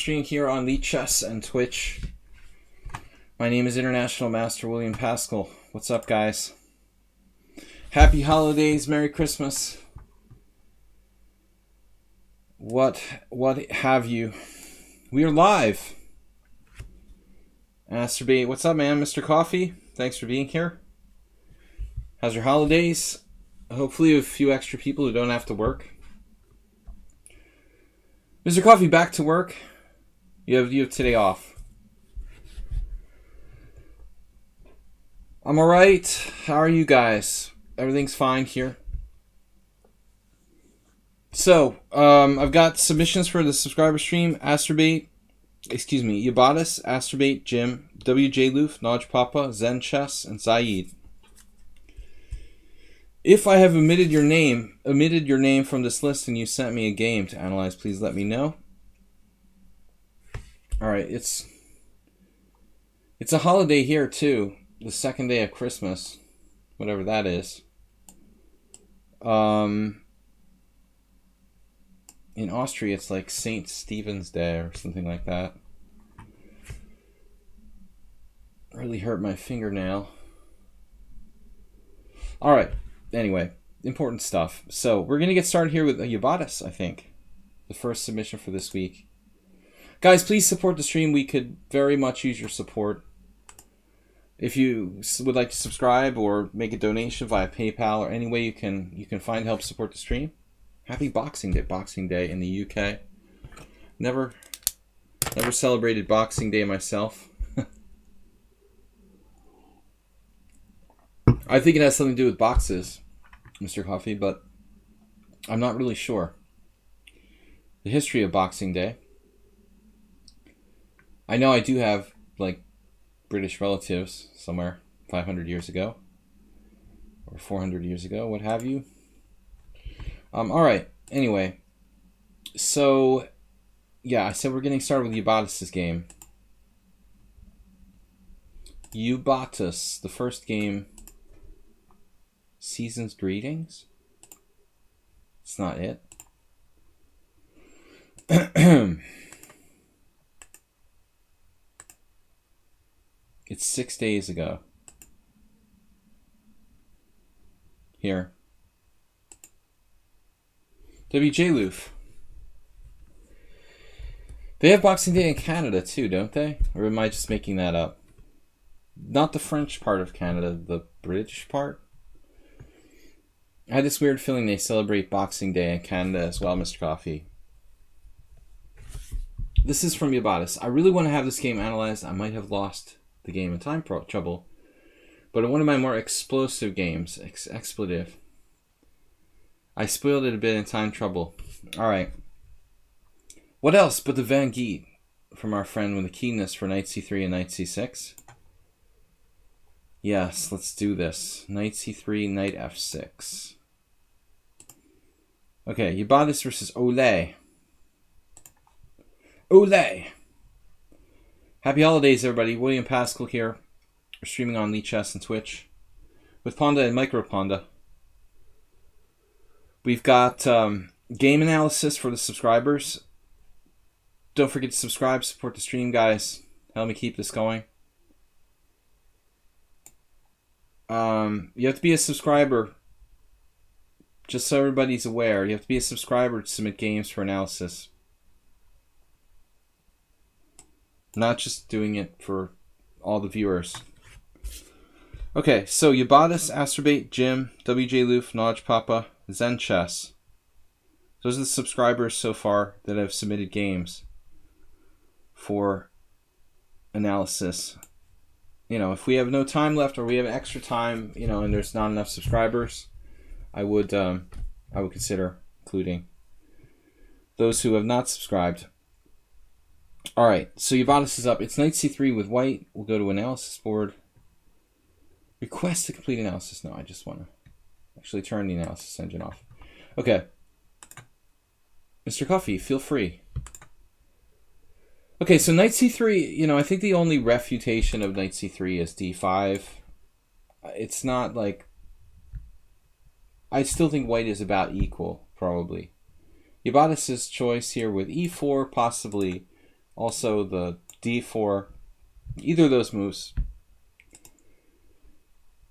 stream here on lichess and Twitch. My name is International Master William Paschall. What's up, guys? Happy holidays, Merry Christmas. What have you? We are live. Masturbate. What's up, man? Mr. Coffee, thanks for being here. How's your holidays? Hopefully a few extra people who don't have to work. Mr. Coffee, back to work. You have today off. I'm alright. How are you guys? Everything's fine here. So, I've got submissions for the subscriber stream. Yabatis, Astrobate, Jim, WJ Loof, Nodge Papa, Zen Chess, and Zaid. If I have omitted your name from this list and you sent me a game to analyze, please let me know. Alright, it's a holiday here too. The second day of Christmas. Whatever that is. In Austria, it's like St. Stephen's Day or something like that. Really hurt my fingernail. Alright, anyway, important stuff. So, we're going to get started here with Yabatis, I think. The first submission for this week. Guys, please support the stream. We could very much use your support. If you would like to subscribe or make a donation via PayPal or any way you can find to help support the stream. Happy Boxing Day in the UK. Never celebrated Boxing Day myself. I think it has something to do with boxes, Mr. Coffee, but I'm not really sure. The history of Boxing Day. I know I do have, like, British relatives somewhere 500 years ago. Or 400 years ago, what have you. Alright, anyway. So, yeah, I said we're getting started with Yabatis' game. Yabatis, the first game. Season's Greetings? It's not it. It's 6 days ago. Here. WJ Loof. They have Boxing Day in Canada too, don't they? Or am I just making that up? Not the French part of Canada, the British part? I had this weird feeling they celebrate Boxing Day in Canada as well, Mr. Coffee. This is from Yabatis. I really want to have this game analyzed. I might have lost the game in time trouble. But in one of my more explosive games, expletive, I spoiled it a bit in time trouble. Alright. What else but the Van Geet from our friend with the keenness for knight c3 and knight c6? Yes, let's do this. Knight c3, knight f6. Okay, Yabatis versus Ole. Ole! Happy holidays, everybody. William Paschall here. We're streaming on lichess and Twitch with Ponda and Micro Ponda. We've got game analysis for the subscribers. Don't forget to subscribe, support the stream, guys. Help me keep this going. You have to be a subscriber. Just so everybody's aware, you have to be a subscriber to submit games for analysis. Not just doing it for all the viewers. Okay, so Yabatis, Astrobate, Jim, WJ Loof, Nodge Papa, Zen Chess. Those are the subscribers so far that have submitted games for analysis. You know, if we have no time left or we have extra time, you know, and there's not enough subscribers, I would consider including those who have not subscribed. Alright, so Yabatis is up. It's knight c3 with white. We'll go to analysis board. Request to complete analysis. No, I just want to actually turn the analysis engine off. Okay. Mr. Coffee, feel free. Okay, so knight c3, you know, I think the only refutation of knight c3 is d5. It's not like... I still think white is about equal, probably. Yabatis' choice here with e4, possibly Also the d4, either of those moves.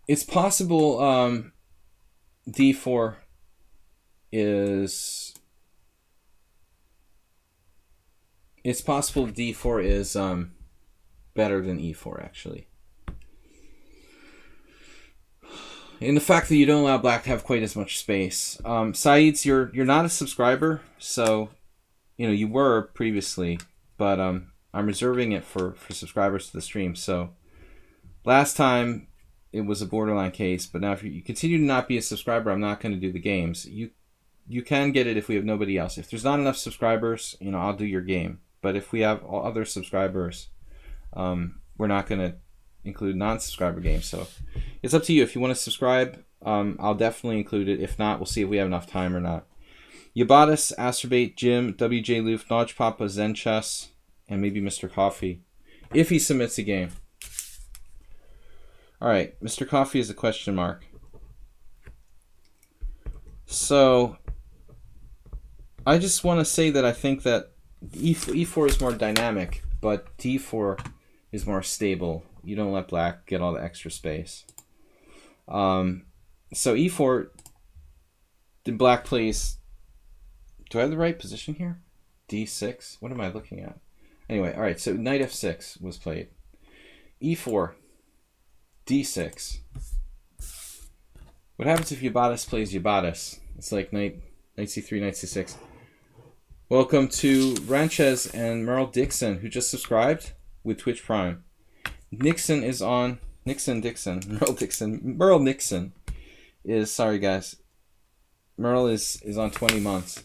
It's possible d4 is... It's possible d4 is better than e4, actually. In the fact that you don't allow black to have quite as much space. Saeed's, you're not a subscriber, so you were previously, but I'm reserving it for subscribers to the stream. So last time it was a borderline case, but now if you continue to not be a subscriber, I'm not going to do the games. You can get it if we have nobody else. If there's not enough subscribers, I'll do your game. But if we have other subscribers, we're not going to include non-subscriber games. So it's up to you. If you want to subscribe, I'll definitely include it. If not, we'll see if we have enough time or not. Yabatis, Astrobate, Jim, WJ Loof, Nodge Papa, Zen Chess, and maybe Mr. Coffee, if he submits a game. All right, Mr. Coffee is a question mark. So I just want to say that I think that E4 is more dynamic, but D4 is more stable. You don't let black get all the extra space. So E4, then black plays... Do I have the right position here? D6? What am I looking at? Anyway, all right, so knight F6 was played. E4, D6. What happens if Yabatis plays Yabatis? It's like knight C3, knight C6. Welcome to Ranchez and Merle Dixon, who just subscribed with Twitch Prime. Nixon is on... Merle Nixon is... Sorry, guys. Merle is on 20 months.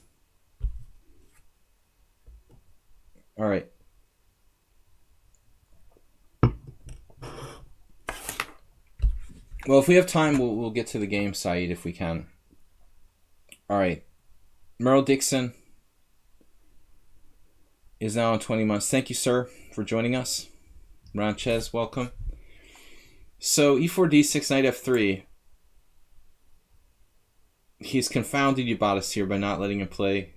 All right. Well, if we have time, we'll get to the game, Saeed, if we can. All right. Merle Dixon is now on 20 months. Thank you, sir, for joining us. Ranchez, welcome. So e4, d6, knight f3. He's confounded Yabatis here by not letting him play.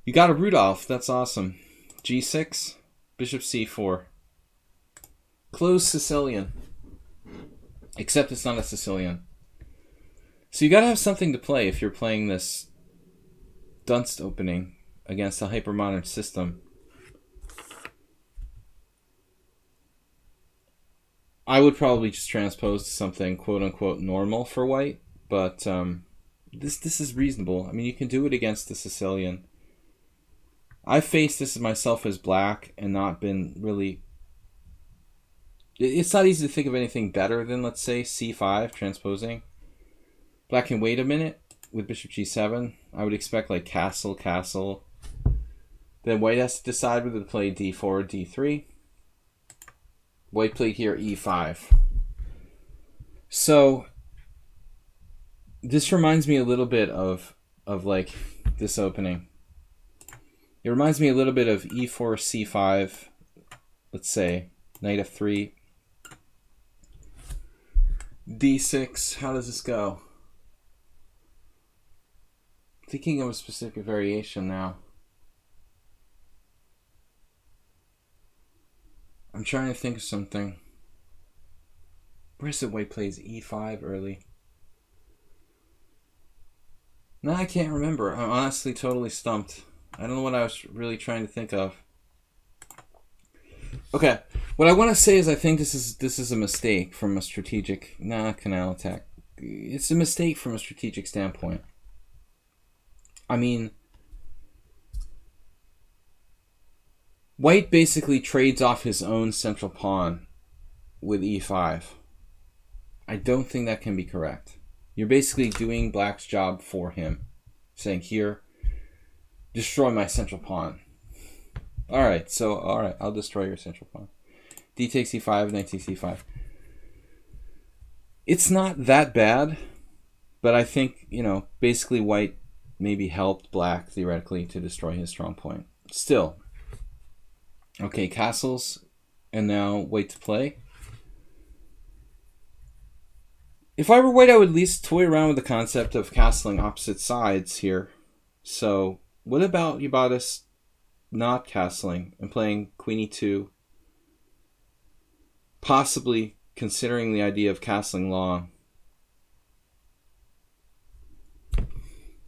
You got a Rudolph. That's awesome. g6, bishop c4. Closed Sicilian. Except it's not a Sicilian. So you got to have something to play if you're playing this Dunst opening against a hypermodern system. I would probably just transpose to something quote-unquote normal for white, but this is reasonable. I mean, you can do it against the Sicilian. I've faced this myself as black and not been really... It's not easy to think of anything better than, let's say, c5, transposing. Black can wait a minute with bishop g7. I would expect, like, castle, castle. Then white has to decide whether to play d4 or d3. White played here e5. So this reminds me a little bit of like this opening. It reminds me a little bit of e4, c5. Let's say knight f3, d6. How does this go? Thinking of a specific variation now. I'm trying to think of something. Where is it white plays e5 early? No, I can't remember. I'm honestly totally stumped. I don't know what I was really trying to think of. Okay, what I want to say is I think this is a mistake from a strategic... canal attack. It's a mistake from a strategic standpoint. I mean... White basically trades off his own central pawn with e5. I don't think that can be correct. You're basically doing black's job for him. Saying, here, destroy my central pawn. Alright, I'll destroy your central pawn. D takes e5, knight takes e5. It's not that bad, but I think, basically white maybe helped black, theoretically, to destroy his strong point. Still... Okay, castles, and now white to play. If I were white, I would at least toy around with the concept of castling opposite sides here. So, what about Yabatis not castling and playing queen e2, possibly considering the idea of castling long.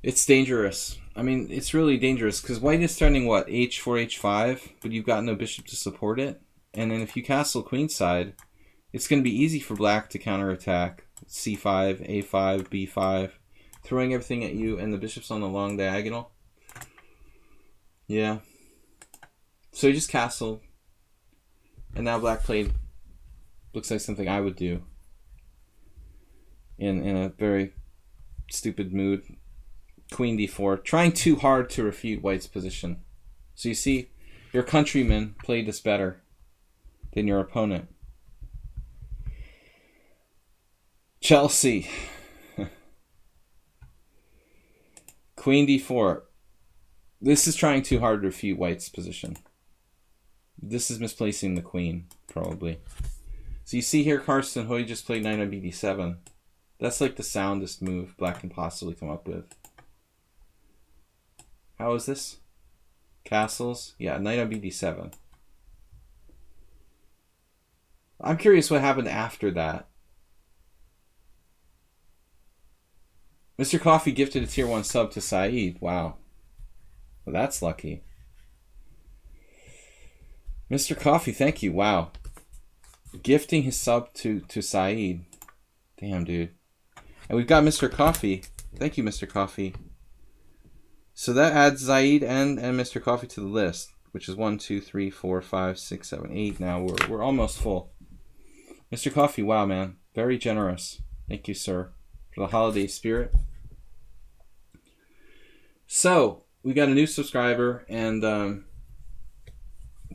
It's dangerous. I mean, it's really dangerous because white is threatening what? h4, h5, but you've got no bishop to support it. And then if you castle queenside, it's going to be easy for black to counterattack. c5, a5, b5, throwing everything at you, and the bishop's on the long diagonal. Yeah. So you just castle. And now black played, looks like something I would do in a very stupid mood. Queen d4, trying too hard to refute white's position. So you see, your countryman played this better than your opponent. Chelsea. Queen d4. This is trying too hard to refute white's position. This is misplacing the queen, probably. So you see here, Karsten Hoy just played knight on bd7. That's like the soundest move black can possibly come up with. How is this? Castles? Yeah, knight on bd7. I'm curious what happened after that. Mr. Coffee gifted a tier 1 sub to Saeed. Wow. Well, that's lucky. Mr. Coffee, thank you. Wow. Gifting his sub to Saeed. Damn, dude. And we've got Mr. Coffee. Thank you, Mr. Coffee. So that adds Zaid and Mr. Coffee to the list, which is 1, 2, 3, 4, 5, 6, 7, 8. Now we're almost full. Mr. Coffee, wow, man. Very generous. Thank you, sir, for the holiday spirit. So we got a new subscriber and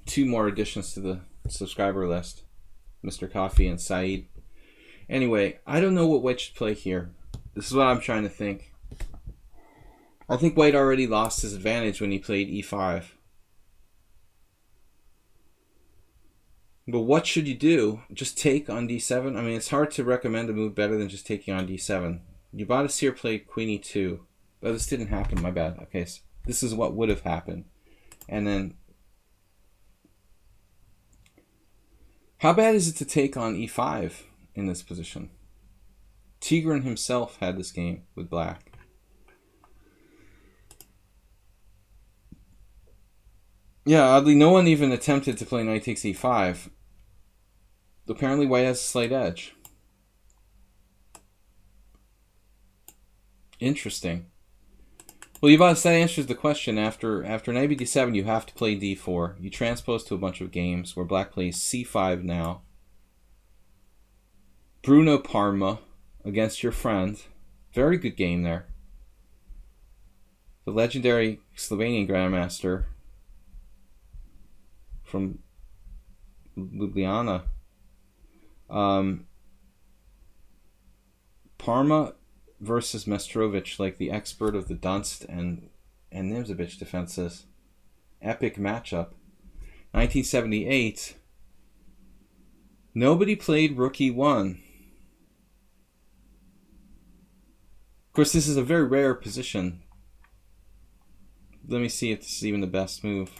2 more additions to the subscriber list. Mr. Coffee and Saeed. Anyway, I don't know what white should play here. This is what I'm trying to think. I think white already lost his advantage when he played e5. But what should you do? Just take on d7? I mean, it's hard to recommend a move better than just taking on d7. Ubatis here played queen e2. But this didn't happen, my bad. Okay, so this is what would have happened. And then, how bad is it to take on e5 in this position? Tigran himself had this game with black. Yeah, oddly, no one even attempted to play knight takes e5. Apparently, white has a slight edge. Interesting. Well, that answers the question. After knight d7, you have to play d4. You transpose to a bunch of games where black plays c5 now. Bruno Parma against your friend. Very good game there. The legendary Slovenian grandmaster from Ljubljana. Parma versus Mestrovic, like the expert of the Dunst and Nimzovich defenses. Epic matchup. 1978. Nobody played rook e1. Of course, this is a very rare position. Let me see if this is even the best move.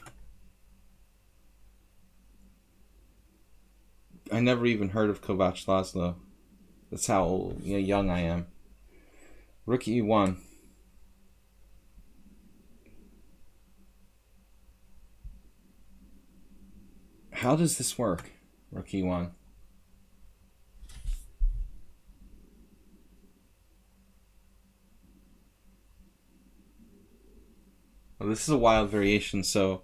I never even heard of Kovac Laszlo. That's how old, young I am. Rook e1. How does this work? Rook e1. Well, this is a wild variation, so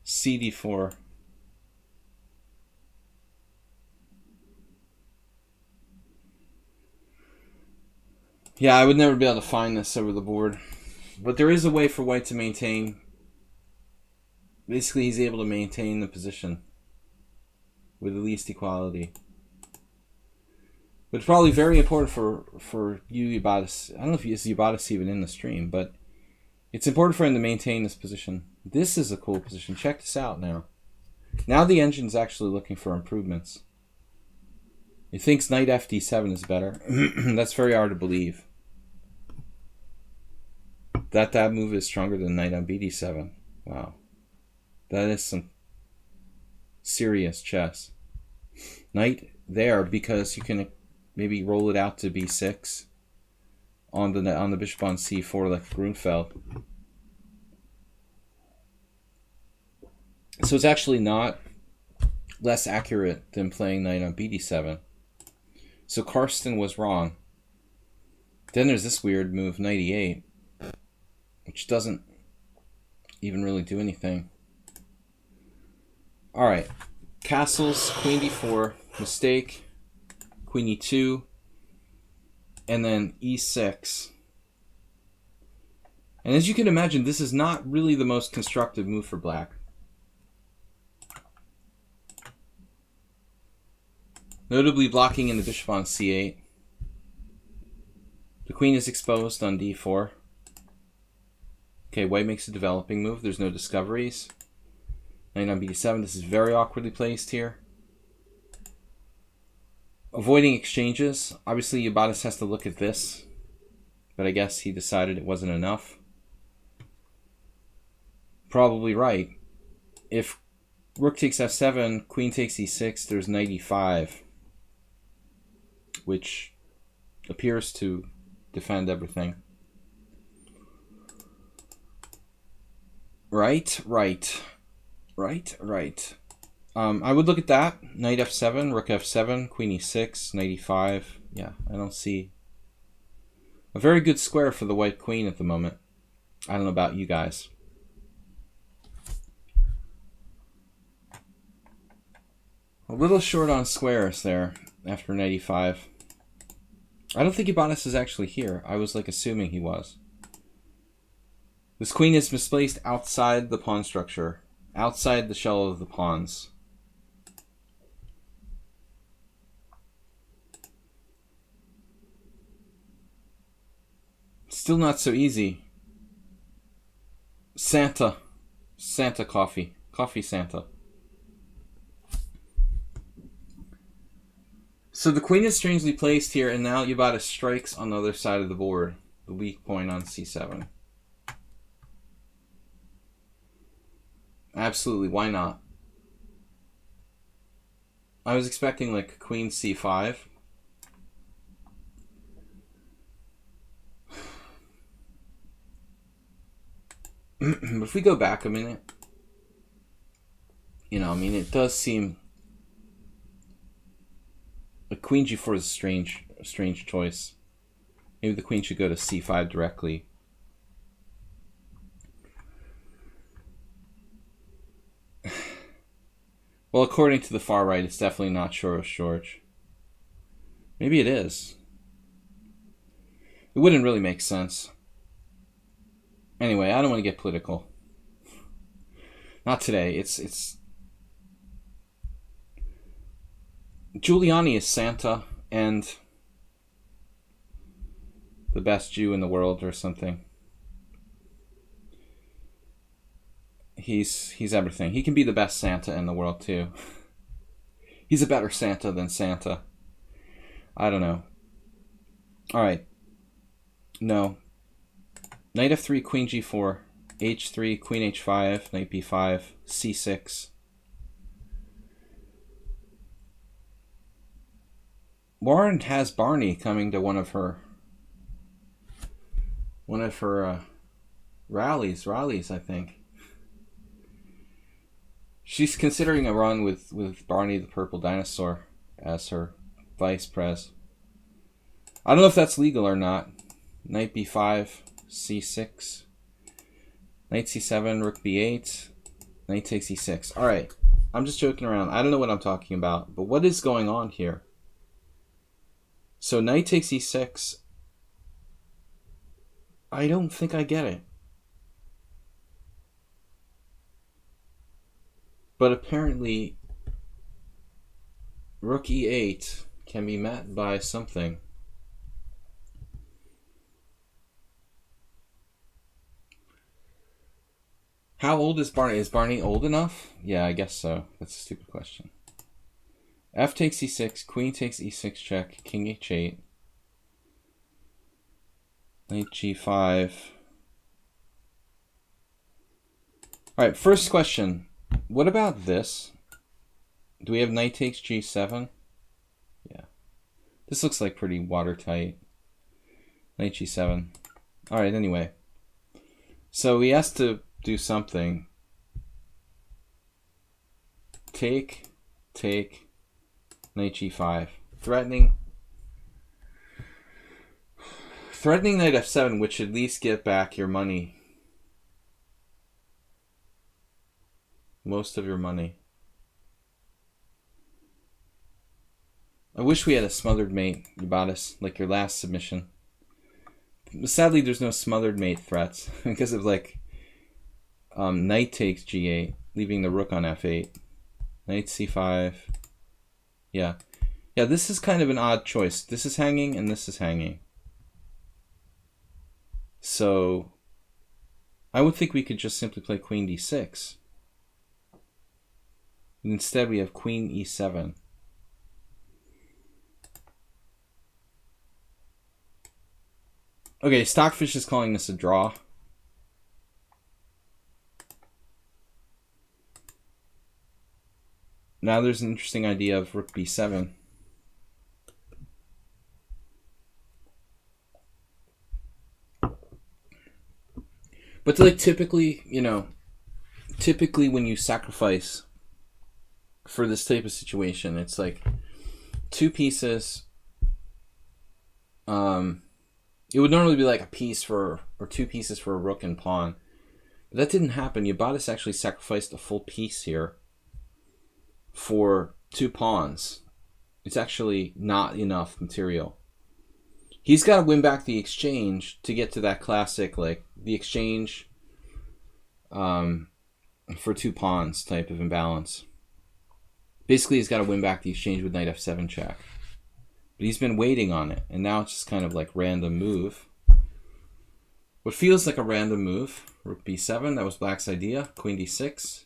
cd4. Yeah, I would never be able to find this over the board. But there is a way for white to maintain. Basically, he's able to maintain the position with the least equality. But it's probably very important for you, Ubatis. I don't know if Ubatis even in the stream, but it's important for him to maintain this position. This is a cool position. Check this out now. Now the engine's actually looking for improvements. It thinks knight fd7 is better. That's very hard to believe. That move is stronger than knight on bd7. Wow. That is some serious chess. Knight there because you can maybe roll it out to b6 on the bishop on c4 like Grunfeld. So it's actually not less accurate than playing knight on bd7. So Karsten was wrong. Then there's this weird move, knight e8, which doesn't even really do anything. All right, castles, queen d4, mistake, queen e2, and then e6. And as you can imagine, this is not really the most constructive move for black. Notably blocking in the bishop on c8. The queen is exposed on d4. Okay, white makes a developing move. There's no discoveries. Knight on bd7. This is very awkwardly placed here. Avoiding exchanges. Obviously, Yabatis has to look at this, but I guess he decided it wasn't enough. Probably right. If rook takes f7, queen takes e6, there's knight e5, which appears to defend everything. Right. I would look at that. Knight f7, rook f7, queen e6, knight e5. Yeah, I don't see a very good square for the white queen at the moment. I don't know about you guys. A little short on squares there after knight e5. I don't think Ibanez is actually here. I was like assuming he was. This queen is misplaced outside the pawn structure, outside the shell of the pawns. Still not so easy. Santa coffee. Coffee Santa. So the queen is strangely placed here, and now Yabata strikes on the other side of the board. The weak point on c7. Absolutely, why not? I was expecting like queen c5. But if we go back a minute, you know, I mean, it does seem like queen g4 is a strange choice. Maybe the queen should go to c5 directly. Well, according to the far right, it's definitely not Soros George. Maybe it is. It wouldn't really make sense. Anyway, I don't want to get political. Not today. It's Giuliani is Santa and the best Jew in the world or something. He's everything. He can be the best Santa in the world too. He's a better Santa than Santa. I don't know. Alright. No. Knight f3, queen g4, h3, queen h5, knight b5, c6. Warren has Barney coming to one of her rallies, I think. She's considering a run with Barney the Purple Dinosaur as her vice pres. I don't know if that's legal or not. Knight b5, c6, knight c7, rook b8, knight takes e6. All right, I'm just joking around. I don't know what I'm talking about, but what is going on here? So knight takes e6. I don't think I get it. But apparently, rook e8 can be met by something. How old is Barney? Is Barney old enough? Yeah, I guess so. That's a stupid question. F takes e6, queen takes e6 check, king h8, knight g5. All right, first question. What about this? Do we have knight takes g7? Yeah. This looks like pretty watertight. Knight g7. Alright, anyway. So he has to do something. Take, knight g5. Threatening knight f7, which should at least get back your money. Most of your money. I wish we had a smothered mate, Ubatis, like your last submission. Sadly, there's no smothered mate threats because of like knight takes g8, leaving the rook on f8. Knight c5. Yeah. Yeah, this is kind of an odd choice. This is hanging and this is hanging. So I would think we could just simply play queen d6. Instead, we have queen e7. Okay, Stockfish is calling this a draw. Now there's an interesting idea of rook b7. But like typically, you know, typically when you sacrifice for this type of situation, it's like two pieces. It would normally be like a piece for, or two pieces for a rook and pawn. But that didn't happen. Ubatis actually sacrificed a full piece here for two pawns. It's actually not enough material. He's got to win back the exchange to get to that classic, like, the exchange for two pawns type of imbalance. Basically, he's got to win back the exchange with knight f7 check. But he's been waiting on it, and now it's just kind of like random move. What feels like a random move. Rook b7, that was black's idea. Queen d6.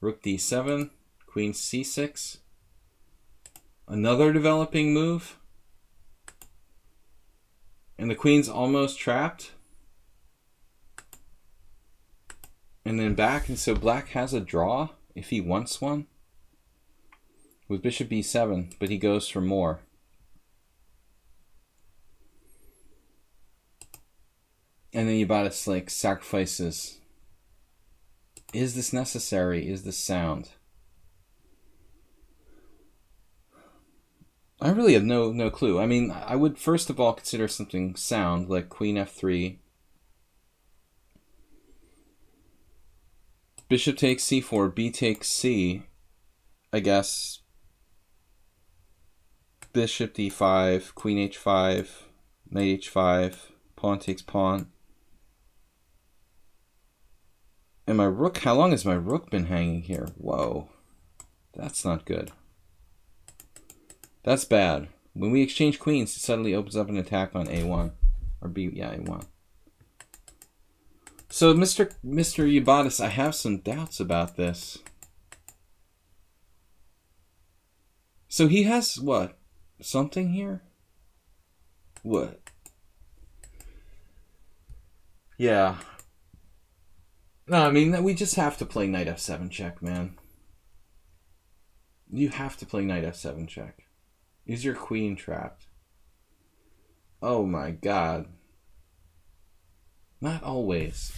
Rook d7. Queen c6. Another developing move. And the queen's almost trapped. And then back, and so black has a draw, if he wants one, with bishop b7, but he goes for more. And then Ubatis like sacrifices. Is this necessary? Is this sound? I really have no clue. I mean, I would first of all consider something sound, like queen f3. Bishop takes c4, b takes c. I guess bishop d5, queen h5, knight h5, pawn takes pawn. And my rook, how long has my rook been hanging here? Whoa, that's not good. That's bad. When we exchange queens, it suddenly opens up an attack on a1. Or b, yeah, a1. So Mr. Ubatis, I have some doubts about this. So he has, what? Something here? What? Yeah. No, I mean, we just have to play knight f7 check, man. You have to play knight f7 check. Is your queen trapped? Oh my god. Not always.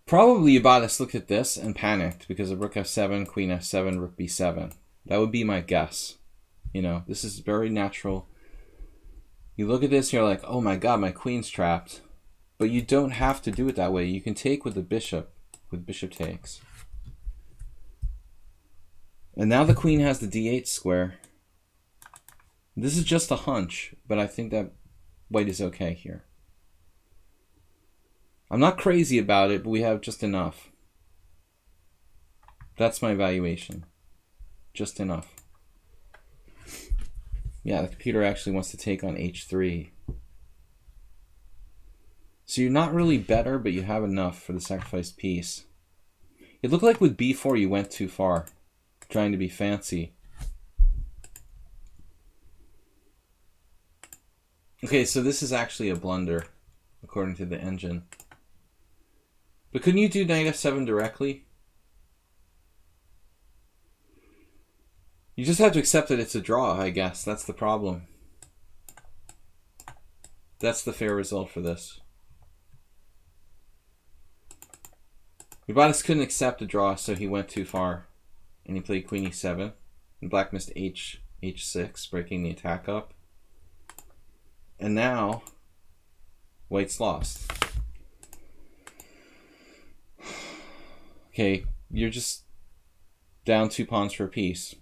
Probably Ubatis looked at this and panicked because of rook f7, queen f7, rook b7. That would be my guess. You know, this is very natural. You look at this, you're like, oh my god, my queen's trapped. But you don't have to do it that way. You can take with the bishop, with bishop takes. And now the queen has the d8 square. This is just a hunch, but I think that white is okay here. I'm not crazy about it, but we have just enough. That's my evaluation. Just enough. Yeah, the computer actually wants to take on h3. So you're not really better, but you have enough for the sacrificed piece. It looked like with b4 you went too far, trying to be fancy. Okay, so this is actually a blunder, according to the engine. But couldn't you do knight f7 directly? You just have to accept that it's a draw, I guess. That's the problem. That's the fair result for this. Ubatis couldn't accept a draw, so he went too far. And he played queen e7. And black missed h6, breaking the attack up. And now, white's lost. Okay, you're just down 2 pawns for a piece.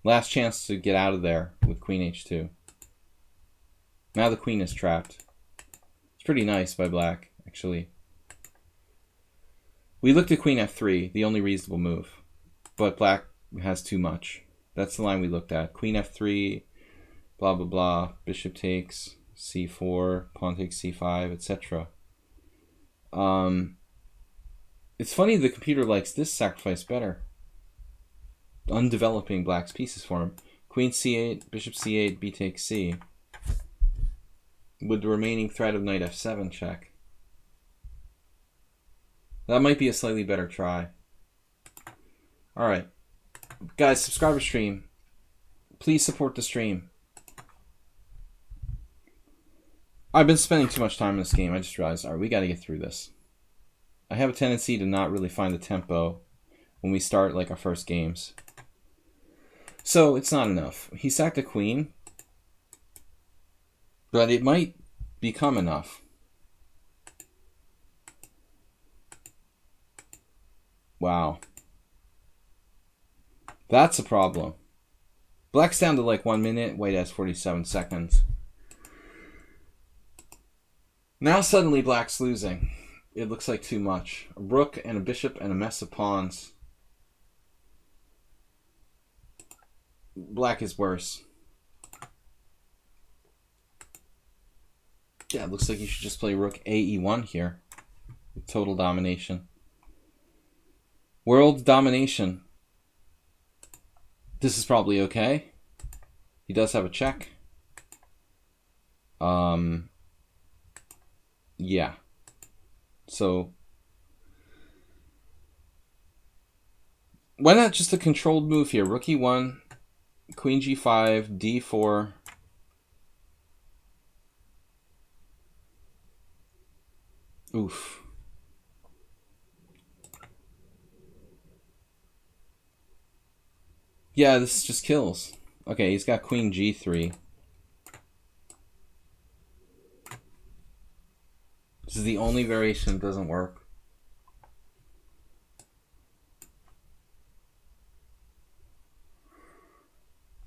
Last chance to get out of there with queen h2. Now the queen is trapped. It's pretty nice by black, actually. We looked at queen f3, the only reasonable move. But black has too much. That's the line we looked at. Queen f3, blah, blah, blah. Bishop takes, c4, pawn takes c5, etc. It's funny the computer likes this sacrifice better. Undeveloping black's pieces for him. Queen c8, bishop c8, b takes c. With the remaining threat of knight f7 check. That might be a slightly better try. Alright. Guys, subscribe to stream. Please support the stream. I've been spending too much time in this game. I just realized, alright, we got to get through this. I have a tendency to not really find the tempo when we start like our first games. So it's not enough. He sacked a queen, but it might become enough. Wow. That's a problem. Black's down to like 1 minute, white has 47 seconds. Now suddenly black's losing. It looks like too much. A rook and a bishop and a mess of pawns. Black is worse. Yeah, it looks like you should just play rook AE1 here. With total domination. World domination. This is probably okay. He does have a check. Yeah. So, why not just a controlled move here? Rook e1, queen g5, d4. Oof. Yeah, this just kills. Okay, he's got queen g3. This is the only variation that doesn't work.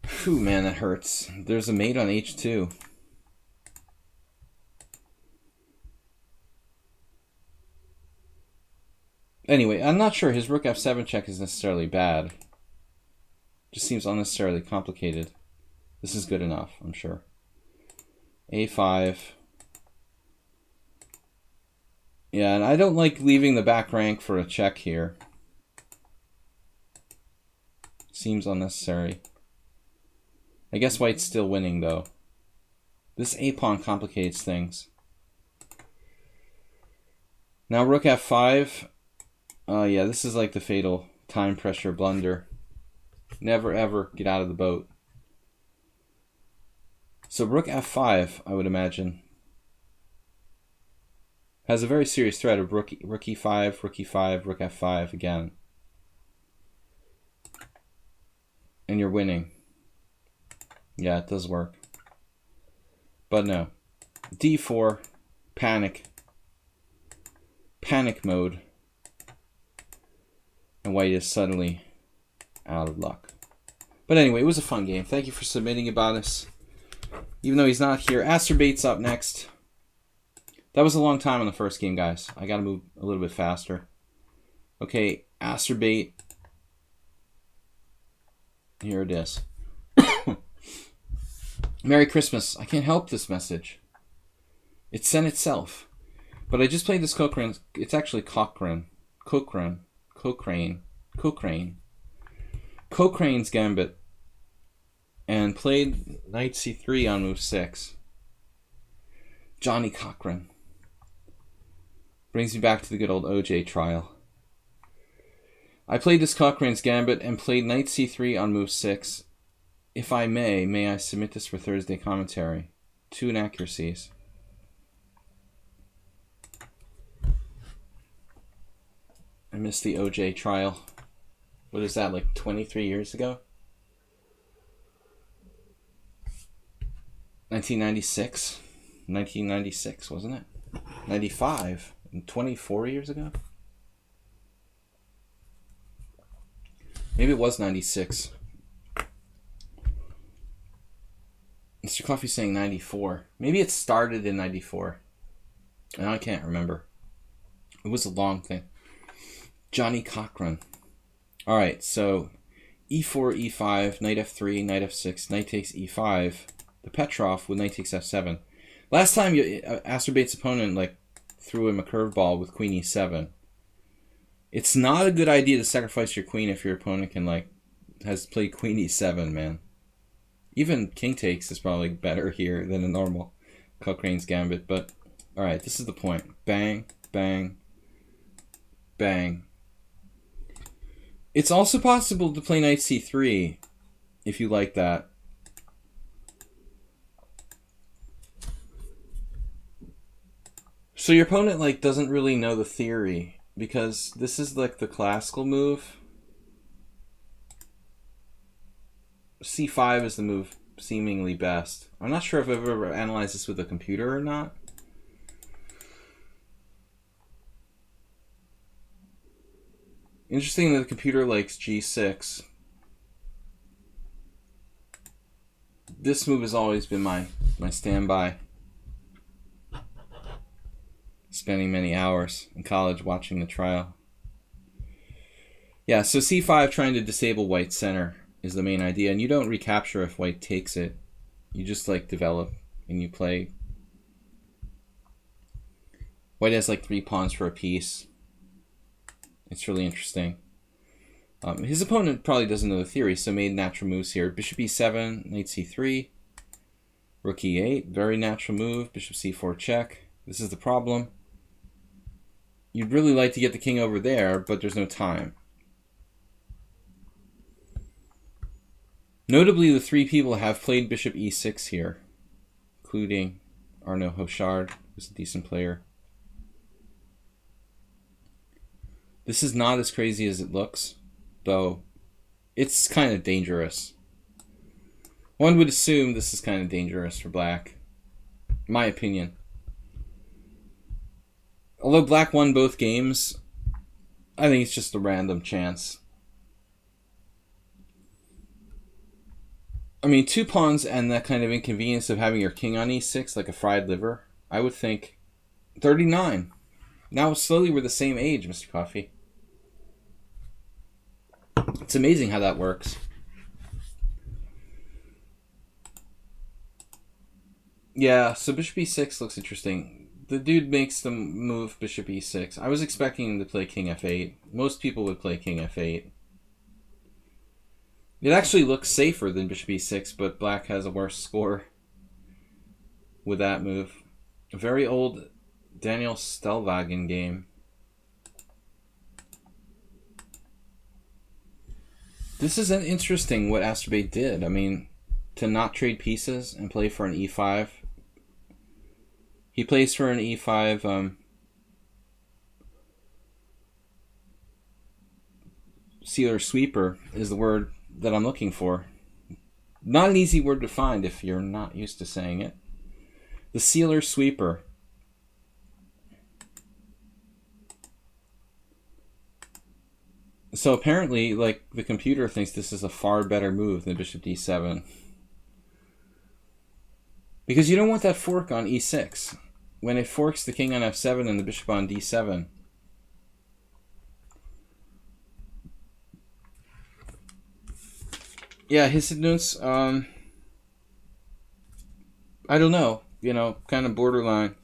Phew, man, that hurts. There's a mate on h2. Anyway, I'm not sure his rook f7 check is necessarily bad. Just seems unnecessarily complicated. This is good enough, I'm sure. a5. Yeah, and I don't like leaving the back rank for a check here. Seems unnecessary. I guess white's still winning, though. This a-pawn complicates things. Now rook f5. Yeah, this is like the fatal time pressure blunder. Never ever get out of the boat. So rook f5, I would imagine, has a very serious threat of rook e5, rook e5, rook f5 again. And you're winning. Yeah, it does work. But no. d4, panic. Panic mode. And white is suddenly out of luck. But anyway, it was a fun game. Thank you for submitting about us. Even though he's not here. Asterbait's up next. That was a long time on the first game, guys. I gotta move a little bit faster. Okay, Asterbait. Here it is. Merry Christmas. I can't help this message. It sent itself. But I just played this Cochrane. It's actually Cochrane. Cochrane's Gambit. And played knight c3 on move 6. Johnny Cochran. Brings me back to the good old OJ trial. I played this Cochrane's Gambit and played knight c3 on move 6. If I may I submit this for Thursday commentary? 2 inaccuracies. I missed the OJ trial. What is that, like 23 years ago? 1996? 1996, wasn't it? 95? 24 years ago? Maybe it was 96. Mr. Coffee's saying 94. Maybe it started in 94. And I can't remember. It was a long thing. Johnny Cochran. Alright, so e4, e5, knight f3, knight f6, knight takes e5. The Petrov with knight takes f7. Last time Astorbate's opponent like threw him a curveball with queen e7. It's not a good idea to sacrifice your queen if your opponent can has played queen e7, man. Even king takes is probably better here than a normal Cochrane's Gambit. But alright, this is the point. Bang, bang, bang. It's also possible to play knight c3 if you like that. So your opponent doesn't really know the theory, because this is the classical move. c5 is the move seemingly best. I'm not sure if I've ever analyzed this with a computer or not. Interesting that the computer likes g6. This move has always been my standby. Spending many hours in college watching the trial. Yeah, so c5 trying to disable white's center is the main idea, and you don't recapture if white takes it. You just develop and you play. White has 3 pawns for a piece. It's really interesting. His opponent probably doesn't know the theory, so made natural moves here. Bishop e7, knight c3, rook e8, very natural move. Bishop c4 check. This is the problem. You'd really like to get the king over there, but there's no time. Notably, the 3 people have played bishop e6 here, including Arnaud Hochard, who's a decent player. This is not as crazy as it looks, though it's kind of dangerous. One would assume this is kind of dangerous for black, my opinion. Although black won both games, I think it's just a random chance. I mean, 2 pawns and that kind of inconvenience of having your king on e6 like a fried liver, I would think 39. Now slowly we're the same age, Mr. Coffee. It's amazing how that works. Yeah, so bishop e6 looks interesting. The dude makes the move bishop e6. I was expecting him to play king f8. Most people would play king f8. It actually looks safer than bishop e6, but black has a worse score with that move. A very old Daniel Stellwagen game. This is interesting what Asterbate did. I mean, to not trade pieces and play for an e5. He plays for an e5 sealer sweeper is the word that I'm looking for. Not an easy word to find if you're not used to saying it. The sealer sweeper. So apparently, the computer thinks this is a far better move than bishop d7. Because you don't want that fork on e6. When it forks the king on f7 and the bishop on d7. Yeah, his notes, I don't know, kind of borderline.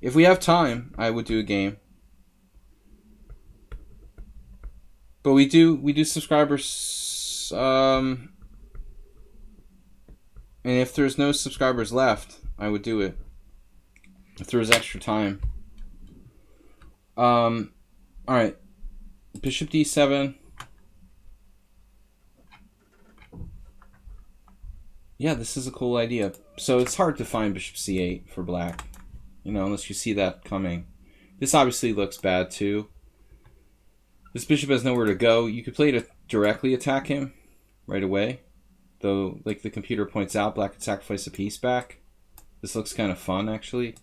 If we have time, I would do a game. But we do subscribers, and if there's no subscribers left, I would do it. If there was extra time. All right. Bishop d7. Yeah, this is a cool idea. So it's hard to find bishop c8 for black, you know, unless you see that coming. This obviously looks bad too. This bishop has nowhere to go. You could play to directly attack him right away. Though, like the computer points out, black could sacrifice a piece back. This looks kind of fun, actually.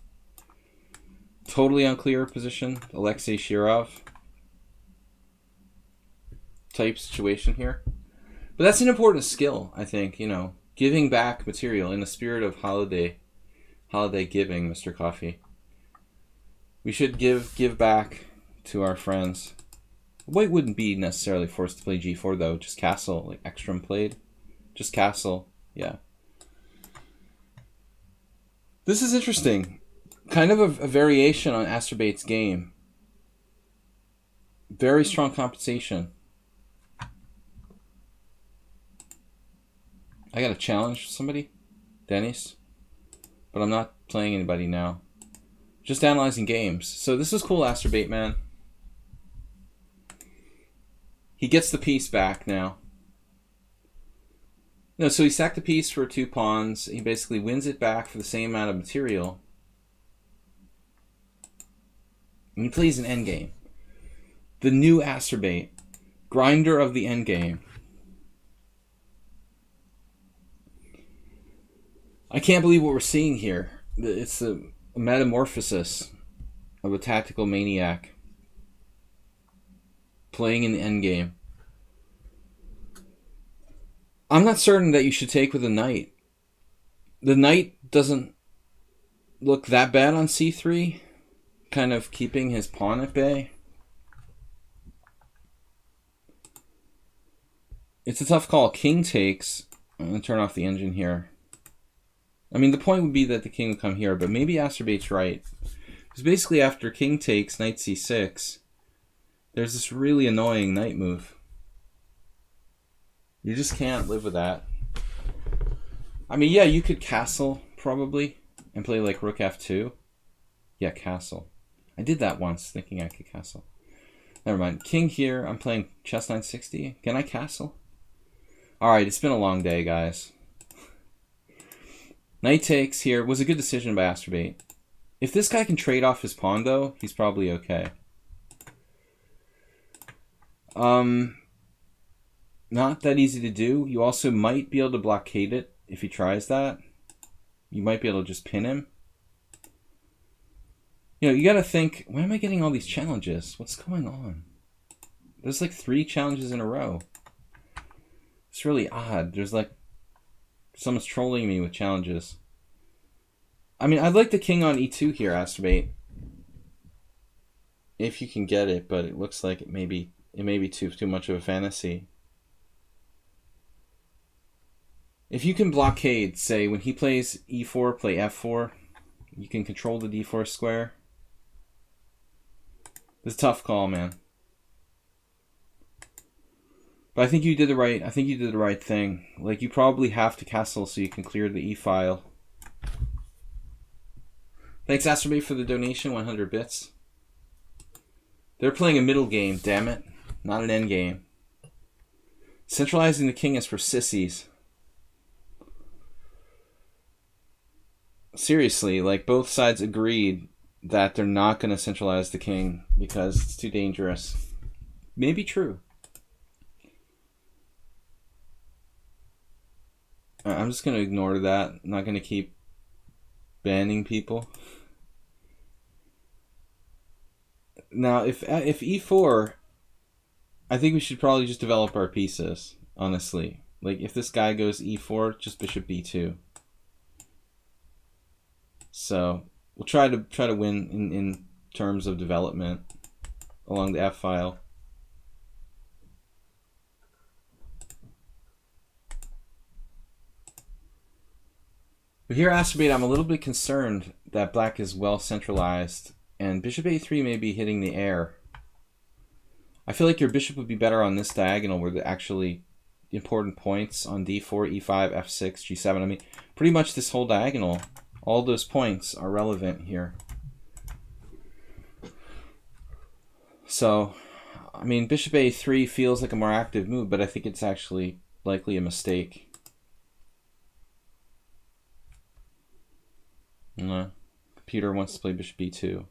Totally unclear position. Alexei Shirov type situation here. But that's an important skill, I think, you know. Giving back material in the spirit of holiday giving, Mr. Coffee. We should give back to our friends. White wouldn't be necessarily forced to play g4 though, just castle, like Ekstrom played. Just castle, yeah. This is interesting. Kind of a variation on Asturbate's game. Very strong compensation. I gotta challenge somebody, Dennis, but I'm not playing anybody now. Just analyzing games. So this is cool, Asturbate, man. He gets the piece back now. No, so he sacked the piece for 2 pawns. He basically wins it back for the same amount of material. And he plays an endgame. The new Asturbate, grinder of the endgame. I can't believe what we're seeing here. It's a metamorphosis of a tactical maniac playing in the endgame. I'm not certain that you should take with a knight. The knight doesn't look that bad on c3, kind of keeping his pawn at bay. It's a tough call. King takes. I'm going to turn off the engine here. I mean, the point would be that the king would come here, but maybe Asturbate's right. Because basically after king takes, knight c6, there's this really annoying knight move. You just can't live with that. I mean, yeah, you could castle, probably, and play like rook f2. Yeah, castle. I did that once, thinking I could castle. Never mind. King here, I'm playing chess 960. Can I castle? Alright, it's been a long day, guys. Knight takes here was a good decision by Asturbate. If this guy can trade off his pawn, though, he's probably okay. Not that easy to do. You also might be able to blockade it if he tries that. You might be able to just pin him. You know, you gotta think, why am I getting all these challenges? What's going on? There's like 3 challenges in a row. It's really odd. There's like someone's trolling me with challenges. I mean, I'd like the king on e2 here, Asturbate. If you can get it, but it looks like it may be too much of a fantasy. If you can blockade, say, when he plays e4, play f4, you can control the d4 square. It's a tough call, man. But I think you did the right thing. Like, you probably have to castle so you can clear the e-file. Thanks, Asturbate, for the donation, 100 bits. They're playing a middle game, damn it. Not an end game. Centralizing the king is for sissies. Seriously, like, both sides agreed that they're not going to centralize the king because it's too dangerous. Maybe true. I'm just going to ignore that. I'm not going to keep banning people. Now, if e4, I think we should probably just develop our pieces, honestly. Like, if this guy goes e4, just bishop b2. So, we'll try to win in terms of development along the f-file. But here, Asturbate, I'm a little bit concerned that black is well centralized, and bishop a3 may be hitting the air. I feel like your bishop would be better on this diagonal where the actually important points on d4, e5, f6, g7. I mean, pretty much this whole diagonal, all those points are relevant here. So, I mean, bishop a3 feels like a more active move, but I think it's actually likely a mistake. No. Computer wants to play bishop b2.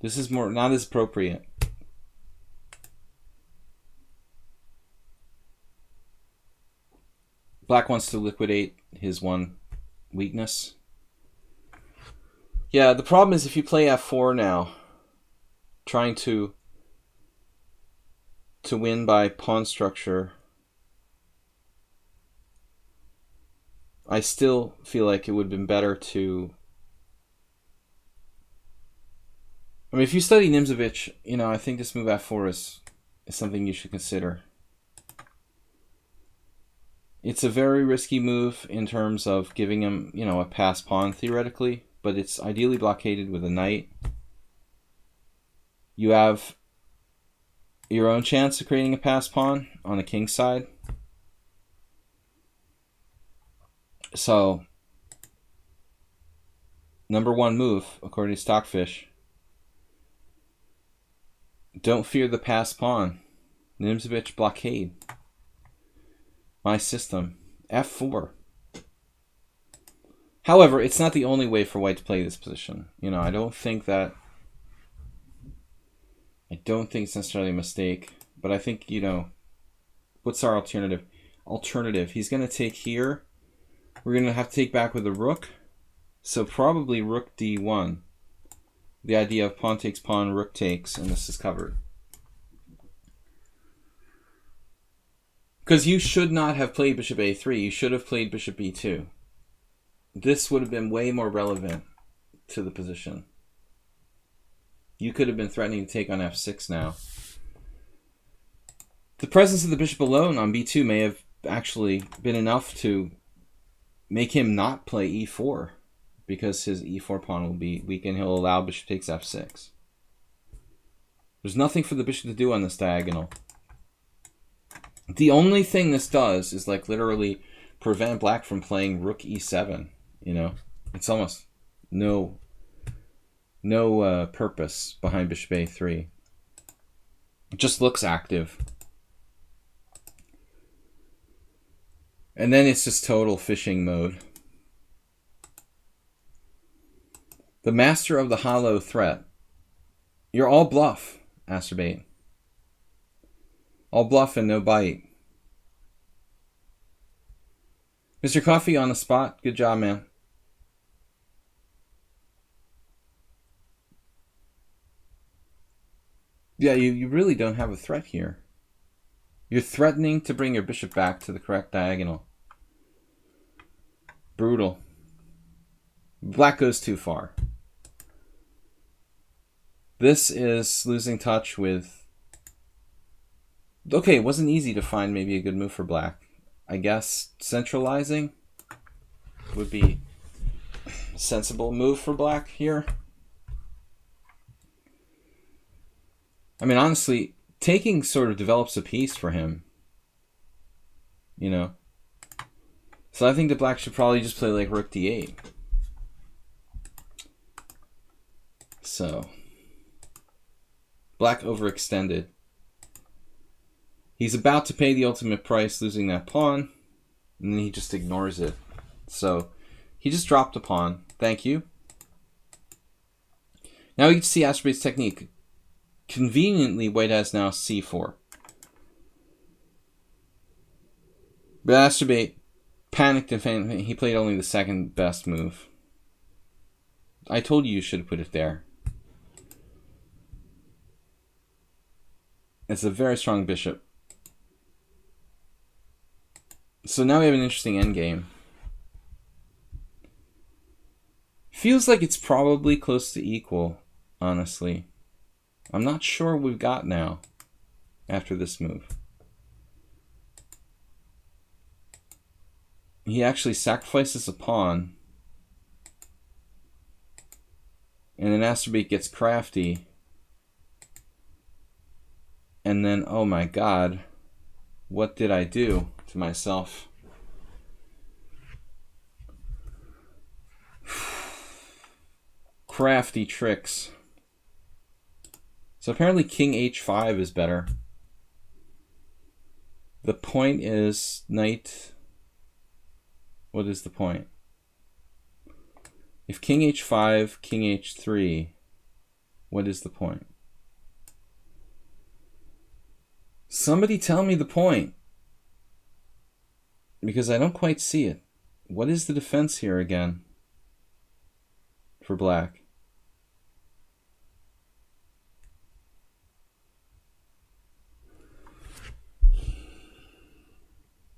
This is not as appropriate. Black wants to liquidate his one weakness. Yeah, the problem is if you play f4 now, trying to win by pawn structure, I still feel like it would have been better to... I mean, if you study Nimzovich, you know, I think this move f4 is something you should consider. It's a very risky move in terms of giving him, you know, a pass pawn theoretically, but it's ideally blockaded with a knight. You have your own chance of creating a pass pawn on the king side. So, number one move, according to Stockfish, don't fear the pass pawn. Nimzovich blockade. My system. f4. However, it's not the only way for white to play this position. You know, I don't think it's necessarily a mistake, but I think, you know, what's our alternative? He's going to take here. We're going to have to take back with a rook. So probably rook d1. The idea of pawn takes pawn, rook takes, and this is covered. Because you should not have played bishop a3. You should have played bishop b2. This would have been way more relevant to the position. You could have been threatening to take on f6 now. The presence of the bishop alone on b2 may have actually been enough to make him not play e4, because his e4 pawn will be weak and he'll allow bishop takes f6. There's nothing for the bishop to do on this diagonal. The only thing this does is like literally prevent black from playing rook e7. You know, it's almost no purpose behind bishop a3. It just looks active. And then it's just total fishing mode. The master of the hollow threat. You're all bluff, Asterbate. All bluff and no bite. Mr. Coffee on the spot. Good job, man. Yeah, you really don't have a threat here. You're threatening to bring your bishop back to the correct diagonal. Brutal. Black goes too far. This is losing touch with... Okay, it wasn't easy to find maybe a good move for black. I guess centralizing would be a sensible move for black here. I mean, honestly, taking sort of develops a piece for him. You know? So I think that black should probably just play like rook d8. So, black overextended. He's about to pay the ultimate price, losing that pawn, and then he just ignores it. So, he just dropped a pawn. Thank you. Now we get to see Asterbate's technique. Conveniently, white has now c4. But Asterbate panicked and he played only the second best move. I told you should have put it there. It's a very strong bishop. So now we have an interesting endgame. Feels like it's probably close to equal, honestly. I'm not sure what we've got now after this move. He actually sacrifices a pawn. And then Asterbate gets crafty. And then, oh my god, what did I do to myself? Crafty tricks. So apparently king h5 is better. The point is knight... What is the point? If king h5, king h3, what is the point? Somebody tell me the point. Because I don't quite see it. What is the defense here again? For black.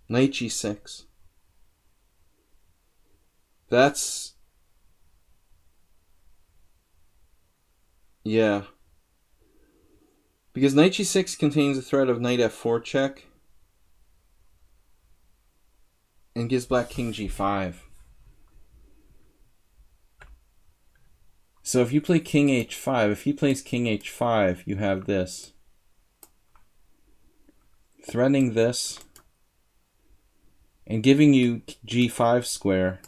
Knight g6. That's... Yeah. Because knight g6 contains the threat of knight f4 check. And gives black king g5. So if you play king h5, if he plays king h5, you have this. Threatening this. And giving you g5 square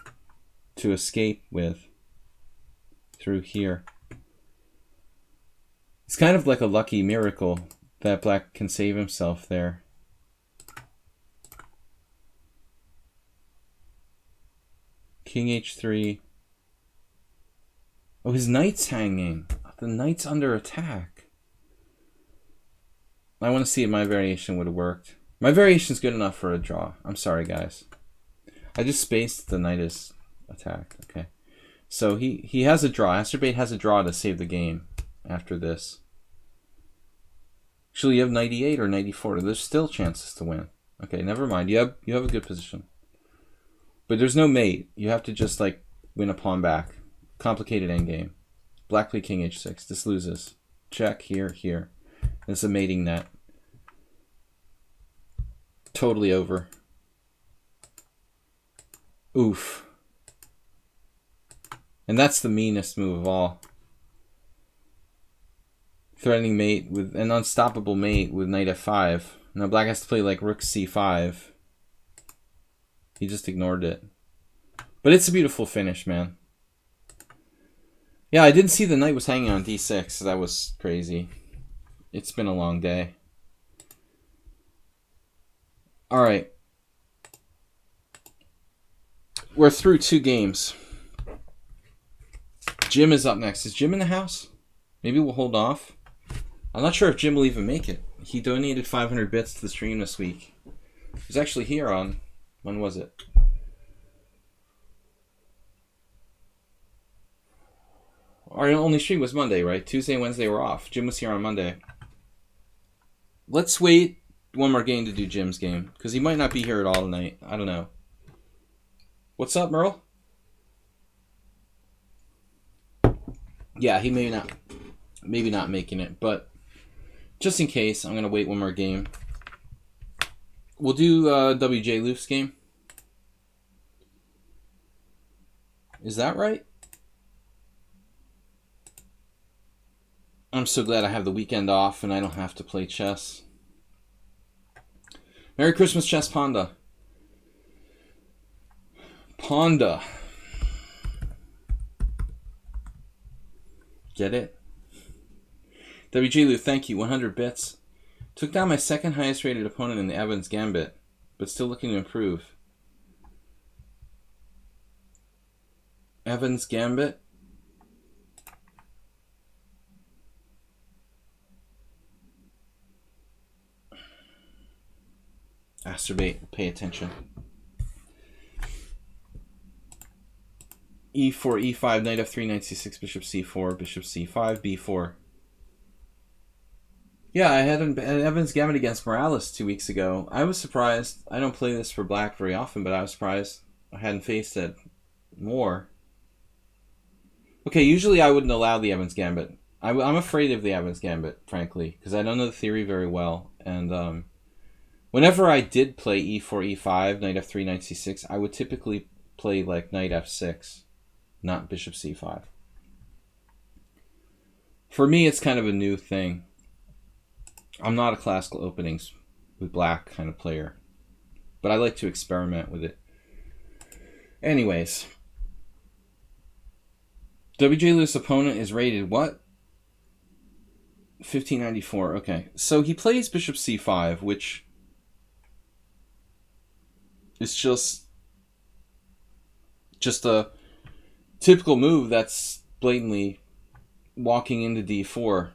to escape with through here. It's kind of like a lucky miracle that black can save himself there. King h3. Oh, his knight's hanging. The knight's under attack. I want to see if my variation would have worked. My variation's good enough for a draw. I'm sorry, guys. I just spaced the knight is attacked. Okay. So he has a draw. Asterbate has a draw to save the game after this. Actually, you have knight e8 or knight e4. There's still chances to win. Okay, never mind. You have a good position. But there's no mate. You have to just like win a pawn back. Complicated endgame. Black play king h6. This loses. Check here, here. It's a mating net. Totally over. Oof. And that's the meanest move of all. Threatening mate with an unstoppable mate with knight f5. Now black has to play like rook c5. He just ignored it. But it's a beautiful finish, man. Yeah, I didn't see the knight was hanging on d6. So that was crazy. It's been a long day. Alright. We're through 2 games. Jim is up next. Is Jim in the house? Maybe we'll hold off. I'm not sure if Jim will even make it. He donated 500 bits to the stream this week. He was actually here on... When was it? Our only stream was Monday, right? Tuesday and Wednesday were off. Jim was here on Monday. Let's wait one more game to do Jim's game. Because he might not be here at all tonight. I don't know. What's up, Merle? Yeah, he may not... Maybe not making it, but... Just in case, I'm going to wait one more game. We'll do WJ Loof's game. Is that right? I'm so glad I have the weekend off and I don't have to play chess. Merry Christmas, Chess Panda. Panda. Get it? WJ Loof, thank you. 100 bits. Took down my second highest rated opponent in the Evans Gambit, but still looking to improve. Evans Gambit? Asterbate, pay attention. E4, E5, knight F3, knight C6, bishop C4, bishop C5, B4. Yeah, I had an Evans Gambit against Morales 2 weeks ago. I was surprised. I don't play this for black very often, but I was surprised I hadn't faced it more. Okay, usually I wouldn't allow the Evans Gambit. I'm afraid of the Evans Gambit, frankly, because I don't know the theory very well. And whenever I did play E4, E5, knight F3, knight C6, I would typically play like knight F6, not bishop C5. For me, it's kind of a new thing. I'm not a classical openings with black kind of player, but I like to experiment with it. Anyways, WJ Lewis' opponent is rated what? 1594. Okay, so he plays bishop c5, which is just a typical move that's blatantly walking into d4.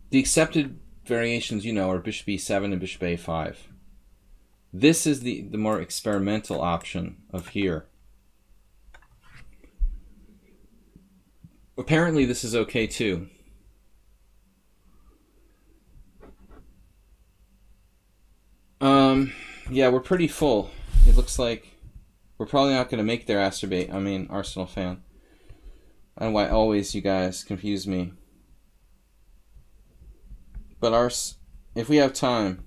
The accepted variations, are bishop e7 and bishop a5. This is the more experimental option of here. Apparently this is okay too. Yeah, we're pretty full. It looks like we're probably not going to make their Arsenal fan. I don't know why always you guys confuse me. But if we have time,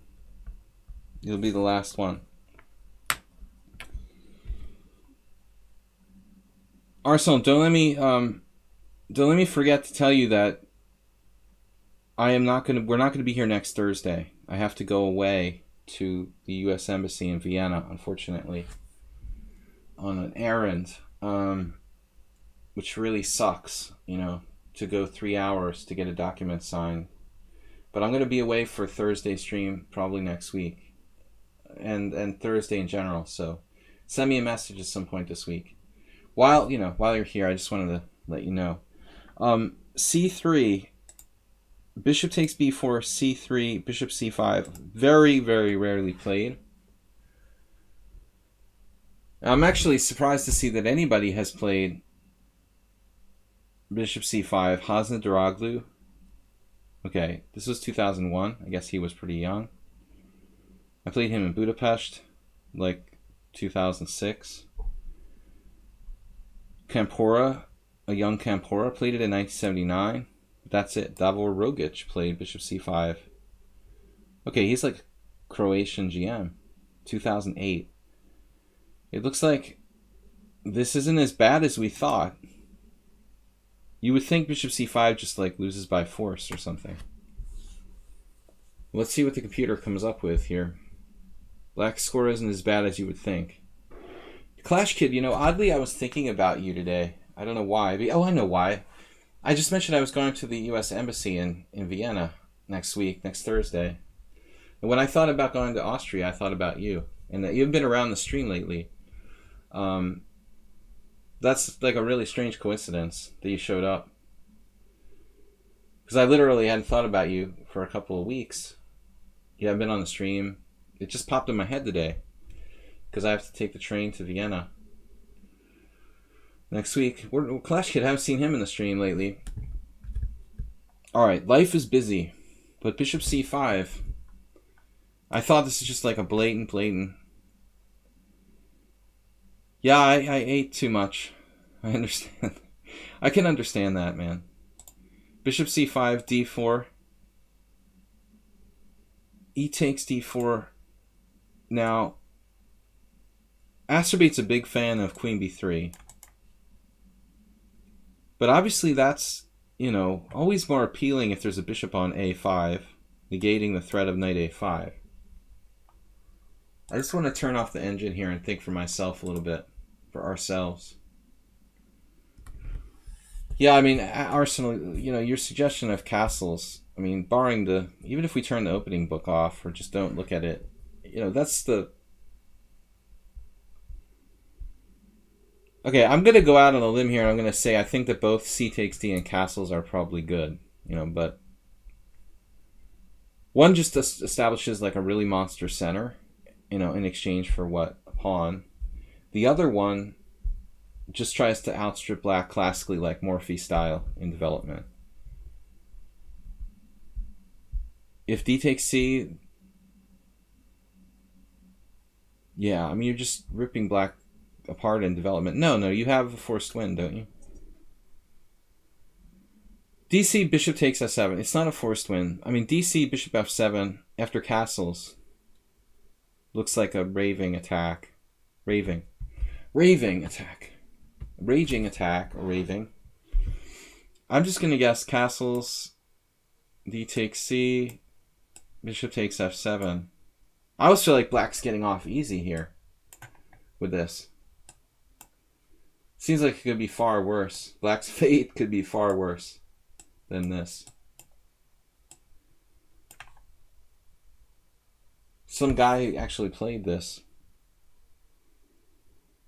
you'll be the last one. Arsenal, don't let me forget to tell you that we're not gonna be here next Thursday. I have to go away to the U.S. Embassy in Vienna, unfortunately, on an errand, which really sucks, to go 3 hours to get a document signed. But I'm going to be away for Thursday stream probably next week, and Thursday in general. So send me a message at some point this week. While you're here, I just wanted to let you know. C3, bishop takes b4, c3, bishop c5. Very, very rarely played. I'm actually surprised to see that anybody has played bishop c5. Hasna Daraglu. Okay, this was 2001. I guess he was pretty young. I played him in Budapest, like 2006. Campora, a young Campora, played it in 1979. That's it. Davor Rogic played bishop c5. Okay, he's like Croatian GM. 2008. It looks like this isn't as bad as we thought. You would think bishop c5 just like loses by force or something. Let's see what the computer comes up with here. Black's score isn't as bad as you would think. Clash Kid, oddly I was thinking about you today. I don't know why. Oh, I know why. I just mentioned I was going to the U.S. Embassy in Vienna next Thursday. And when I thought about going to Austria, I thought about you. And that you've been around the stream lately. That's like a really strange coincidence that you showed up. Because I literally hadn't thought about you for a couple of weeks. You haven't been on the stream. It just popped in my head today. Because I have to take the train to Vienna next week. Clash Kid, I haven't seen him in the stream lately. Alright, life is busy. But bishop c5. I thought this is just like a blatant. Yeah, I ate too much. I understand. I can understand that, man. Bishop c5, d4. E takes d4. Now, Astrobate's a big fan of queen b3. But obviously that's, always more appealing if there's a bishop on a5, negating the threat of knight a5. I just want to turn off the engine here and think for myself a little bit. For ourselves. Yeah, Arsenal, your suggestion of castles, barring even if we turn the opening book off or just don't look at it, that's the... Okay, I'm going to go out on a limb here and I'm going to say I think that both c takes d and castles are probably good, but one just establishes like a really monster center, in exchange for what? A pawn. The other one just tries to outstrip black classically, like Morphy style in development. If d takes c, yeah, you're just ripping black apart in development. No, you have a forced win, don't you? DC bishop takes f7. It's not a forced win. DC bishop f7 after castles looks like a raving attack. Raving attack. Raging attack or raving. I'm just going to guess castles, d takes c, bishop takes f7. I always feel like black's getting off easy here with this. Seems like it could be far worse. Black's fate could be far worse. than this. Some guy actually played this.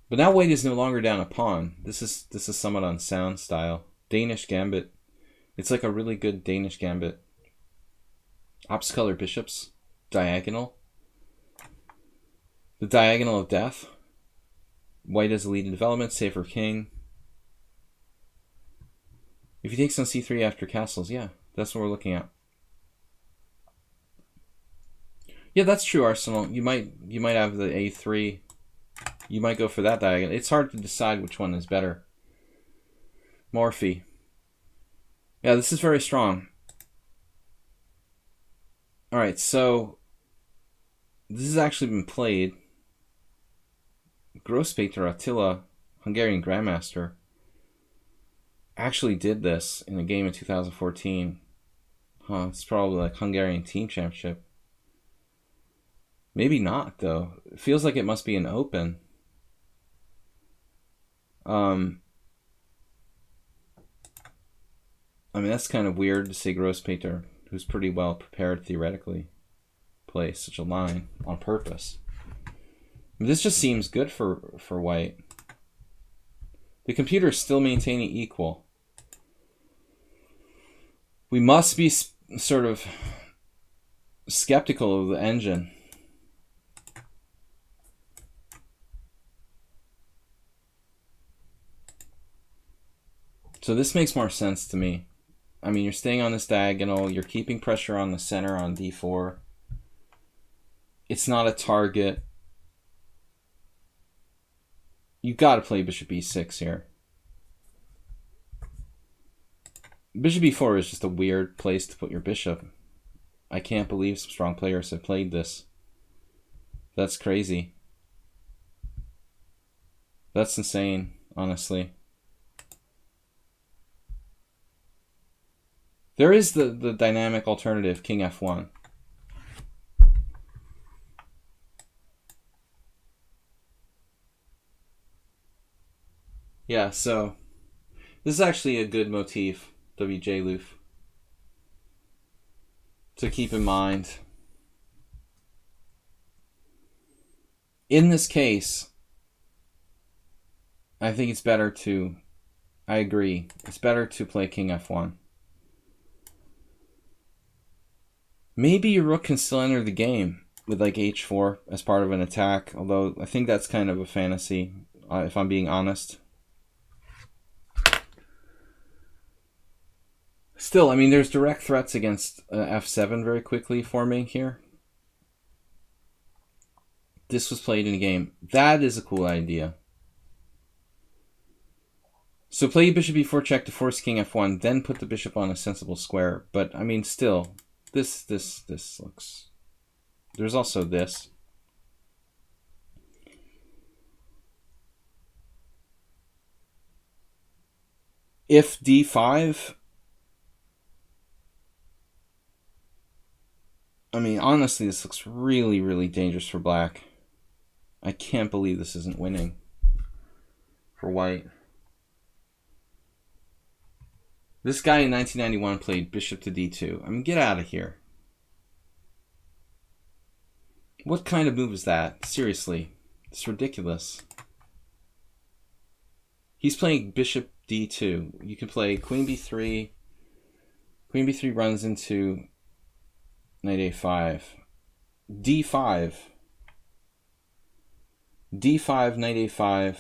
But now white is no longer down a pawn. This is somewhat unsound style. Danish gambit. It's like a really good Danish gambit. Opposite color bishops. Diagonal. The diagonal of death. White has a lead in development, save for king. If he takes on c3 after castles, yeah, that's what we're looking at. Yeah, that's true, Arsenal. You might have the a3. You might go for that diagonal. It's hard to decide which one is better. Morphy. Yeah, this is very strong. Alright, so this has actually been played. Grosspeter Attila, Hungarian Grandmaster, actually did this in a game in 2014. It's probably like Hungarian Team Championship. Maybe not, though. It feels like it must be an open. I mean, that's kind of weird to say Grosspeter, who's pretty well prepared theoretically, play such a line on purpose. I mean, this just seems good for white. The computer is still maintaining equal. We must be sort of skeptical of the engine. So this makes more sense to me. I mean, you're staying on this diagonal. You're keeping pressure on the center on d4. It's not a target. You got to play bishop e6 here. Bishop e4 is just a weird place to put your bishop. I can't believe some strong players have played this. That's crazy. That's insane, honestly. There is the dynamic alternative, king f1. Yeah, so this is actually a good motif, WJ Loof, to keep in mind. In this case, I think it's better to, I agree, it's better to play king f1. Maybe your rook can still enter the game with like h4 as part of an attack, although I think that's kind of a fantasy, if I'm being honest. Still, I mean, there's direct threats against f7 very quickly forming here. This was played in a game. That is a cool idea. So play bishop e4 check to force king f1, then put the bishop on a sensible square. But, I mean, still, this looks... There's also this. If d5... I mean, honestly, this looks really, really dangerous for black. I can't believe this isn't winning for white. This guy in 1991 played bishop to d2. I mean, get out of here. What kind of move is that? Seriously. It's ridiculous. He's playing bishop d2. You can play queen b3. Queen b3 runs into knight a5. d5. d5, knight a5.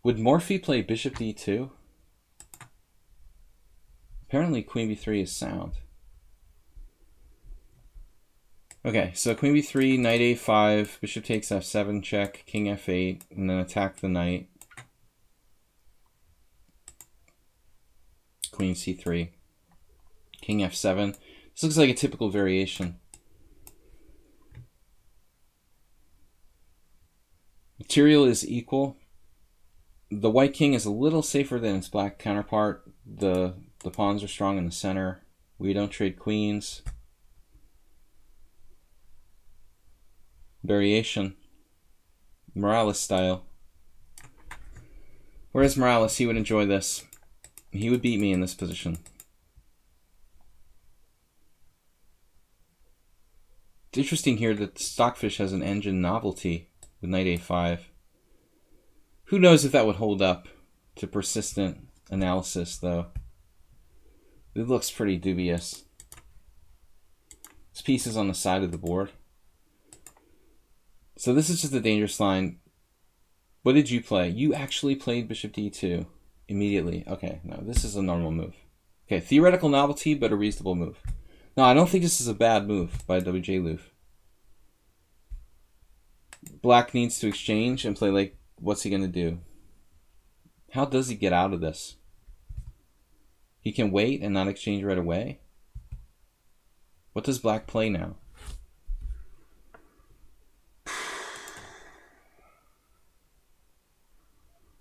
Would Morphy play bishop d2? Apparently queen b3 is sound. Okay, so queen b3, knight a5, bishop takes f7, check, king f8, and then attack the knight. Queen c3, king f7. This looks like a typical variation. Material is equal. The white king is a little safer than its black counterpart. The pawns are strong in the center. We don't trade queens. Variation. Morales style. Whereas Morales, he would enjoy this. He would beat me in this position. It's interesting here that Stockfish has an engine novelty with knight a5. Who knows if that would hold up to persistent analysis, though. It looks pretty dubious. This piece is on the side of the board. So this is just a dangerous line. What did you play? You actually played bishop d2 immediately. Okay, no, this is a normal move. Okay, theoretical novelty, but a reasonable move. No, I don't think this is a bad move by WJ Loof. Black needs to exchange and play like, what's he going to do? How does he get out of this? He can wait and not exchange right away? What does black play now?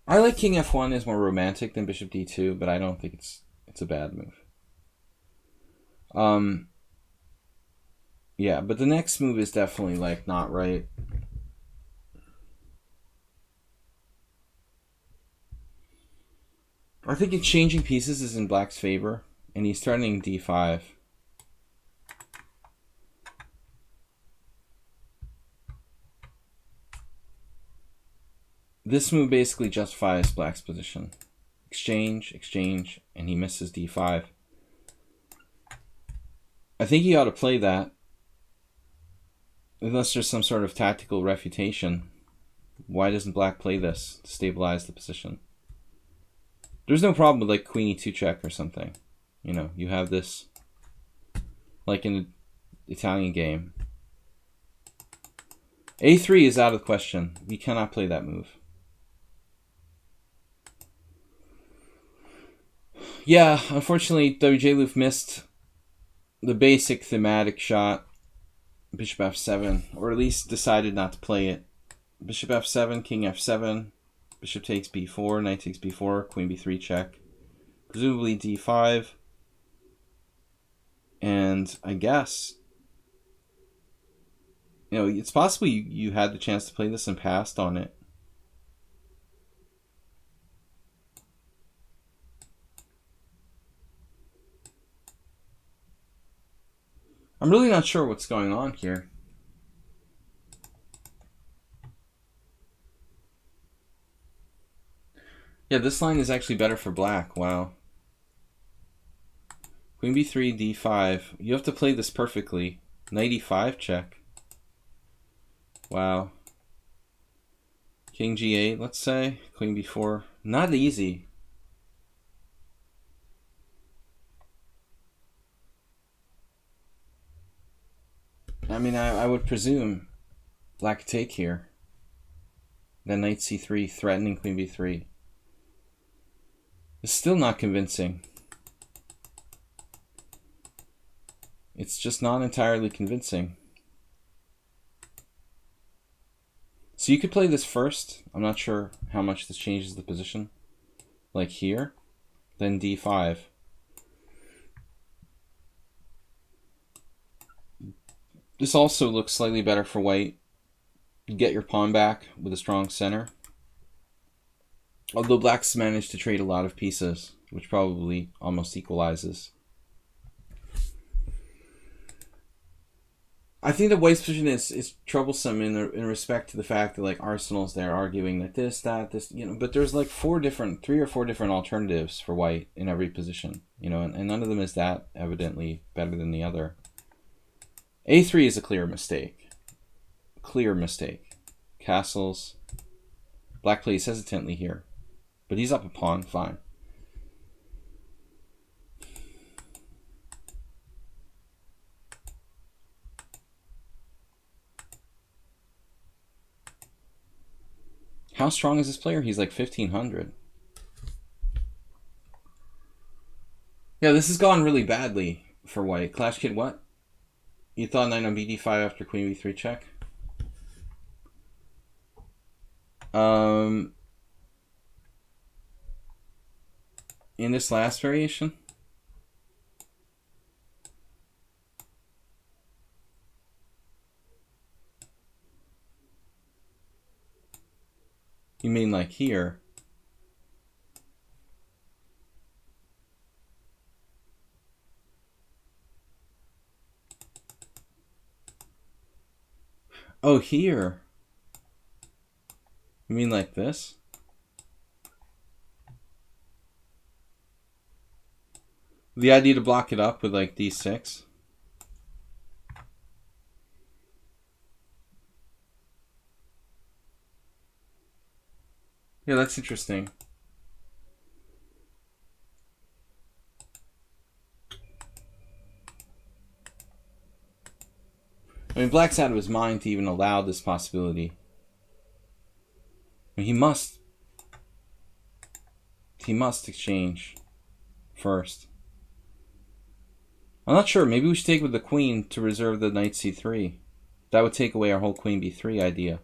I like king f1 is more romantic than bishop d2, but I don't think it's a bad move. Yeah, but the next move is definitely like not right. I think exchanging pieces is in black's favor, and he's threatening d5. This move basically justifies black's position. Exchange, exchange, and he misses d5. I think he ought to play that. Unless there's some sort of tactical refutation. Why doesn't black play this to stabilize the position? There's no problem with like queen e2 check or something. You know, you have this like in an Italian game. a3 is out of the question. We cannot play that move. Yeah, unfortunately, WJ Loof missed the basic thematic shot. Bishop f7, or at least decided not to play it. Bishop f7, king f7, bishop takes b4, knight takes b4, queen b3 check. Presumably d5. And I guess, you know, it's possible you had the chance to play this and passed on it. I'm really not sure what's going on here. Yeah, this line is actually better for black. Wow. Queen b3, d5. You have to play this perfectly. Knight e5 check. Wow. King g8, let's say. Queen b4. Not easy. I mean, I would presume black take here. Then knight c3, threatening queen b3. It's still not convincing. It's just not entirely convincing. So you could play this first. I'm not sure how much this changes the position. Like here, then d5. This also looks slightly better for white. You get your pawn back with a strong center. Although black's managed to trade a lot of pieces, which probably almost equalizes. I think the white's position is troublesome in respect to the fact that like Arsenal's there arguing that this, you know, but there's like three or four different alternatives for white in every position, you know, and none of them is that evidently better than the other. A3 is a clear mistake. Clear mistake. Castles. Black plays hesitantly here, but he's up a pawn, fine. How strong is this player? He's like 1500. Yeah, this has gone really badly for white. Clash Kid, what? You thought knight on bd5 after queen b3 check? In this last variation? You mean like here? Oh, here. You mean like this? The idea to block it up with like d6? Yeah, that's interesting. I mean, Black's out of his mind to even allow this possibility. I mean, he must exchange first. I'm not sure. Maybe we should take with the queen to reserve the knight c3. That would take away our whole queen b3 idea.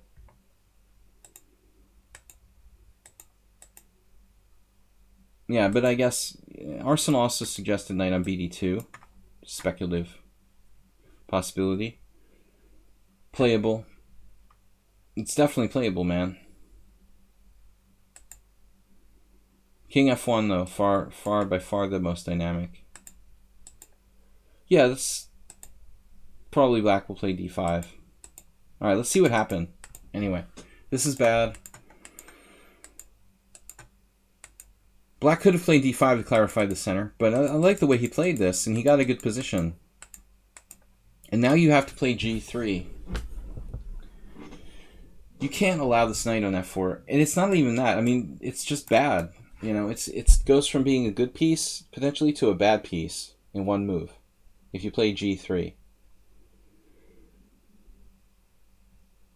Yeah, but I guess Arsenal also suggested knight on bd2. Speculative possibility. Playable. It's definitely playable, man. King f1 though, by far the most dynamic. Yeah, that's probably Black will play d5. All right, let's see what happened. Anyway, this is bad. Black could have played d5 to clarify the center, but I like the way he played this, and he got a good position. And now you have to play g3. You can't allow this knight on f4, and it's not even that. I mean, it's just bad. You know, it goes from being a good piece potentially to a bad piece in one move if you play g3.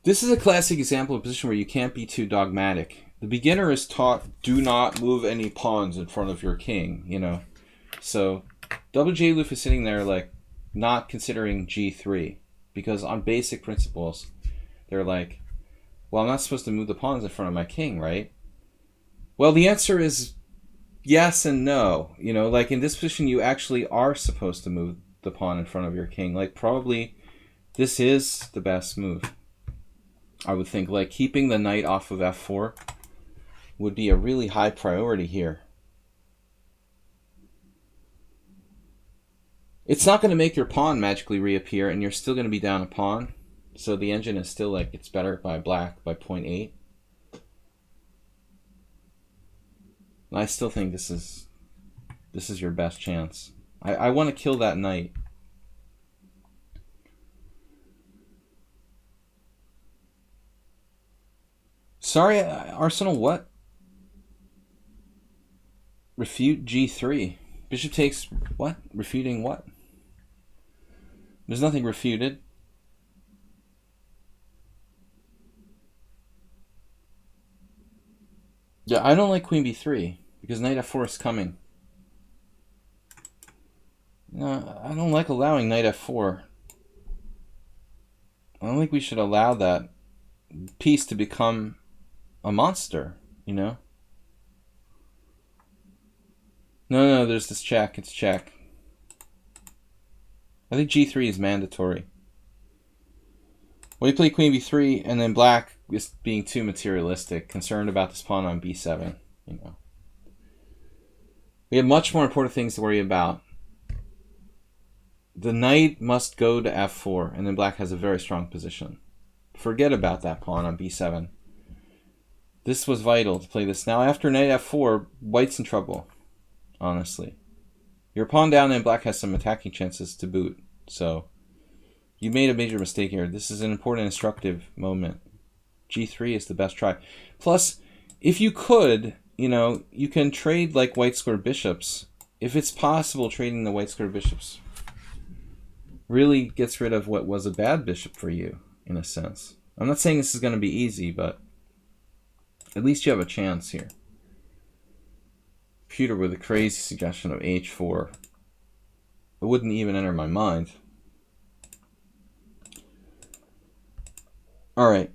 This is a classic example of a position where you can't be too dogmatic. The beginner is taught, do not move any pawns in front of your king, you know. So WJ Loof is sitting there like not considering g3 because on basic principles, they're like, well, I'm not supposed to move the pawns in front of my king, right? Well, the answer is yes and no. You know, like in this position, you actually are supposed to move the pawn in front of your king. Like probably this is the best move. I would think like keeping the knight off of f4 would be a really high priority here. It's not going to make your pawn magically reappear, and you're still going to be down a pawn. So the engine is still like, it's better by Black by 0.8. I still think this is your best chance. I want to kill that knight. Sorry, Arsenal, what? Refute g3. Bishop takes what? Refuting what? There's nothing refuted. Yeah, I don't like queen b3 because knight f4 is coming. No, I don't like allowing knight f4. I don't think we should allow that piece to become a monster, you know? No, there's this check. It's check. I think g3 is mandatory. Well, you play queen b3, and then Black is being too materialistic, concerned about this pawn on b7, you know. We have much more important things to worry about. The knight must go to f4, and then Black has a very strong position. Forget about that pawn on b7. This was vital to play this. Now, after knight f4, White's in trouble, honestly. Your pawn down, and Black has some attacking chances to boot, so you made a major mistake here. This is an important instructive moment. g3 is the best try. Plus, if you could, you know, you can trade like white square bishops. If it's possible, trading the white square bishops really gets rid of what was a bad bishop for you, in a sense. I'm not saying this is going to be easy, but at least you have a chance here. Computer with a crazy suggestion of h4. It wouldn't even enter my mind. All right.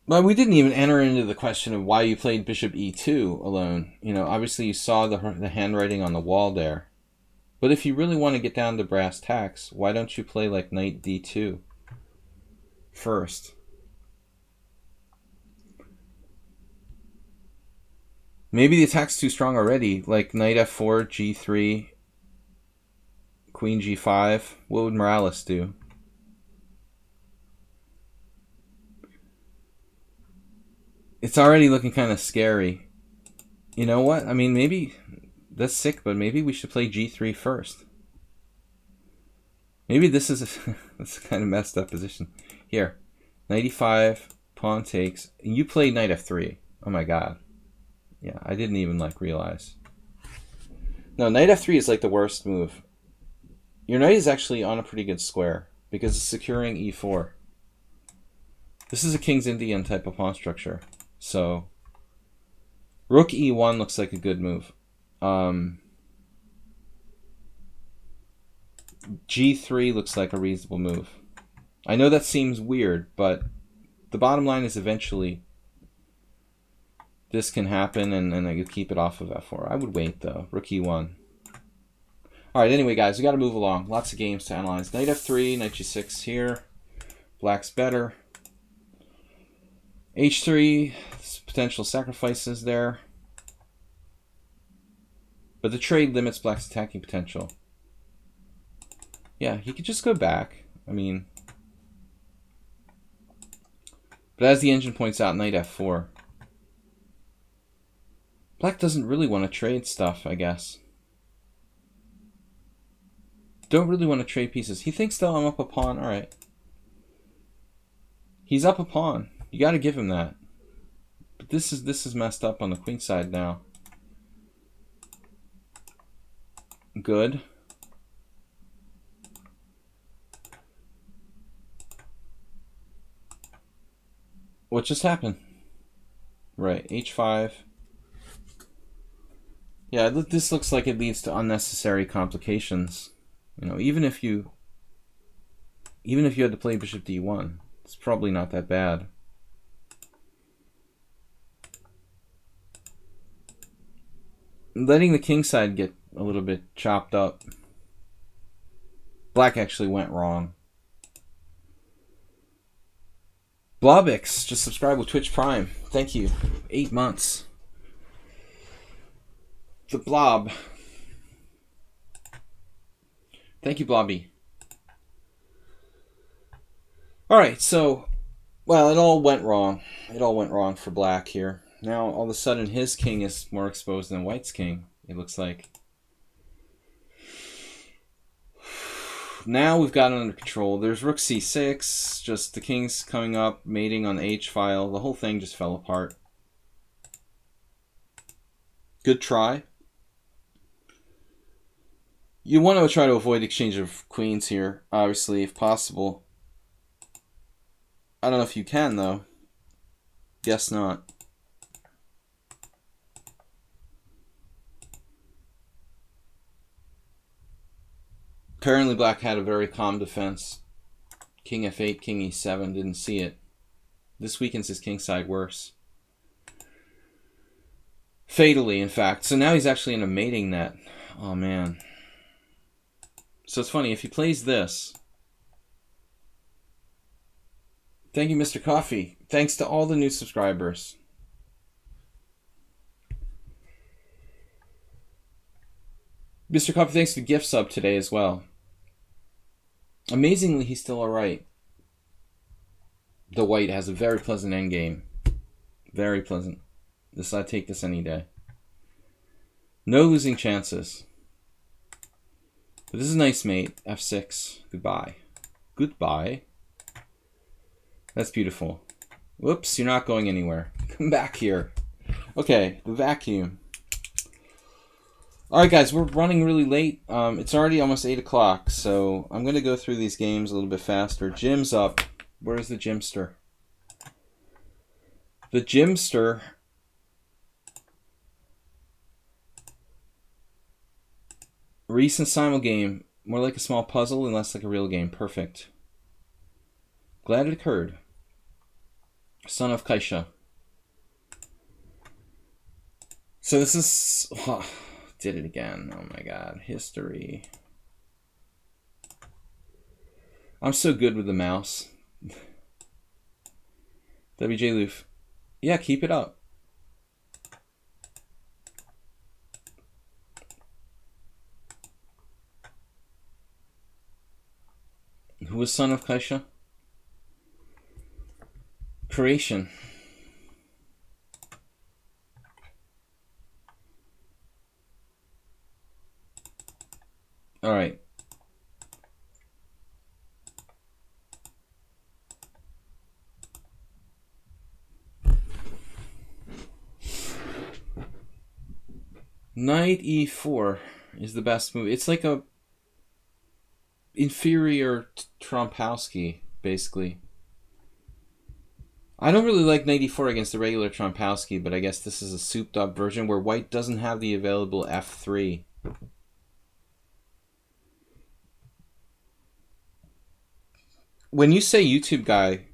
But we didn't even enter into the question of why you played bishop e2 alone. You know, obviously you saw the handwriting on the wall there. But if you really want to get down to brass tacks, why don't you play like knight d2 first? Maybe the attack's too strong already, like knight f4, g3, queen g5. What would Morales do? It's already looking kind of scary. You know what? I mean, maybe that's sick, but maybe we should play g3 first. Maybe this is that's a kind of messed up position. Here, knight e5, pawn takes. And you play knight f3. Oh my god. Yeah, I didn't even like realize. No, knight f3 is like the worst move. Your knight is actually on a pretty good square because it's securing e4. This is a King's Indian type of pawn structure. So rook e1 looks like a good move. G3 looks like a reasonable move. I know that seems weird, but the bottom line is eventually this can happen, and you keep it off of f4. I would wait, though. Rook e1. All right, anyway, guys, we got to move along. Lots of games to analyze. Knight f3, knight g6 here. Black's better. h3, potential sacrifices there. But the trade limits Black's attacking potential. Yeah, he could just go back. I mean... But as the engine points out, knight f4. Black doesn't really want to trade stuff, I guess. Don't really want to trade pieces. He thinks, though, I'm up a pawn. All right. He's up a pawn. You got to give him that. But this is messed up on the queen side now. Good. What just happened? Right, h5. Yeah, this looks like it leads to unnecessary complications. You know, even if you had to play bishop d1, it's probably not that bad. Letting the king side get a little bit chopped up. Black actually went wrong. Blobix just subscribed with Twitch Prime. Thank you. 8 months. The Blob. Thank you, Blobby. Alright, so, well, it all went wrong. It all went wrong for Black here. Now, all of a sudden, his king is more exposed than White's king, it looks like. Now we've got it under control. There's rook c6, just the king's coming up, mating on the h-file. The whole thing just fell apart. Good try. You want to try to avoid exchange of queens here, obviously, if possible. I don't know if you can, though. Guess not. Apparently Black had a very calm defense. King f8, king e7, didn't see it. This weakens his king side worse. Fatally, in fact. So now he's actually in a mating net. Oh, man. So it's funny, if he plays this... Thank you, Mr. Coffee. Thanks to all the new subscribers. Mr. Coffee, thanks for the gift sub today as well. Amazingly, he's still alright. The white has a very pleasant endgame. Very pleasant. I'd take this any day. No losing chances. But this is nice, mate. f6. Goodbye. Goodbye. That's beautiful. Whoops, you're not going anywhere. Come back here. Okay, the vacuum. Alright guys, we're running really late. It's already almost 8 o'clock, so I'm going to go through these games a little bit faster. Jim's up. Where's the Jimster? The Jimster... Recent simul game. More like a small puzzle and less like a real game. Perfect. Glad it occurred. Son of Kaisha. So this is... Oh, did it again. Oh my god. History. I'm so good with the mouse. WJ Loof. Yeah, keep it up. Who was son of Kaisha? Creation. All right. Knight e4 is the best move. It's like a inferior Trompowsky, basically. I don't really like knight e4 against the regular Trompowsky, but I guess this is a souped up version where white doesn't have the available f3. When you say YouTube guy,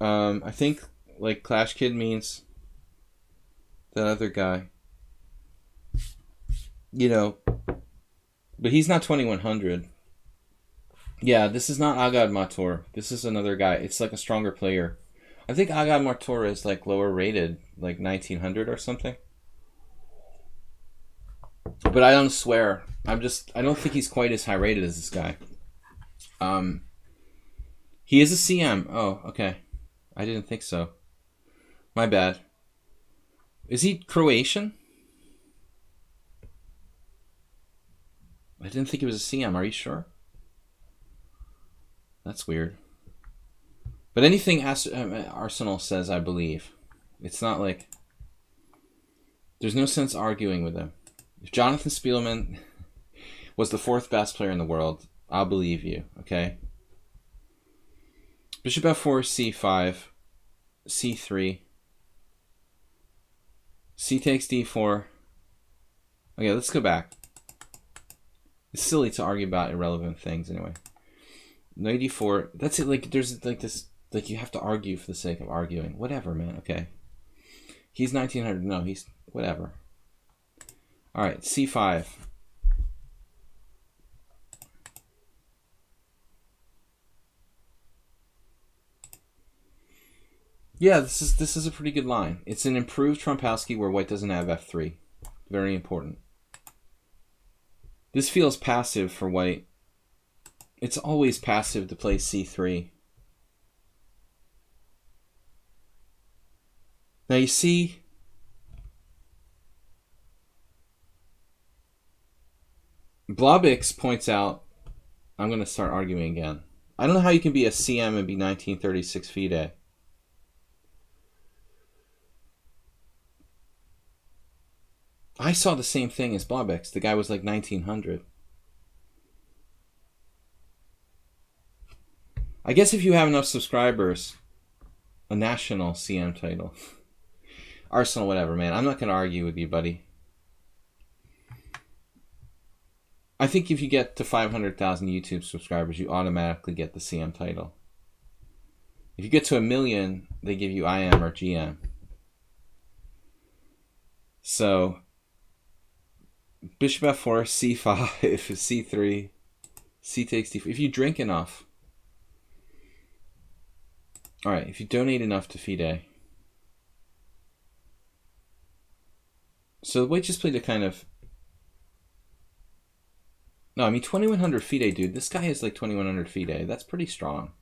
I think like Clash Kid means that other guy. You know, but he's not 2100. Yeah, this is not Agad Mator. This is another guy. It's like a stronger player. I think Agad Mator is like lower rated, like 1900 or something. But I don't swear. I don't think he's quite as high rated as this guy. He is a CM. Oh, okay. I didn't think so. My bad. Is he Croatian? I didn't think he was a CM. Are you sure? That's weird. But anything Arsenal says, I believe. It's not like... There's no sense arguing with him. If Jonathan Spielman was the 4th best player in the world, I'll believe you, okay? Bishop f4, c5, c3, c takes d4. Okay, let's go back. It's silly to argue about irrelevant things anyway. Knight e4. That's it. Like there's like this. Like you have to argue for the sake of arguing. Whatever, man. Okay. He's 1900. No, he's whatever. All right. c5. Yeah, this is a pretty good line. It's an improved Trompowsky where white doesn't have f3. Very important. This feels passive for white. It's always passive to play c3. Now you see, Blobix points out, I'm going to start arguing again. I don't know how you can be a CM and be 1936 FIDE. I saw the same thing as Blobix. The guy was like 1900. I guess if you have enough subscribers, a national CM title. Arsenal, whatever, man. I'm not going to argue with you, buddy. I think if you get to 500,000 YouTube subscribers, you automatically get the CM title. If you get to 1 million, they give you IM or GM. So, Bishop f4, c5, c3, c takes d4. If you drink enough. Alright, if you donate enough to FIDE. So white just played a kind of... No, I mean 2100 FIDE, dude. This guy is like 2100 FIDE. That's pretty strong.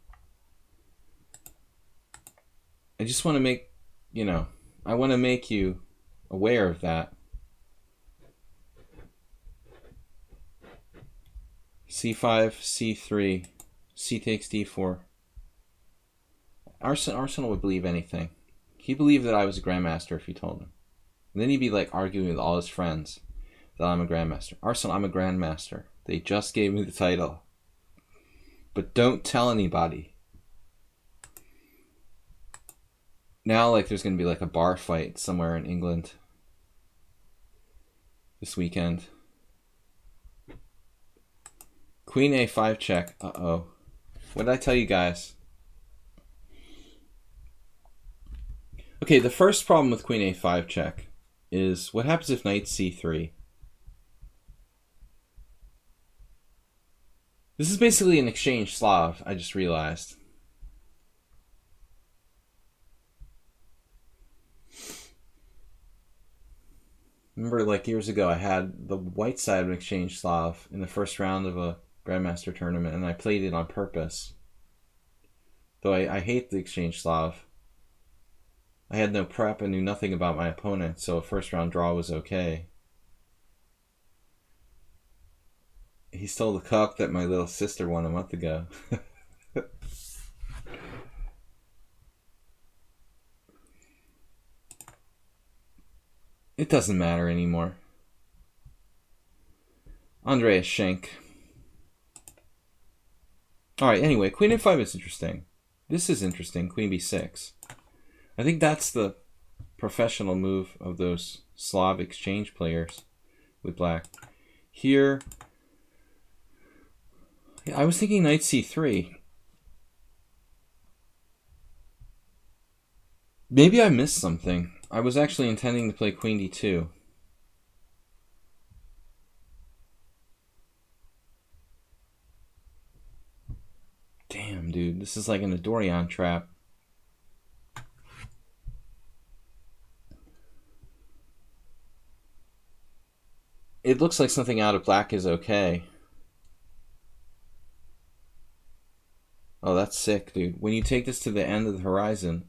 I just want to make, you know, I want to make you aware of that. c5, c3, c takes d4. Arsenal would believe anything. He'd believe that I was a grandmaster if you told him. And then he'd be like arguing with all his friends that I'm a grandmaster. Arsenal, I'm a grandmaster. They just gave me the title. But don't tell anybody. Now, like, there's going to be like a bar fight somewhere in England this weekend. Queen a5 check. Uh-oh. What did I tell you guys? Okay, the first problem with Queen a5 check is what happens if knight c3? This is basically an exchange Slav, I just realized. Remember, like years ago, I had the white side of an exchange Slav in the first round of a Grandmaster tournament, and I played it on purpose. Though I hate the exchange Slav. I had no prep and knew nothing about my opponent, so a first round draw was okay. He stole the cup that my little sister won a month ago. It doesn't matter anymore. Andreas Schenk. Alright, anyway, queen f5 is interesting. This is interesting, queen b6. I think that's the professional move of those Slav exchange players with black. Here, I was thinking knight c3. Maybe I missed something. I was actually intending to play queen d2. Damn, dude, this is like an Dorian trap. It looks like something out of black is okay. Oh, that's sick, dude. When you take this to the end of the horizon,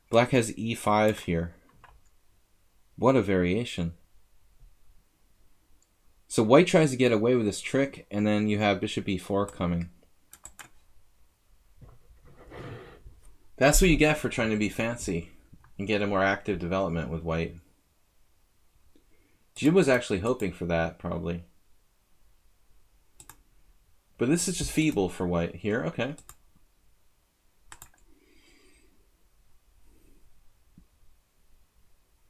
black has e5 here. What a variation. So white tries to get away with this trick, and then you have bishop e4 coming. That's what you get for trying to be fancy and get a more active development with white. Jim was actually hoping for that, probably. But this is just feeble for white here. Okay.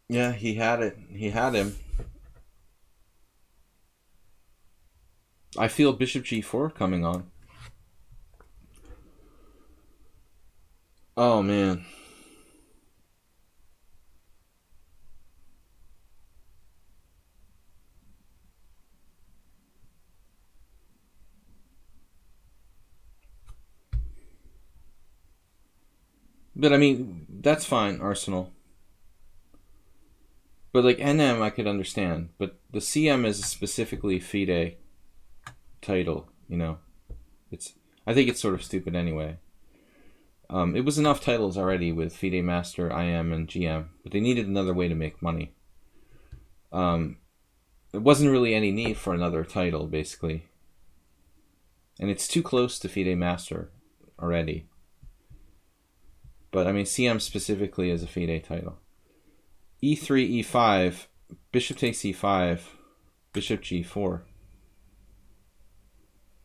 Yeah, he had it. He had him. I feel bishop g4 coming on. Oh, man. But I mean, that's fine, Arsenal. But like NM I could understand. But the CM is specifically FIDE title, you know. I think it's sort of stupid anyway. It was enough titles already with FIDE Master, IM, and GM, but they needed another way to make money. There wasn't really any need for another title, basically. And it's too close to FIDE Master already. But I mean, CM specifically is a FIDE title. E3, E5, bishop takes E5, bishop G4.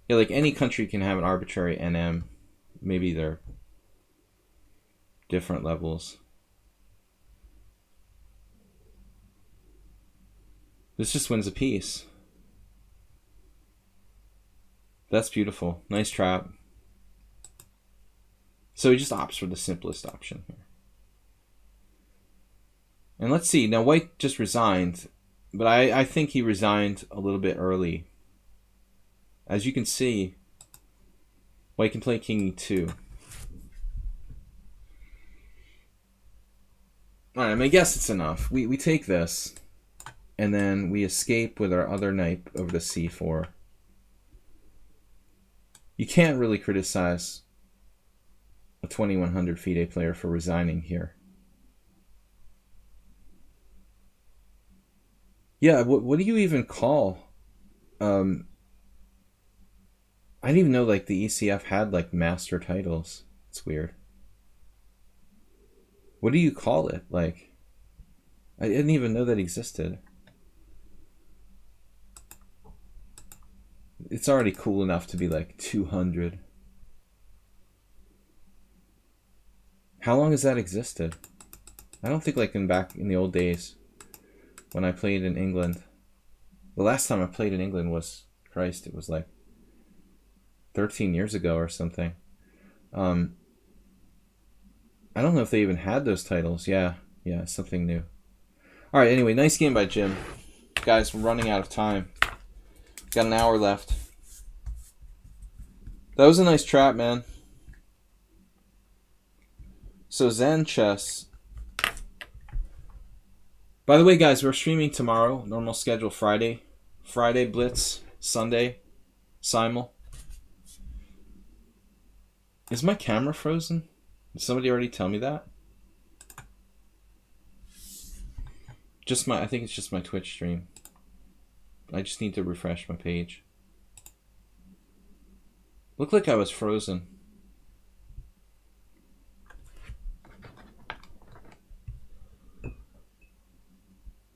Yeah, like any country can have an arbitrary NM. Maybe they're different levels. This just wins a piece. That's beautiful. Nice trap. So he just opts for the simplest option here. And let's see. Now white just resigned, but I think he resigned a little bit early. As you can see, white can play king e2. Alright, I mean, I guess it's enough. We take this, and then we escape with our other knight over to c4. You can't really criticize a 2100 FIDE player for resigning here. Yeah, what do you even call? I didn't even know like the ECF had like master titles. It's weird. What do you call it? Like, I didn't even know that existed. It's already cool enough to be like 200. How long has that existed? I don't think like back in the old days when I played in England. The last time I played in England was, Christ, it was like 13 years ago or something. I don't know if they even had those titles. Yeah, something new. All right, anyway, nice game by Jim. Guys, we're running out of time. Got an hour left. That was a nice trap, man. So Zen Chess. By the way, guys, we're streaming tomorrow. Normal schedule Friday. Friday Blitz. Sunday Simul. Is my camera frozen? Did somebody already tell me that? I think it's just my Twitch stream. I just need to refresh my page. Looked like I was frozen.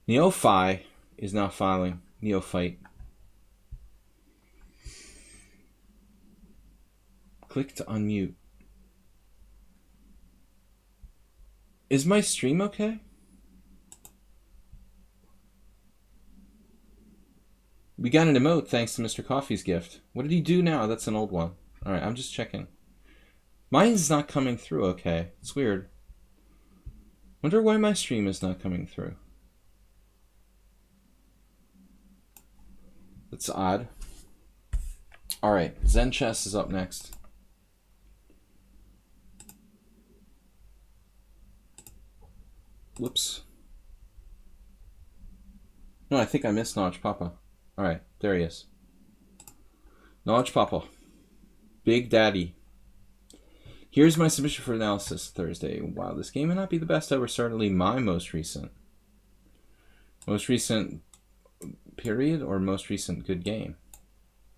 Neophi is now filing. Neophyte. Click to unmute. Is my stream okay? We got an emote thanks to Mr. Coffee's gift. What did he do now? That's an old one. Alright, I'm just checking. Mine's not coming through okay. It's weird. Wonder why my stream is not coming through. That's odd. Alright, Zen Chess is up next. Whoops. No, I think I missed Notch Papa. Alright, there he is. Notch Papa. Big Daddy. Here's my submission for analysis Thursday. Wow, this game may not be the best ever, certainly my most recent. Most recent period or most recent good game?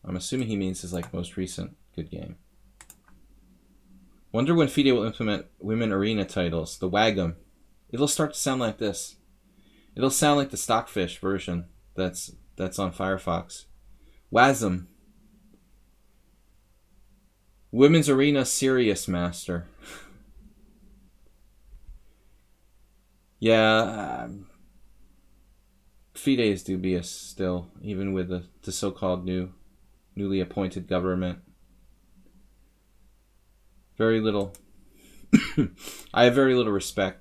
I'm assuming he means his like most recent good game. Wonder when FIDE will implement women arena titles. The Wag'em. It'll start to sound like this. It'll sound like the Stockfish version that's on Firefox. WASM. Women's Arena Serious Master. Yeah, FIDE is dubious still, even with the so-called newly appointed government. Very little. I have very little respect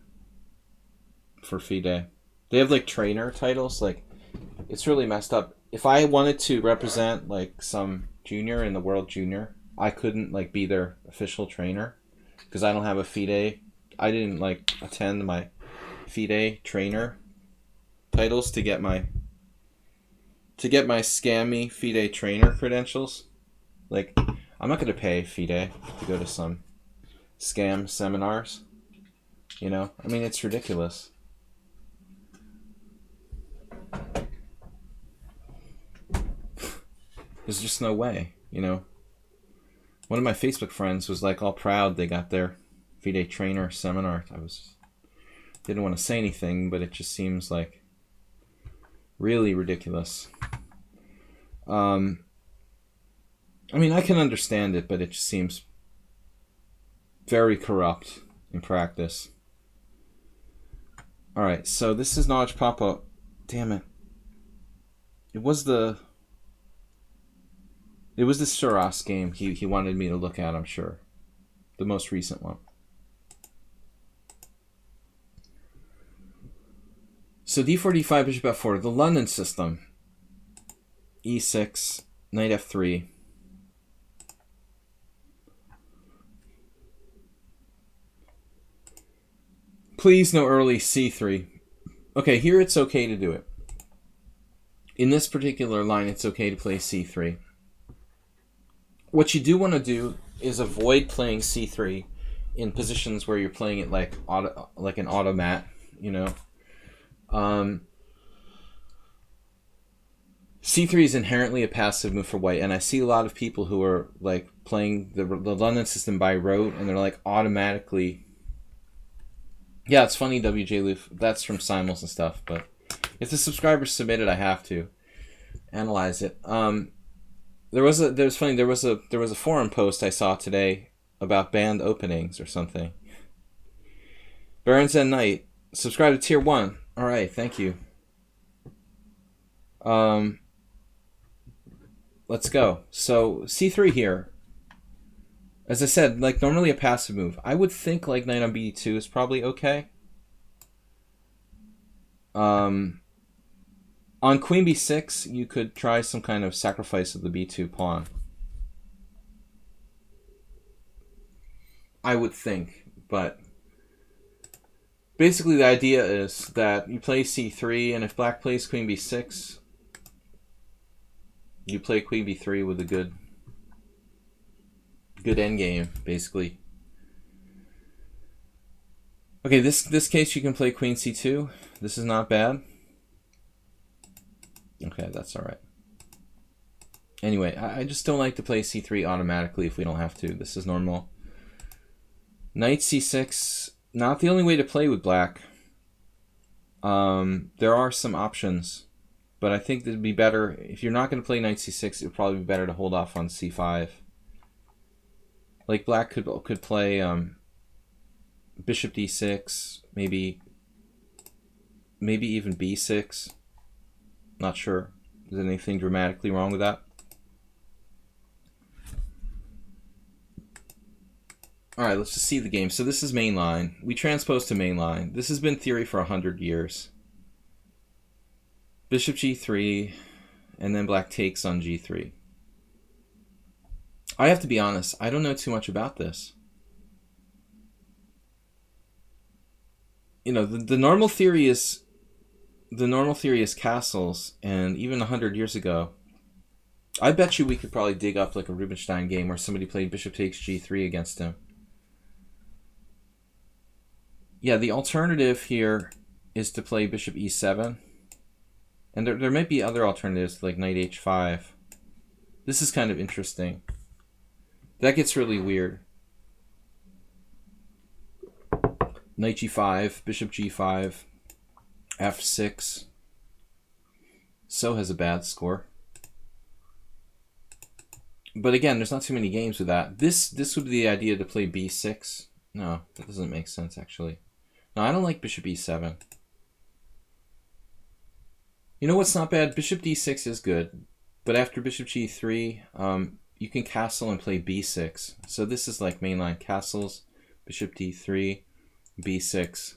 for FIDE. They have like trainer titles. Like, it's really messed up. If I wanted to represent like some junior in the World Junior, I couldn't like be their official trainer because I don't have a FIDE. I didn't like attend my FIDE trainer titles to get my scammy FIDE trainer credentials. Like, I'm not gonna pay FIDE to go to some scam seminars. You know, I mean, it's ridiculous. There's just no way, you know. One of my Facebook friends was like all proud they got their FIDE trainer seminar. Didn't want to say anything, but it just seems like really ridiculous. I mean, I can understand it, but it just seems very corrupt in practice. Alright, so this is Notch Papa. Damn it. It was the Suras game he wanted me to look at, I'm sure. The most recent one. So d4, d5, bishop f4. The London system. e6, knight f3. Please no early c3. Okay, here it's okay to do it. In this particular line, it's okay to play c3. What you do want to do is avoid playing c3 in positions where you're playing it like an automat, you know. c3 is inherently a passive move for white, and I see a lot of people who are like playing the London system by rote, and they're like automatically. Yeah, it's funny, WJ Loof. That's from Simons and stuff, but if the subscribers submit it, I have to analyze it. There was a forum post I saw today about band openings or something. Barons and Knight, subscribe to tier 1. All right, thank you. Let's go. So c3 here. As I said, like normally a passive move. I would think like knight on b2 is probably okay. On queen b6, you could try some kind of sacrifice of the b2 pawn. I would think, but basically the idea is that you play c3, and if black plays queen b6, you play queen b3 with a good endgame, basically. Okay, this case you can play queen c2. This is not bad. Okay, that's all right. Anyway, I just don't like to play c3 automatically if we don't have to. This is normal. Knight c6, not the only way to play with black. There are some options, but I think it'd be better, if you're not going to play knight c6, it would probably be better to hold off on c5. Like black could play bishop d6, maybe even b6. Not sure. Is there anything dramatically wrong with that? Alright, let's just see the game. So this is main line. We transpose to main line. This has been theory for 100 years. Bishop g3, and then black takes on g3. I have to be honest, I don't know too much about this. You know, the normal theory is castles, and even 100 years ago, I bet you we could probably dig up like a Rubinstein game where somebody played bishop takes g3 against him. Yeah, the alternative here is to play bishop e7. And there might be other alternatives like knight h5. This is kind of interesting. That gets really weird. Knight g5, bishop g5, f6. So has a bad score. But again, there's not too many games with that. This would be the idea to play b6. No, that doesn't make sense actually. No, I don't like bishop e7. You know what's not bad? Bishop d6 is good. But after bishop g3, you can castle and play b6. So this is like mainline castles, bishop d3, b6.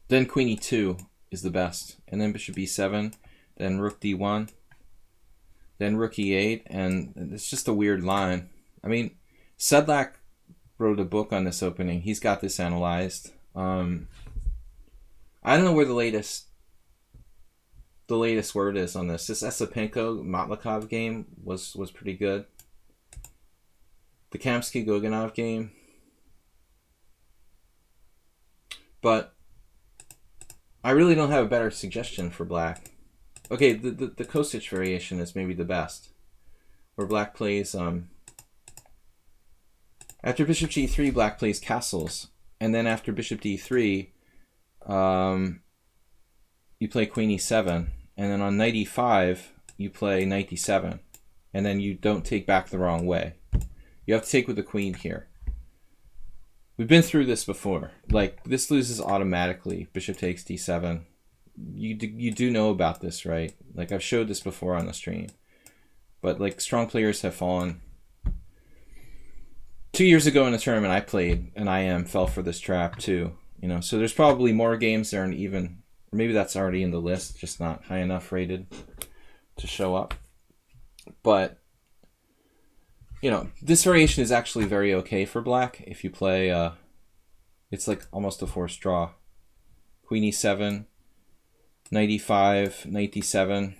Then queen e2 is the best. And then bishop e7, then rook d1, then rook e8, and it's just a weird line. I mean, Sedlak wrote a book on this opening. He's got this analyzed. I don't know where the latest word is on this. This Esipenko-Matlikov game was pretty good. The Kamsky-Gogunov game. But I really don't have a better suggestion for black. Okay, the Kosich variation is maybe the best. Where black plays... after bishop g3, black plays castles. And then after bishop d3, you play queen e7. And then on knight e5, you play knight d7. And then you don't take back the wrong way. You have to take with the queen here. We've been through this before. Like, this loses automatically. Bishop takes d7. You do know about this, right? Like, I've showed this before on the stream. But, like, strong players have fallen. 2 years ago in a tournament I played, an IM fell for this trap too. You know, so there's probably more games there, and even maybe that's already in the list, just not high enough rated to show up. But you know, this variation is actually very okay for black if you play. It's like almost a forced draw. Queen e7, knight e5, knight d7.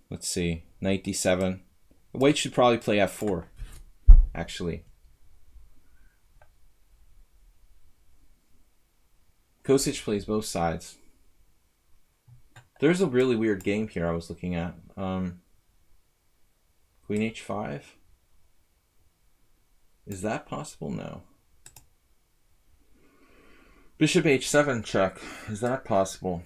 Let's see, knight d7. White should probably play f4, actually. Kosich plays both sides. There's a really weird game here I was looking at. Queen h5? Is that possible? No. Bishop h7 check. Is that possible?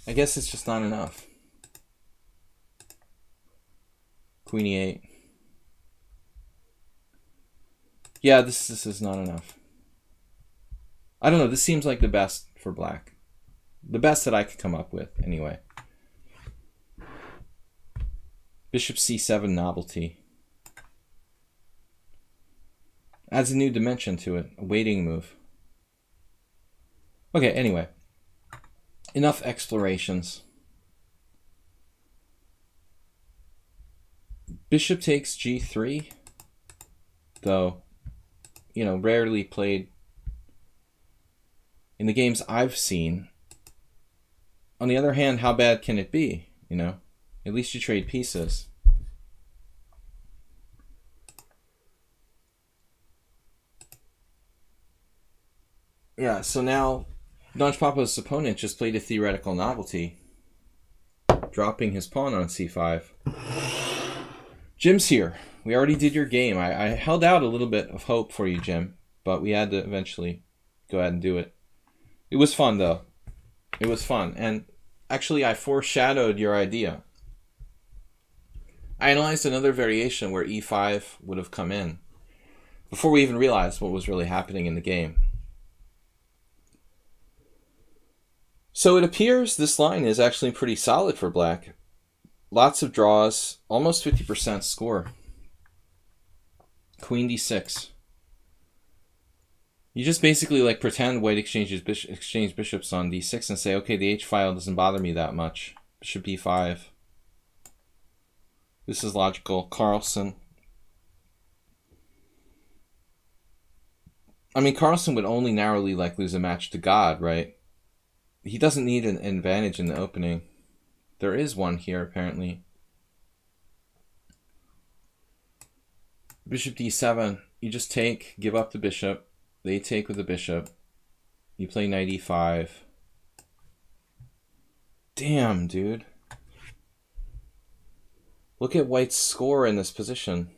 I guess it's just not enough. Queen e8. Yeah, this is not enough. I don't know, this seems like the best for black. The best that I could come up with, anyway. Bishop c7 novelty. Adds a new dimension to it, a waiting move. Okay, anyway. Enough explorations. Bishop takes g3, though, you know, rarely played in the games I've seen. On the other hand, how bad can it be, you know? At least you trade pieces. Yeah, so now Notch Papa's opponent just played a theoretical novelty, dropping his pawn on c5. Jim's here. We already did your game. I held out a little bit of hope for you, Jim, but we had to eventually go ahead and do it. It was fun, though. It was fun. And actually, I foreshadowed your idea. I analyzed another variation where e5 would have come in before we even realized what was really happening in the game. So it appears this line is actually pretty solid for black. Lots of draws, almost 50% score. Queen d6. You just basically like pretend white exchange bishops on d6 and say, okay, the h file doesn't bother me that much. Bishop b5. This is logical. Carlsen. I mean, Carlsen would only narrowly lose a match to God, right? He doesn't need an advantage in the opening. There is one here, apparently. Bishop d7. You just take, give up the bishop. They take with the bishop. You play knight e5. Damn, dude. Look at white's score in this position.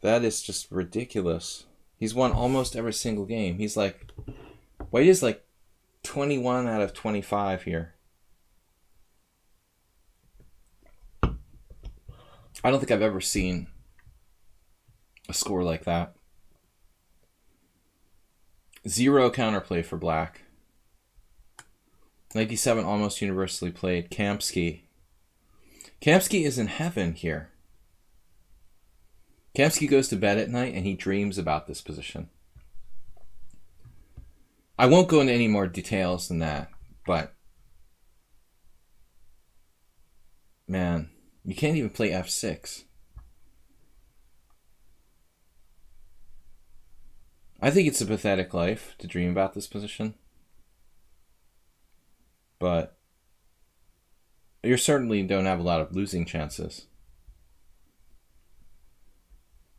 That is just ridiculous. He's won almost every single game. He's like... White is like 21 out of 25 here. I don't think I've ever seen a score like that. 0 counterplay for black. Knight d7 almost universally played. Kamsky. Kamsky is in heaven here. Kamsky goes to bed at night and he dreams about this position. I won't go into any more details than that, but man, you can't even play f6. I think it's a pathetic life to dream about this position. But you certainly don't have a lot of losing chances.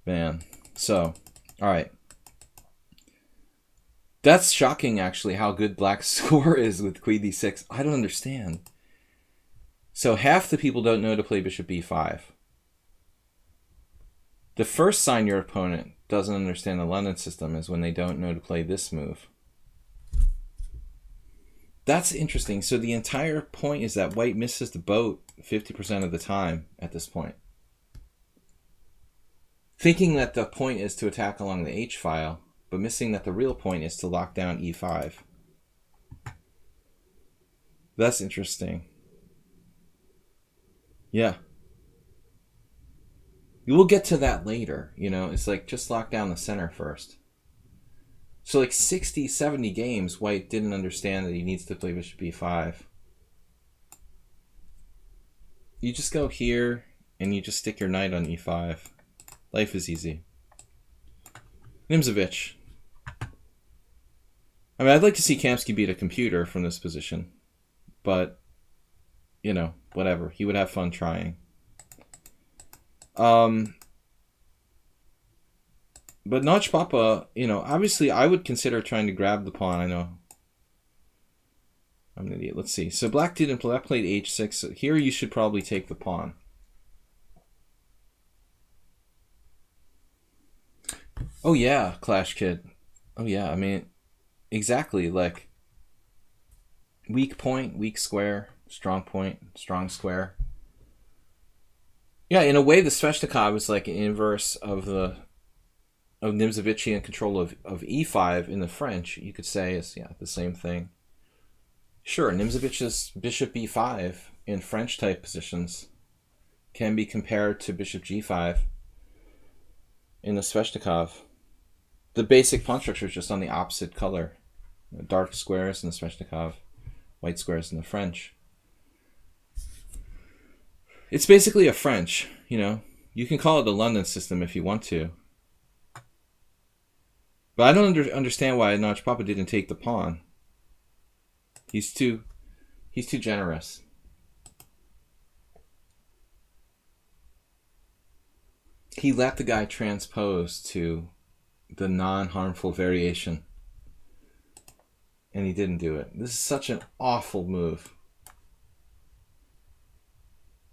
Man. So, alright. That's shocking, actually, how good black's score is with queen d6. I don't understand. So half the people don't know to play bishop b5. The first sign your opponent doesn't understand the London system is when they don't know to play this move. That's interesting. So the entire point is that white misses the boat 50% of the time at this point. Thinking that the point is to attack along the h file, but missing that the real point is to lock down e5. That's interesting. Yeah. We'll get to that later, you know. It's like, just lock down the center first. So like 60, 70 games, white didn't understand that he needs to play bishop b5. You just go here, and you just stick your knight on e5. Life is easy. Nimzovich. I mean, I'd like to see Kamsky beat a computer from this position. But, you know, whatever. He would have fun trying. But Notch Papa, you know, obviously I would consider trying to grab the pawn. I know I'm an idiot. Let's see. So black didn't play. Black played h6. So here you should probably take the pawn. Oh yeah, Clash Kid. Oh yeah, I mean, exactly. Like, weak point, weak square, strong point, strong square. Yeah, in a way, the Sveshnikov is like an inverse of Nimzovichian control of e5 in the French. You could say is the same thing. Sure, Nimzovich's bishop b5 in French type positions can be compared to bishop g5 in the Sveshnikov. The basic pawn structure is just on the opposite color. Dark squares in the Sveshnikov, white squares in the French. It's basically a French, you know. You can call it a London system if you want to. But I don't understand why Notch Papa didn't take the pawn. He's He's too generous. He let the guy transpose to the non-harmful variation. And he didn't do it. This is such an awful move.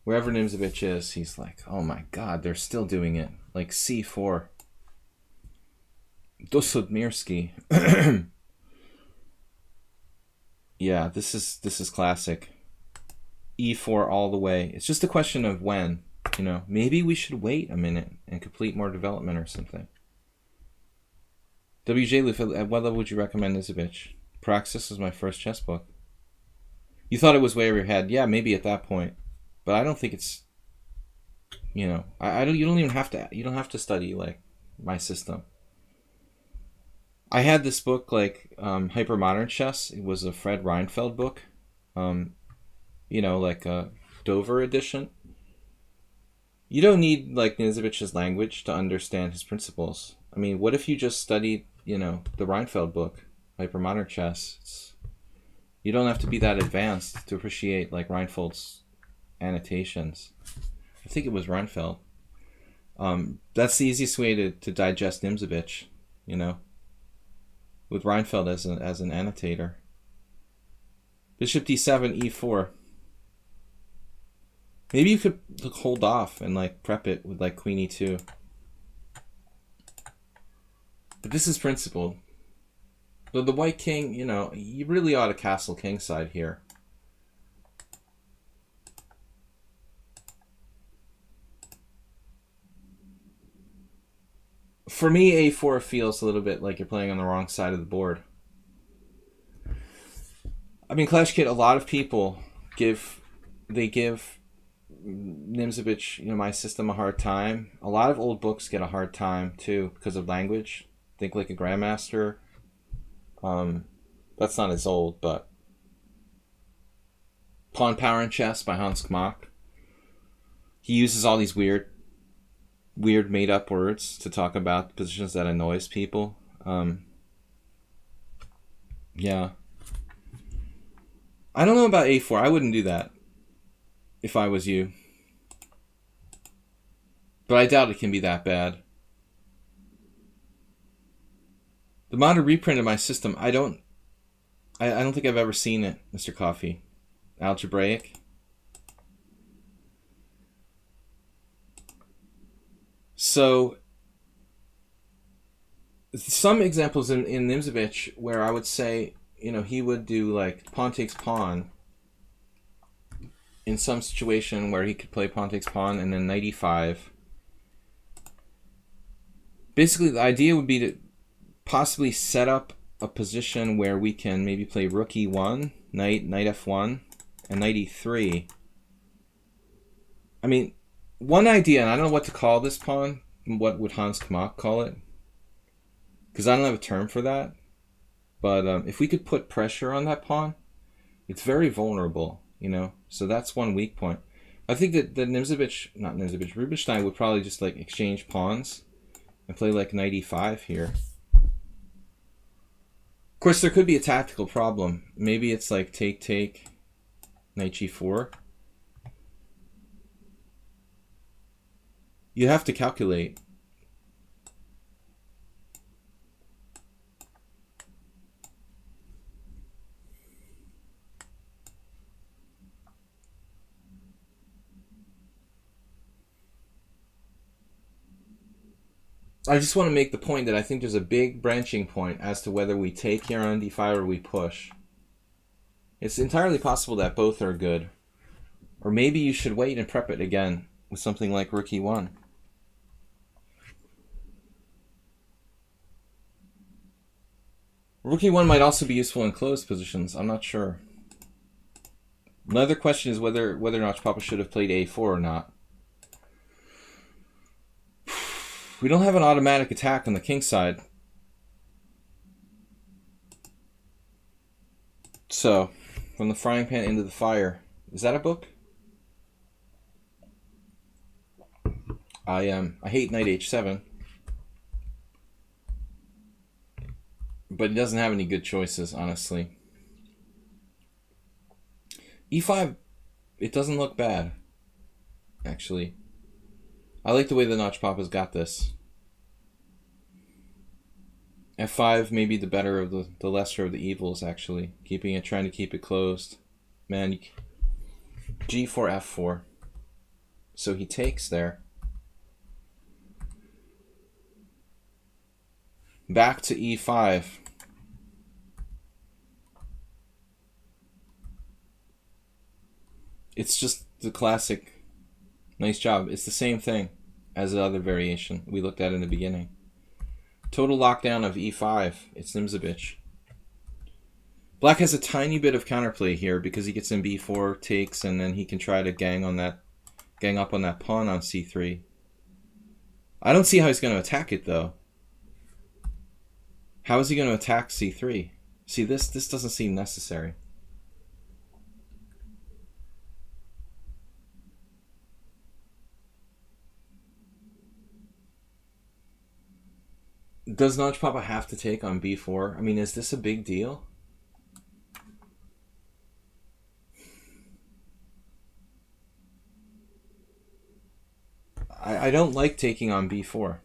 Wherever Nimzovich is, he's like, oh my god, they're still doing it. Like c4. Dosudmirsky. Yeah, this is classic. e4 all the way. It's just a question of when. You know, maybe we should wait a minute and complete more development or something. WJ Luf, at what level would you recommend Nimzovich? Praxis was my first chess book. You thought it was way over your head. Yeah, maybe at that point. But I don't think it's, you know, I don't. You don't even have to. You don't have to study like my system. I had this book like Hypermodern Chess. It was a Fred Reinfeld book. You know, like a Dover edition. You don't need like Nimzovich's language to understand his principles. I mean, what if you just studied, you know, the Reinfeld book, Hypermodern Chess? You don't have to be that advanced to appreciate like Reinfeld's annotations. I think it was Reinfeld. That's the easiest way to digest Nimzovich, you know, with Reinfeld as an annotator. Bishop d7, e4. Maybe you could hold off and like prep it with like queen e2. But this is principled. Though the white king, you know, you really ought to castle kingside here. For me, a4 feels a little bit like you're playing on the wrong side of the board. I mean, Clash Kid, a lot of people give Nimzovich, you know, my system a hard time. A lot of old books get a hard time too because of language. Think like a Grandmaster. That's not as old, but Pawn Power in Chess by Hans Kmock. He uses all these weird made up words to talk about positions that annoys people. Yeah. I don't know about a4. I wouldn't do that if I was you. But I doubt it can be that bad. The modern reprint of my system, I don't think I've ever seen it, Mr. Coffee. Algebraic. So some examples in Nimzovich where I would say, you know, he would do like pawn takes pawn in some situation where he could play pawn takes pawn and then knight e5. Basically, the idea would be to possibly set up a position where we can maybe play rook e1, knight f1, and knight e3. I mean, one idea, and I don't know what to call this pawn. What would Hans Kmock call it? Because I don't have a term for that. But if we could put pressure on that pawn, it's very vulnerable, you know? So that's one weak point. I think that Rubinstein would probably just like exchange pawns and play like knight e5 here. Of course, there could be a tactical problem. Maybe it's like take, knight g4. You have to calculate. I just want to make the point that I think there's a big branching point as to whether we take here on d5 or we push. It's entirely possible that both are good. Or maybe you should wait and prep it again with something like rook e1. Rook e1 might also be useful in closed positions. I'm not sure. Another question is whether or not Papa should have played a4 or not. We don't have an automatic attack on the king side. So, from the frying pan into the fire. Is that a book? I hate knight h7. But it doesn't have any good choices, honestly. E5, it doesn't look bad, actually. I like the way the Notch Papa's got this. F5 may be the better of the lesser of the evils, actually. Trying to keep it closed. Man, G4, F4. So he takes there. Back to E5. It's just the classic. Nice job. It's the same thing as the other variation we looked at in the beginning. Total lockdown of E5. It's Nimzovich. Black has a tiny bit of counterplay here because he gets in B4, takes, and then he can try to gang up on that pawn on C3. I don't see how he's going to attack it, though. How is he going to attack C3? See, this doesn't seem necessary. Does Notch Papa have to take on B4? I mean, is this a big deal? I don't like taking on B4.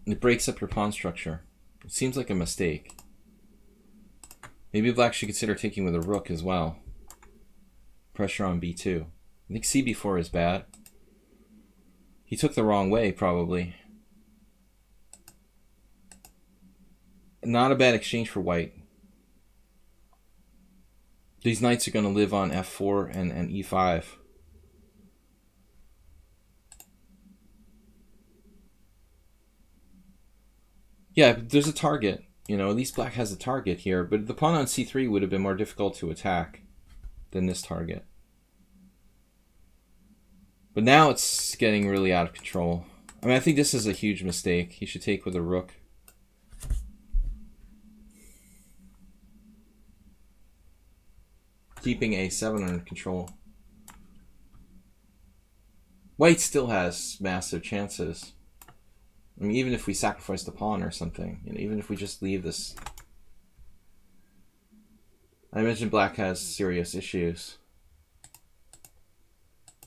It breaks up your pawn structure. It seems like a mistake. Maybe Black should consider taking with a rook as well. Pressure on B2. I think CB4 is bad. He took the wrong way, probably. Not a bad exchange for white. These knights are going to live on F4 and E5. Yeah, there's a target. You know, at least Black has a target here. But the pawn on C3 would have been more difficult to attack than this target. But now it's getting really out of control. I mean, I think this is a huge mistake. He should take with a rook. Keeping A7 under control. White still has massive chances. I mean, even if we sacrifice the pawn or something, you know, even if we just leave this. I imagine Black has serious issues.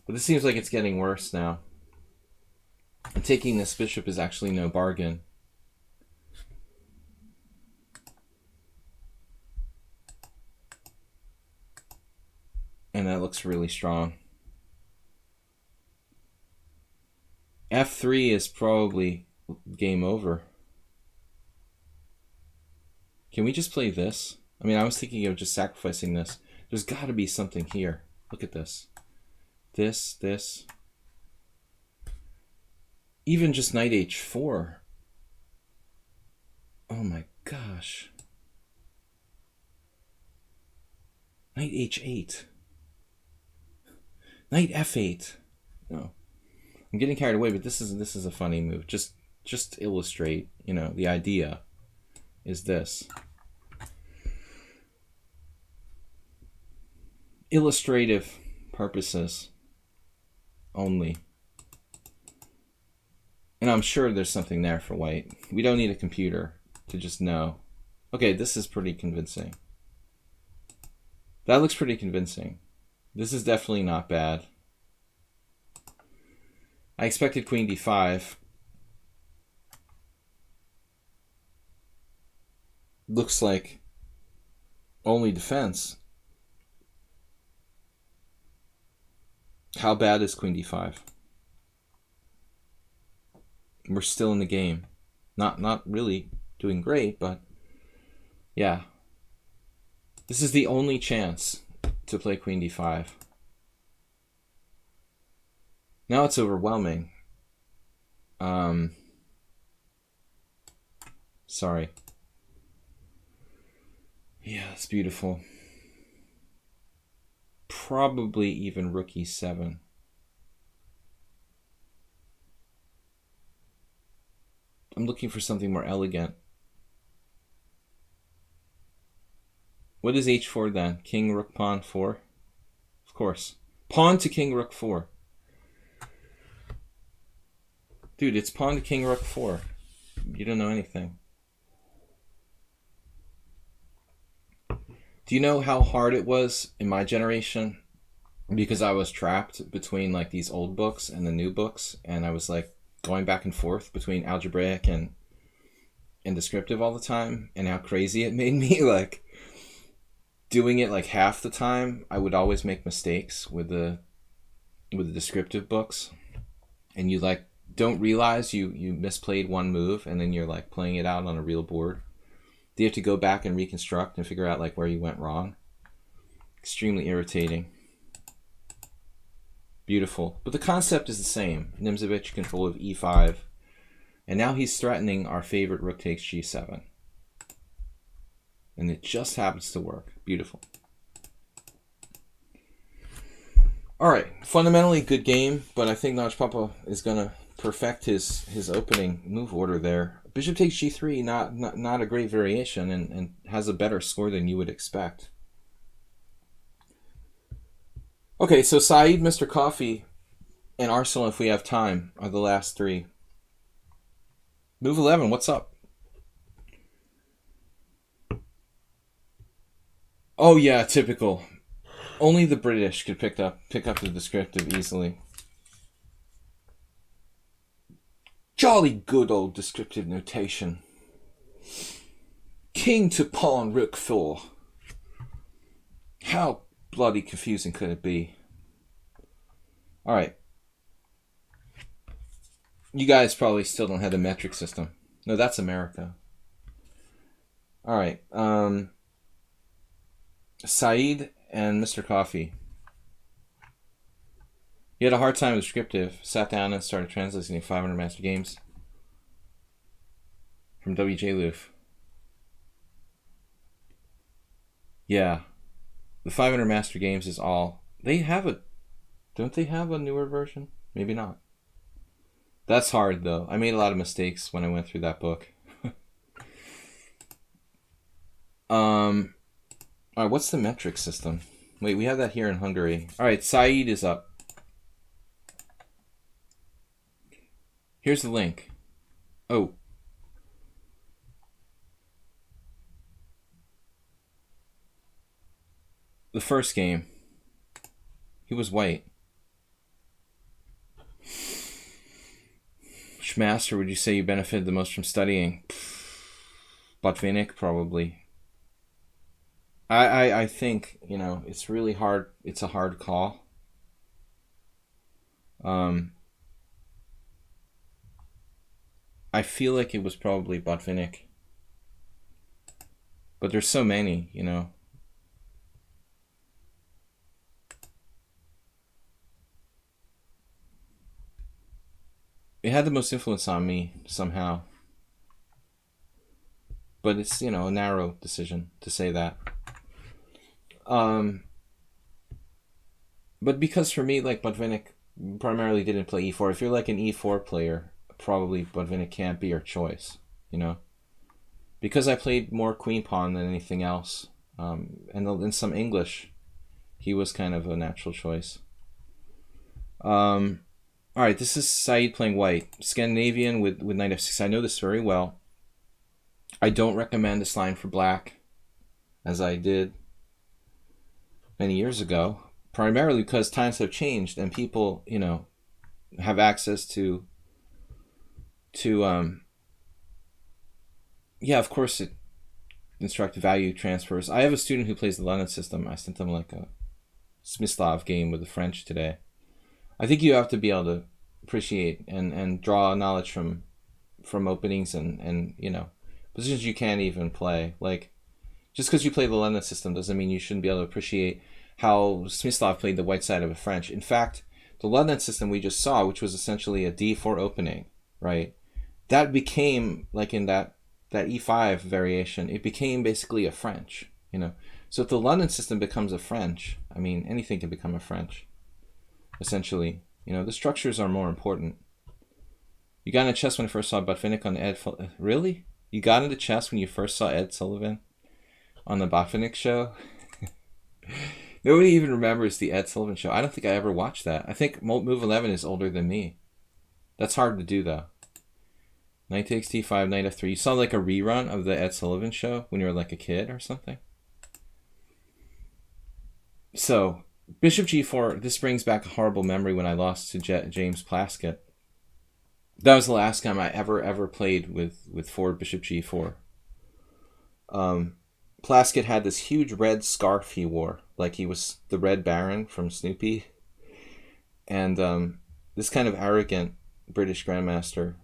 But this seems like it's getting worse now. And taking this bishop is actually no bargain. And that looks really strong. F3 is probably game over. Can we just play this? I mean, I was thinking of just sacrificing this. There's got to be something here. Look at this. This. Even just knight H4. Oh my gosh. Knight H8. Knight F8. No. I'm getting carried away, but this is a funny move. Just illustrate, you know, the idea is this. Illustrative purposes only. And I'm sure there's something there for white. We don't need a computer to just know. Okay, this is pretty convincing. That looks pretty convincing. This is definitely not bad. I expected queen d5. Looks like only defense. How bad is queen d5? We're still in the game. Not really doing great, but yeah. This is the only chance to play queen d5. Now it's overwhelming. Sorry. Yeah, it's beautiful. Probably even rook e7. I'm looking for something more elegant. What is h4 then? King, rook, pawn, 4? Of course. Pawn to king, rook, 4. Dude, it's pawn to king, rook, 4. You don't know anything. Do you know how hard it was in my generation? Because I was trapped between like these old books and the new books, and I was like going back and forth between algebraic and descriptive all the time, and how crazy it made me. Like doing it like half the time, I would always make mistakes with the descriptive books, and you like don't realize you misplayed one move, and then you're like playing it out on a real board. Do you have to go back and reconstruct and figure out like where you went wrong? Extremely irritating. Beautiful. But the concept is the same. Nimzovich control of e5. And now he's threatening our favorite rook takes g7. And it just happens to work. Beautiful. Alright, fundamentally good game, but I think Naj Papa is going to perfect his opening move order there. Bishop takes g3, not a great variation, and has a better score than you would expect. Okay, so Saeed, Mr. Coffee, and Arsenal, if we have time, are the last three. Move 11, what's up? Oh yeah, typical. Only the British could pick up the descriptive easily. Jolly good old descriptive notation. King to pawn rook 4. How bloody confusing could it be? Alright. You guys probably still don't have the metric system. No, that's America. Alright. Saeed and Mr. Coffee. He had a hard time with descriptive. Sat down and started translating 500 Master Games from W.J. Loof. Yeah. The 500 Master Games is all... They have a... Don't they have a newer version? Maybe not. That's hard, though. I made a lot of mistakes when I went through that book. Alright, what's the metric system? Wait, we have that here in Hungary. Alright, Saeed is up. Here's the link. Oh. The first game. He was white. Which master would you say you benefited the most from studying? Botvinnik, probably. I think, you know, it's really hard. It's a hard call. I feel like it was probably Botvinnik. But there's so many, you know. It had the most influence on me, somehow. But it's, you know, a narrow decision to say that. But because for me, like, Botvinnik primarily didn't play e4. If you're like an e4 player, probably Botvinnik can't be your choice, you know? Because I played more queen pawn than anything else. And in some English, he was kind of a natural choice. Alright, this is Saeed playing white. Scandinavian with knight f6. I know this very well. I don't recommend this line for black, as I did many years ago. Primarily because times have changed and people, you know, have access to yeah, of course it instructive value transfers. I have a student who plays the London system. I sent him like a Smyslov game with the French today. I think you have to be able to appreciate and draw knowledge from openings and you know, positions you can't even play. Like, just because you play the London system doesn't mean you shouldn't be able to appreciate how Smyslov played the white side of a French. In fact, the London system we just saw, which was essentially a d4 opening, right? That became, like in that e5 variation, it became basically a French, you know? So if the London system becomes a French, I mean, anything can become a French, essentially. You know, the structures are more important. You got into chess when I first saw Botvinnik on Ed... Really? You got into chess when you first saw Ed Sullivan on the Botvinnik show? Nobody even remembers the Ed Sullivan show. I don't think I ever watched that. I think Move 11 is older than me. That's hard to do, though. Knight takes d5, knight f3. You saw like a rerun of the Ed Sullivan show when you were like a kid or something? So, bishop g4, this brings back a horrible memory when I lost to James Plaskett. That was the last time I ever played with forward bishop g4. Plaskett had this huge red scarf he wore, like he was the Red Baron from Snoopy. And this kind of arrogant British grandmaster,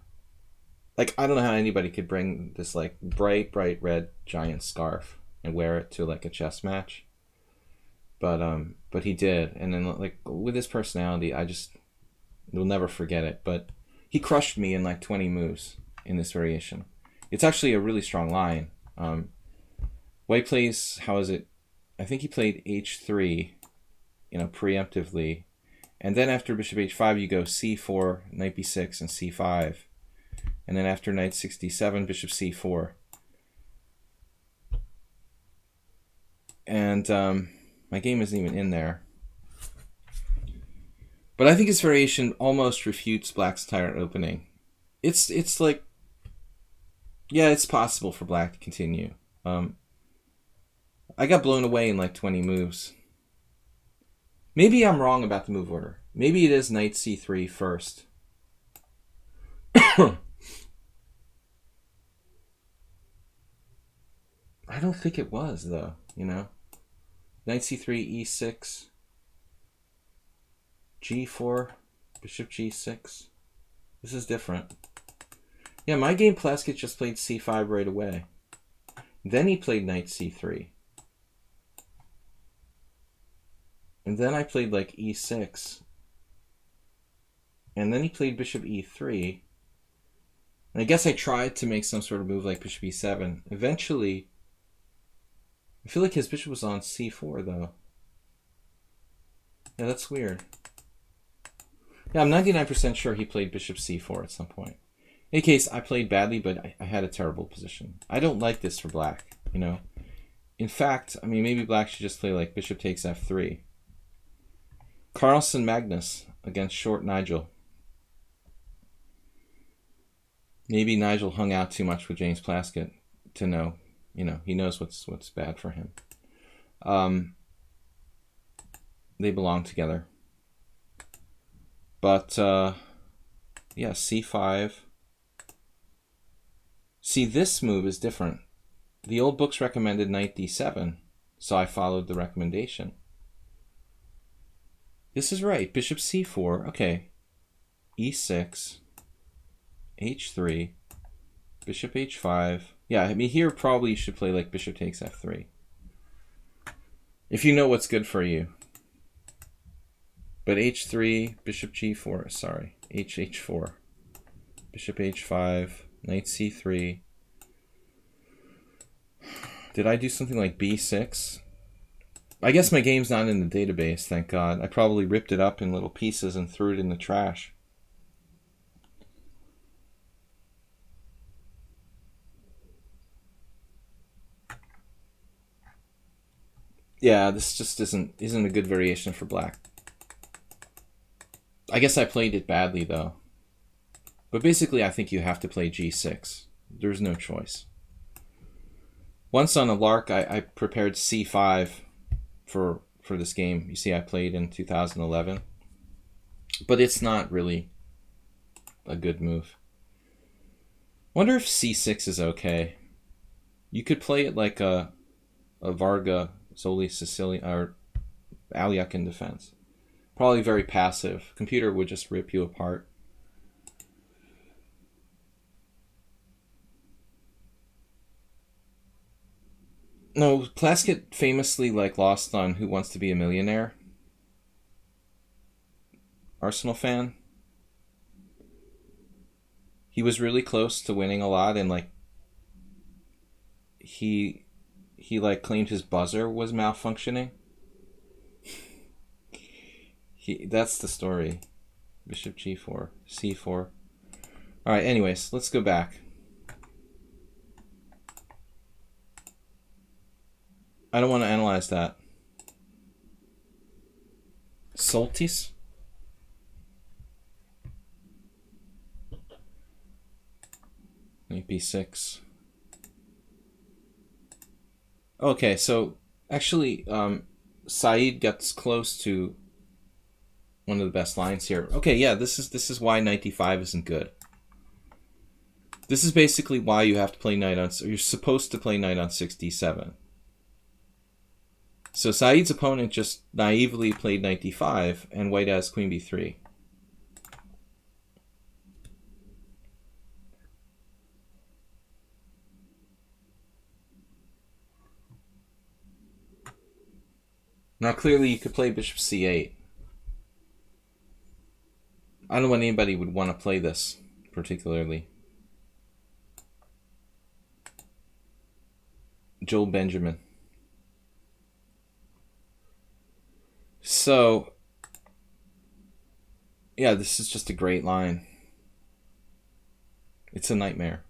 like, I don't know how anybody could bring this like bright red giant scarf and wear it to like a chess match. But he did, and then like with his personality, I just will never forget it. But he crushed me in like 20 moves in this variation. It's actually a really strong line. White plays, how is it? I think he played h3, preemptively, and then after bishop h5, you go c4, knight b6, and c5, and then after knight 67, bishop c4, and my game isn't even in there. But I think his variation almost refutes black's tyrant opening. It's like, yeah, it's possible for black to continue. I got blown away in like 20 moves. Maybe I'm wrong about the move order. Maybe it is knight c3 first. I don't think it was, though, Knight c3, e6, g4, bishop g6. This is different. Yeah, my game, Plaskett just played c5 right away. Then he played knight c3. And then I played like e6. And then he played bishop e3. And I guess I tried to make some sort of move like bishop e7. Eventually, I feel like his bishop was on c4, though. Yeah, that's weird. Yeah, I'm 99% sure he played bishop c4 at some point. In any case, I played badly, but I had a terrible position. I don't like this for black, In fact, I mean, maybe black should just play like bishop takes f3. Carlsen Magnus against short Nigel. Maybe Nigel hung out too much with James Plaskett to know, he knows what's bad for him. They belong together. But, yeah, c5. See, this move is different. The old books recommended knight d7, so I followed the recommendation. This is right. Bishop c4. Okay. e6. h3. Bishop h5. Yeah, I mean, here probably you should play like bishop takes f3. If you know what's good for you. But h3, bishop g4, sorry. h4. Bishop h5, knight c3. Did I do something like b6? I guess my game's not in the database, thank God. I probably ripped it up in little pieces and threw it in the trash. Yeah, this just isn't a good variation for black. I guess I played it badly, though. But basically, I think you have to play g6. There's no choice. Once on a lark, I prepared c5 for this game. You see, I played in 2011. But it's not really a good move. Wonder if c6 is okay. You could play it like a Varga, Zoli, Sicilian, or Aliak in defense. Probably very passive. Computer would just rip you apart. No, Plaskett famously lost on Who Wants to Be a Millionaire. Arsenal fan. He was really close to winning a lot, and he claimed his buzzer was malfunctioning. That's the story. Bishop g4, c4. All right, anyways, let's go back. I don't want to analyze that. Soltis? Knight b6. Okay, so actually, Saeed gets close to one of the best lines here. Okay, yeah, this is why knight d5 isn't good. This is basically why you have to play knight on, or you're supposed to play knight on 6d7. So Saeed's opponent just naively played knight d5, and white has queen b3. Now clearly you could play bishop c8. I don't know when anybody would want to play this, particularly. Joel Benjamin. So, yeah, this is just a great line. It's a nightmare.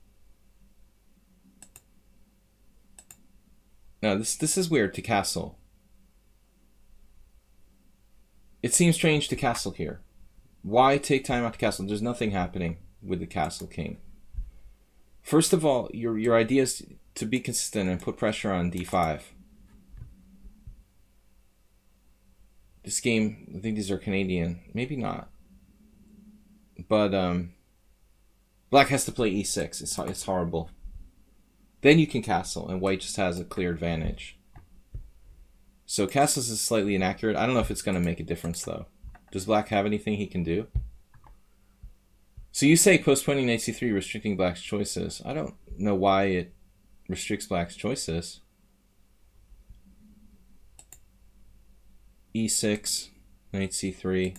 Now, this is weird to castle. It seems strange to castle here. Why take time out to castle? There's nothing happening with the castle king. First of all, your idea is to be consistent and put pressure on d5. This game, I think these are Canadian. Maybe not. But black has to play e6. It's horrible. Then you can castle, and white just has a clear advantage. So castles is slightly inaccurate. I don't know if it's going to make a difference, though. Does black have anything he can do? So you say postponing knight c3 restricting black's choices. I don't know why it restricts black's choices. e6, knight c3,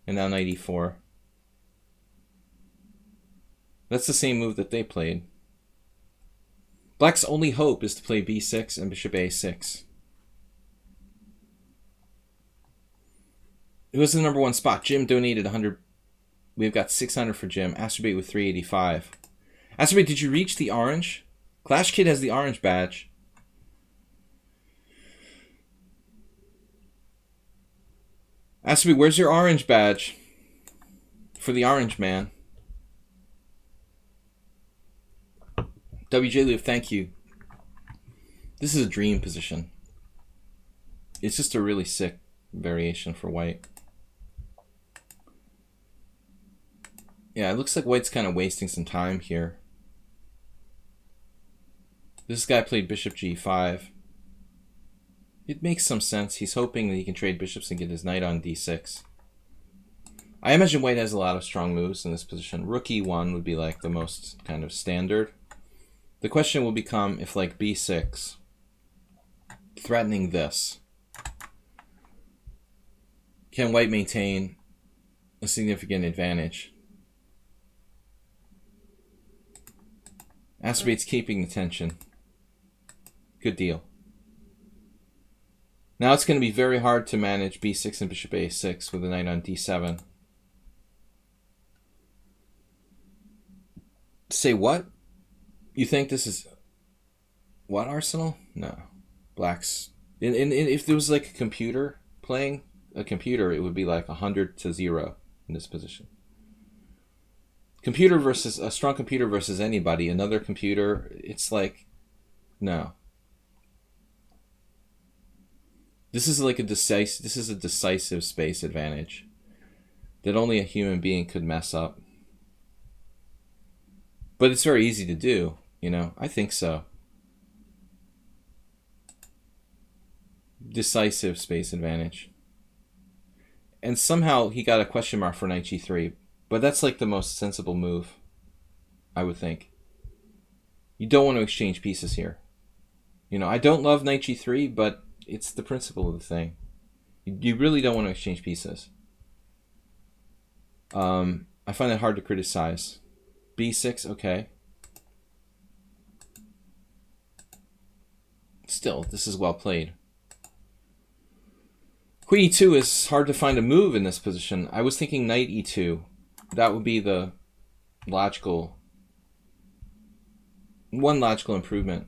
and now knight e4. That's the same move that they played. Black's only hope is to play b6 and bishop a6. It was the number one spot. Jim donated 100. We've got 600 for Jim. Astrobate with 385. Astrobate, did you reach the orange? Clash Kid has the orange badge. Astrobate, where's your orange badge? For the orange man. WJ Live, thank you. This is a dream position. It's just a really sick variation for white. Yeah, it looks like white's kind of wasting some time here. This guy played bishop g5. It makes some sense. He's hoping that he can trade bishops and get his knight on d6. I imagine white has a lot of strong moves in this position. Rook e1 would be like the most kind of standard. The question will become if like b6, threatening this, can white maintain a significant advantage? Astrobate's keeping the tension. Good deal. Now it's going to be very hard to manage b6 and bishop a6 with a knight on d7. Say what? You think this is what arsenal? No. Black's if there was like a computer playing a computer, it would be like 100-0 in this position. Computer versus a strong computer versus anybody, another computer, it's like no. This is like a decisive space advantage that only a human being could mess up. But it's very easy to do, you know. I think so. Decisive space advantage. And somehow he got a question mark for knight g3, but that's like the most sensible move, I would think. You don't want to exchange pieces here. You know, I don't love knight g3, but it's the principle of the thing. You really don't want to exchange pieces. I find that hard to criticize. b6, okay. Still, this is well played. Queen e2 is hard to find a move in this position. I was thinking knight e2. That would be the logical, one logical improvement.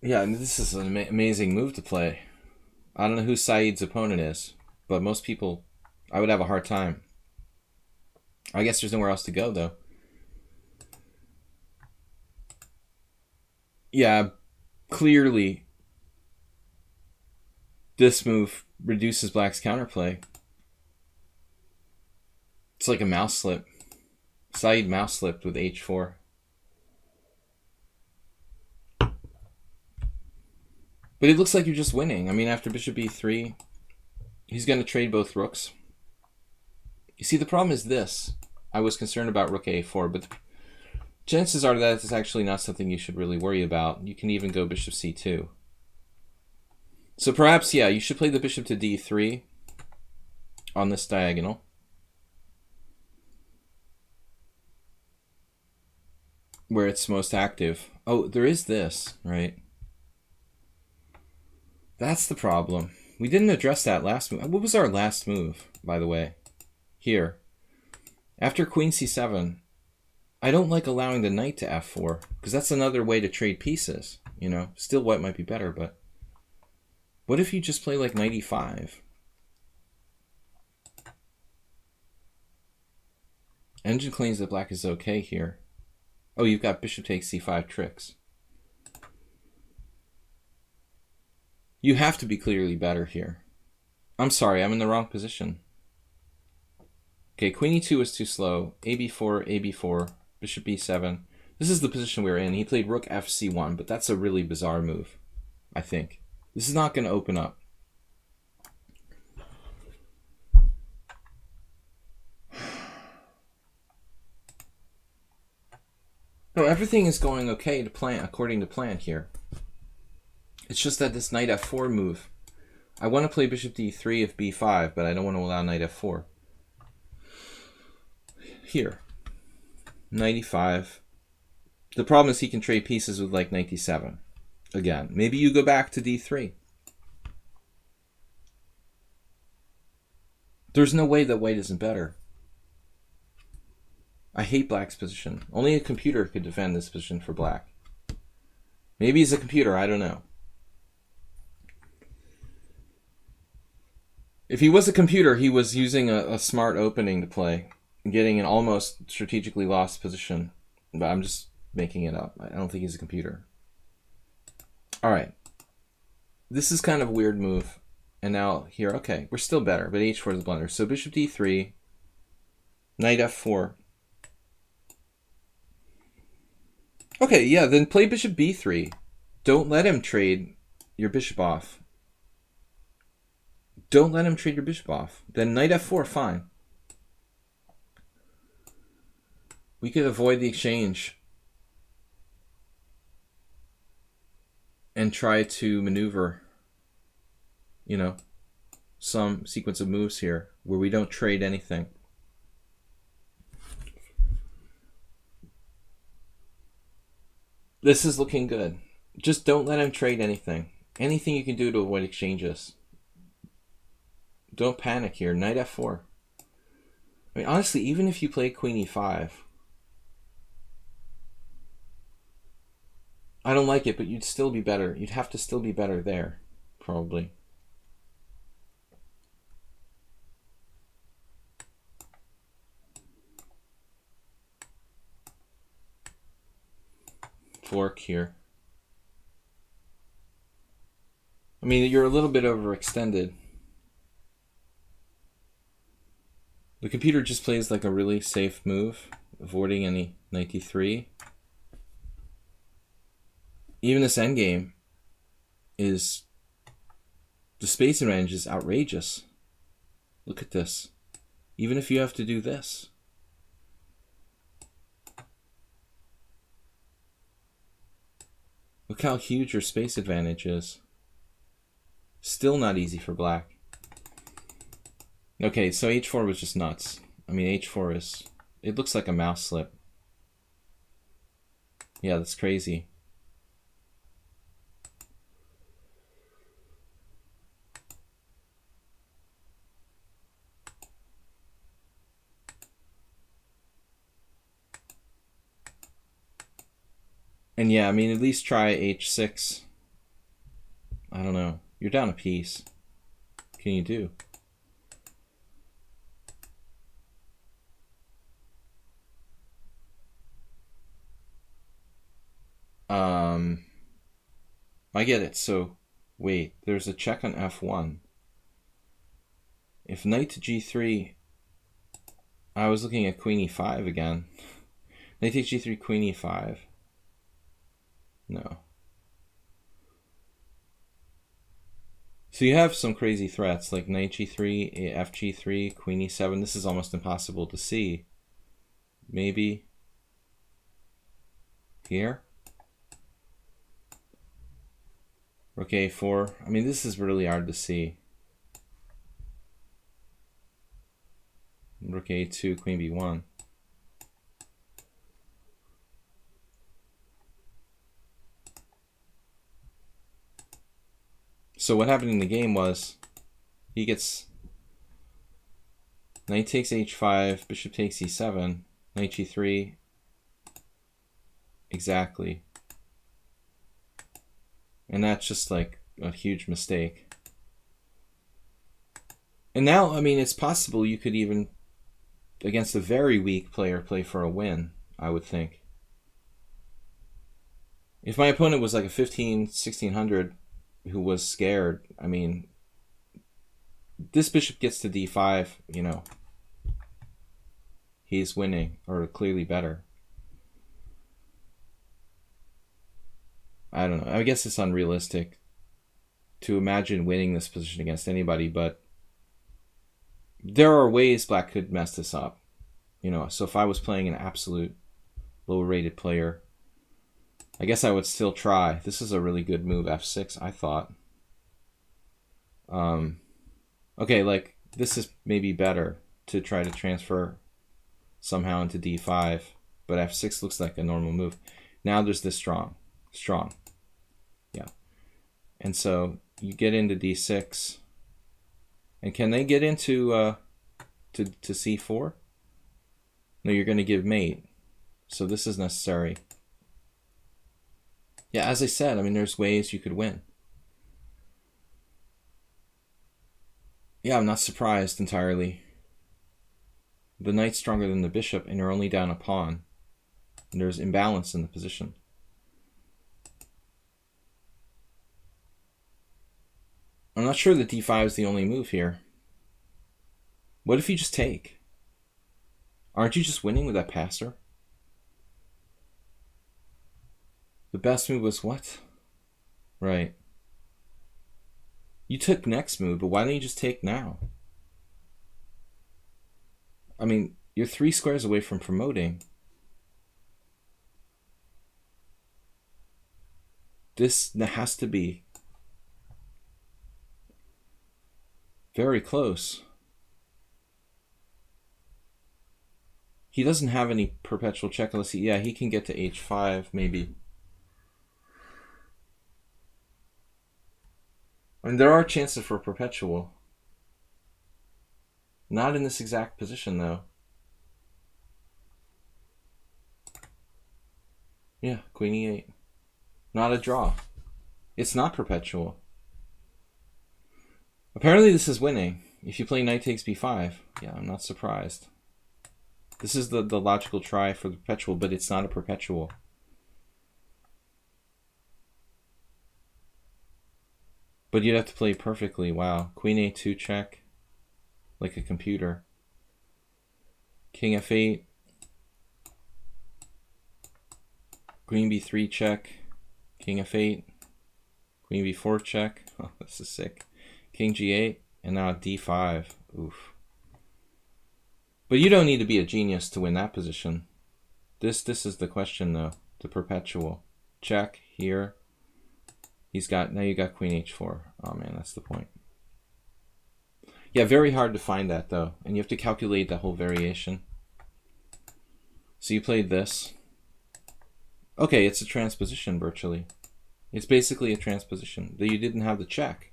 Yeah, and this is an amazing move to play. I don't know who Saeed's opponent is, but most people, I would have a hard time. I guess there's nowhere else to go, though. Yeah, clearly this move reduces black's counterplay. It's like a mouse slip. Saeed mouse slipped with h4. But it looks like you're just winning. I mean, after bishop e3, he's going to trade both rooks. You see, the problem is this. I was concerned about rook a4, but the chances are that it's actually not something you should really worry about. You can even go bishop c2. So perhaps, yeah, you should play the bishop to d3 on this diagonal. Where it's most active. Oh, there is this, right? That's the problem. We didn't address that last move. What was our last move, by the way? Here. After queen c7, I don't like allowing the knight to f4, because that's another way to trade pieces, you know? Still white might be better, but what if you just play like knight e5? Engine claims that black is okay here. Oh, you've got bishop takes c5 tricks. You have to be clearly better here. I'm sorry, I'm in the wrong position. Okay, queen e2 is too slow. ab4, ab4, bishop b7. This is the position we're in. He played rook fc1, but that's a really bizarre move, I think. This is not going to open up. No, everything is going okay to plan, according to plan here. It's just that this knight f4 move, I want to play bishop d3 if b5, but I don't want to allow knight f4. Here, knight e5. The problem is he can trade pieces with like knight d7. Again, maybe you go back to d3. There's no way that white isn't better. I hate black's position. Only a computer could defend this position for black. Maybe he's a computer, I don't know. If he was a computer, he was using a smart opening to play, getting an almost strategically lost position. But I'm just making it up. I don't think he's a computer. All right. This is kind of a weird move. And now here, okay, we're still better, but h4 is a blunder. So bishop d3, knight f4. Okay, yeah, then play bishop b3. Don't let him trade your bishop off. Don't let him trade your bishop off. Then knight f4, fine. We could avoid the exchange and try to maneuver, you know, some sequence of moves here where we don't trade anything. This is looking good. Just don't let him trade anything. Anything you can do to avoid exchanges. Don't panic here. Knight f4. I mean, honestly, even if you play queen e5, I don't like it, but you'd still be better. You'd have to still be better there, probably. Fork here. I mean, you're a little bit overextended. The computer just plays like a really safe move, avoiding any knight d3. Even this endgame is, the space advantage is outrageous. Look at this. Even if you have to do this. Look how huge your space advantage is. Still not easy for black. Okay, so h4 was just nuts. I mean, h4 is, it looks like a mouse slip. Yeah, that's crazy. And yeah, I mean, at least try h6. I don't know. You're down a piece. What can you do? I get it. So, wait, there's a check on f1. If knight to g3, I was looking at queen e5 again. Knight takes g3, queen e5. No. So you have some crazy threats like knight g3, f g3, queen e7. This is almost impossible to see. Maybe here. Rook a4. I mean, this is really hard to see. Rook a2, queen b1. So what happened in the game was he gets knight takes h5, bishop takes e7, knight g3. Exactly. And that's just like a huge mistake. And now, I mean, it's possible you could even, against a very weak player, play for a win, I would think. If my opponent was like a 1600 who was scared, I mean, this bishop gets to d5, you know, he's winning, or clearly better. I don't know. I guess it's unrealistic to imagine winning this position against anybody, but there are ways black could mess this up. You know, so if I was playing an absolute low-rated player, I guess I would still try. This is a really good move, f6, I thought. Okay, like, this is maybe better to try to transfer somehow into d5, but f6 looks like a normal move. Now there's this strong. Yeah. And so you get into d6. And can they get into to c4? No, you're going to give mate. So this is necessary. Yeah, as I said, I mean, there's ways you could win. Yeah, I'm not surprised entirely. The knight's stronger than the bishop, and you're only down a pawn. And there's imbalance in the position. I'm not sure that d5 is the only move here. What if you just take? Aren't you just winning with that passer? The best move was what? Right. You took next move, but why don't you just take now? I mean, you're 3 squares away from promoting. This has to be very close. He doesn't have any perpetual check. Let's see. Yeah, he can get to h5 maybe. I mean, there are chances for perpetual. Not in this exact position, though. Yeah, queen e8. Not a draw. It's not perpetual. Apparently this is winning. If you play knight takes b5, yeah, I'm not surprised. This is the logical try for the perpetual, but it's not a perpetual. But you'd have to play perfectly. Wow. Queen a2 check. Like a computer. King f8. Queen b3 check. King f8. Queen b4 check. Oh, this is sick. King g8. And now d5. Oof. But you don't need to be a genius to win that position. This is the question, though. The perpetual. Check here. Now you got queen h4. Oh man, that's the point. Yeah, very hard to find that though. And you have to calculate the whole variation. So you played this. Okay, it's a transposition virtually. It's basically a transposition. You didn't have the check.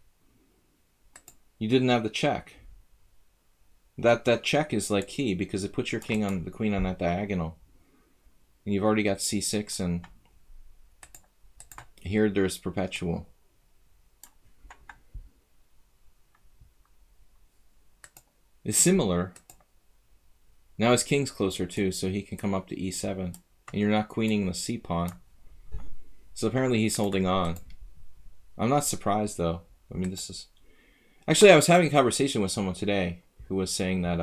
You didn't have the check. That check is like key because it puts your king on the queen on that diagonal. And you've already got c6 and here there's perpetual. It's similar. Now his king's closer too, so he can come up to e7. And you're not queening the c pawn. So apparently he's holding on. I'm not surprised though. I mean, this is... Actually, I was having a conversation with someone today who was saying that,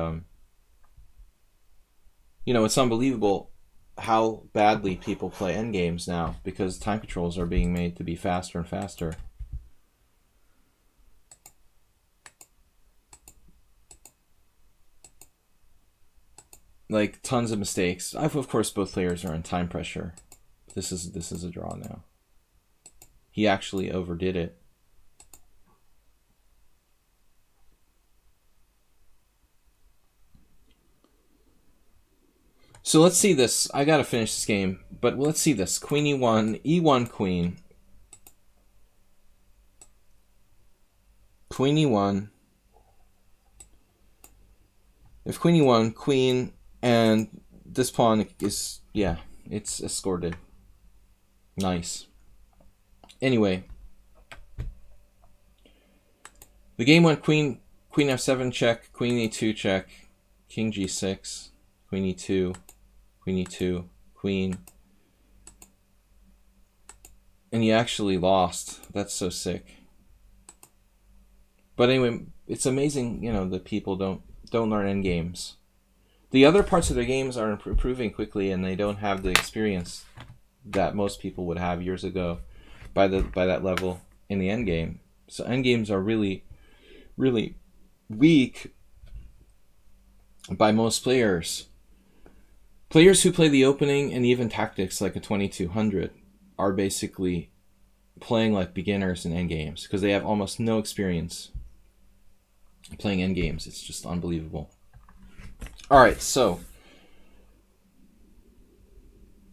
it's unbelievable how badly people play endgames now because time controls are being made to be faster and faster. Like, tons of mistakes. Of course, both players are in time pressure. This is a draw now. He actually overdid it. So let's see this. I gotta finish this game, but let's see this. Queen e1, e1 queen. Queen e1. If queen e1, queen, and this pawn is, yeah, it's escorted. Nice. Anyway. The game went queen f7 check, queen e2 check, king g6, queen e2, queen e2, queen. And he actually lost. That's so sick. But anyway, it's amazing, that people don't learn end games. The other parts of their games are improving quickly, and they don't have the experience that most people would have years ago by that level in the end game. So end games are really, really weak by most players. Players who play the opening and even tactics like a 2200 are basically playing like beginners in end games because they have almost no experience playing end games. It's just unbelievable. All right, so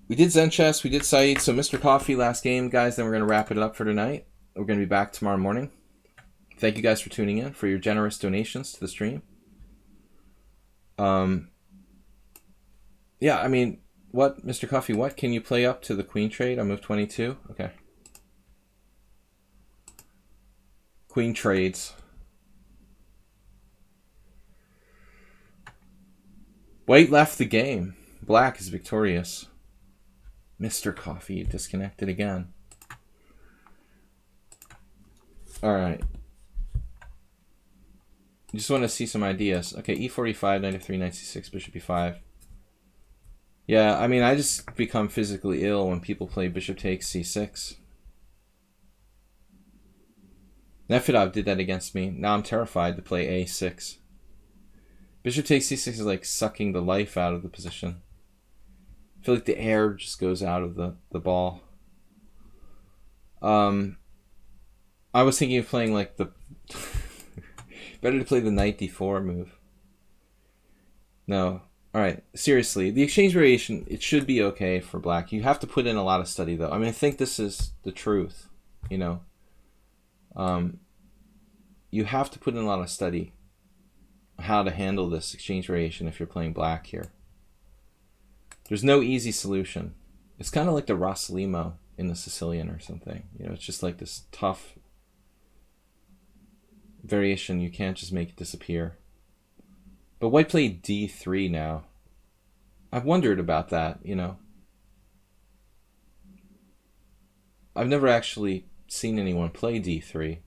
we did Zen chess, we did Saeed. So Mr. Coffee last game, guys. Then we're going to wrap it up for tonight. We're going to be back tomorrow morning. Thank you guys for tuning in, for your generous donations to the stream. Yeah, I mean, what, Mr. Coffee, what can you play up to the queen trade on move 22? Okay. Queen trades. White left the game. Black is victorious. Mr. Coffee disconnected again. All right. Just want to see some ideas. Okay, e45, knight f3, knight c6, bishop e5. Yeah, I mean, I just become physically ill when people play bishop takes c6. Nefedov did that against me. Now I'm terrified to play a6. Bishop takes c6 is like sucking the life out of the position. I feel like the air just goes out of the ball. I was thinking of playing like the... Better to play the knight d4 move. No. Alright, seriously. The exchange variation, it should be okay for black. You have to put in a lot of study, though. I mean, I think this is the truth, You have to put in a lot of study how to handle this exchange variation if you're playing black here. There's no easy solution. It's kind of like the Rossalimo in the Sicilian or something. It's just like this tough variation. You can't just make it disappear. But white played d3 now. I've wondered about that, I've never actually seen anyone play d3.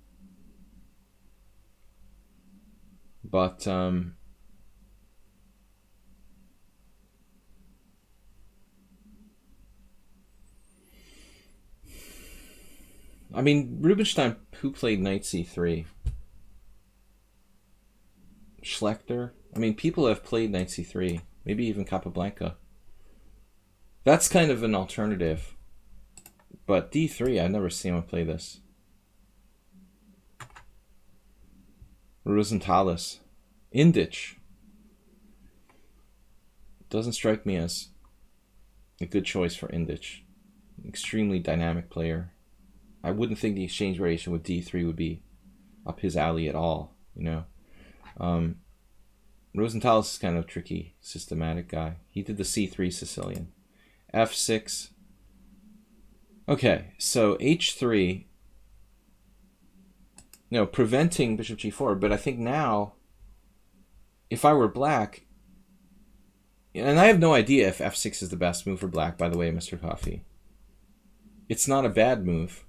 But, I mean, Rubinstein, who played knight c3? Schlechter? I mean, people have played knight c3. Maybe even Capablanca. That's kind of an alternative. But d3, I've never seen anyone play this. Rosenthalis. Indich. Doesn't strike me as a good choice for Indich. Extremely dynamic player. I wouldn't think the exchange variation with d3 would be up his alley at all, Rosenthalis is kind of a tricky, systematic guy. He did the c3 Sicilian. f6. Okay, so h3. Preventing bishop g4. But I think now, if I were black, and I have no idea if f6 is the best move for black, by the way, Mr. Coffee. It's not a bad move.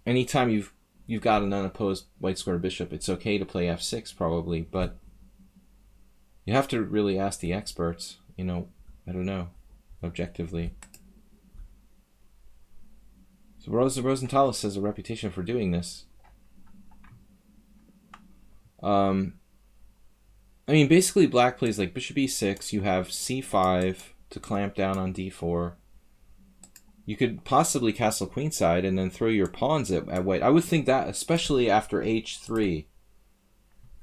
Anytime you've got an unopposed white square bishop, it's okay to play f6 probably, but you have to really ask the experts, I don't know, objectively. So Rosenthalis has a reputation for doing this. Basically black plays like bishop e6, you have c5 to clamp down on d4. You could possibly castle queenside and then throw your pawns at white. I would think that, especially after h3.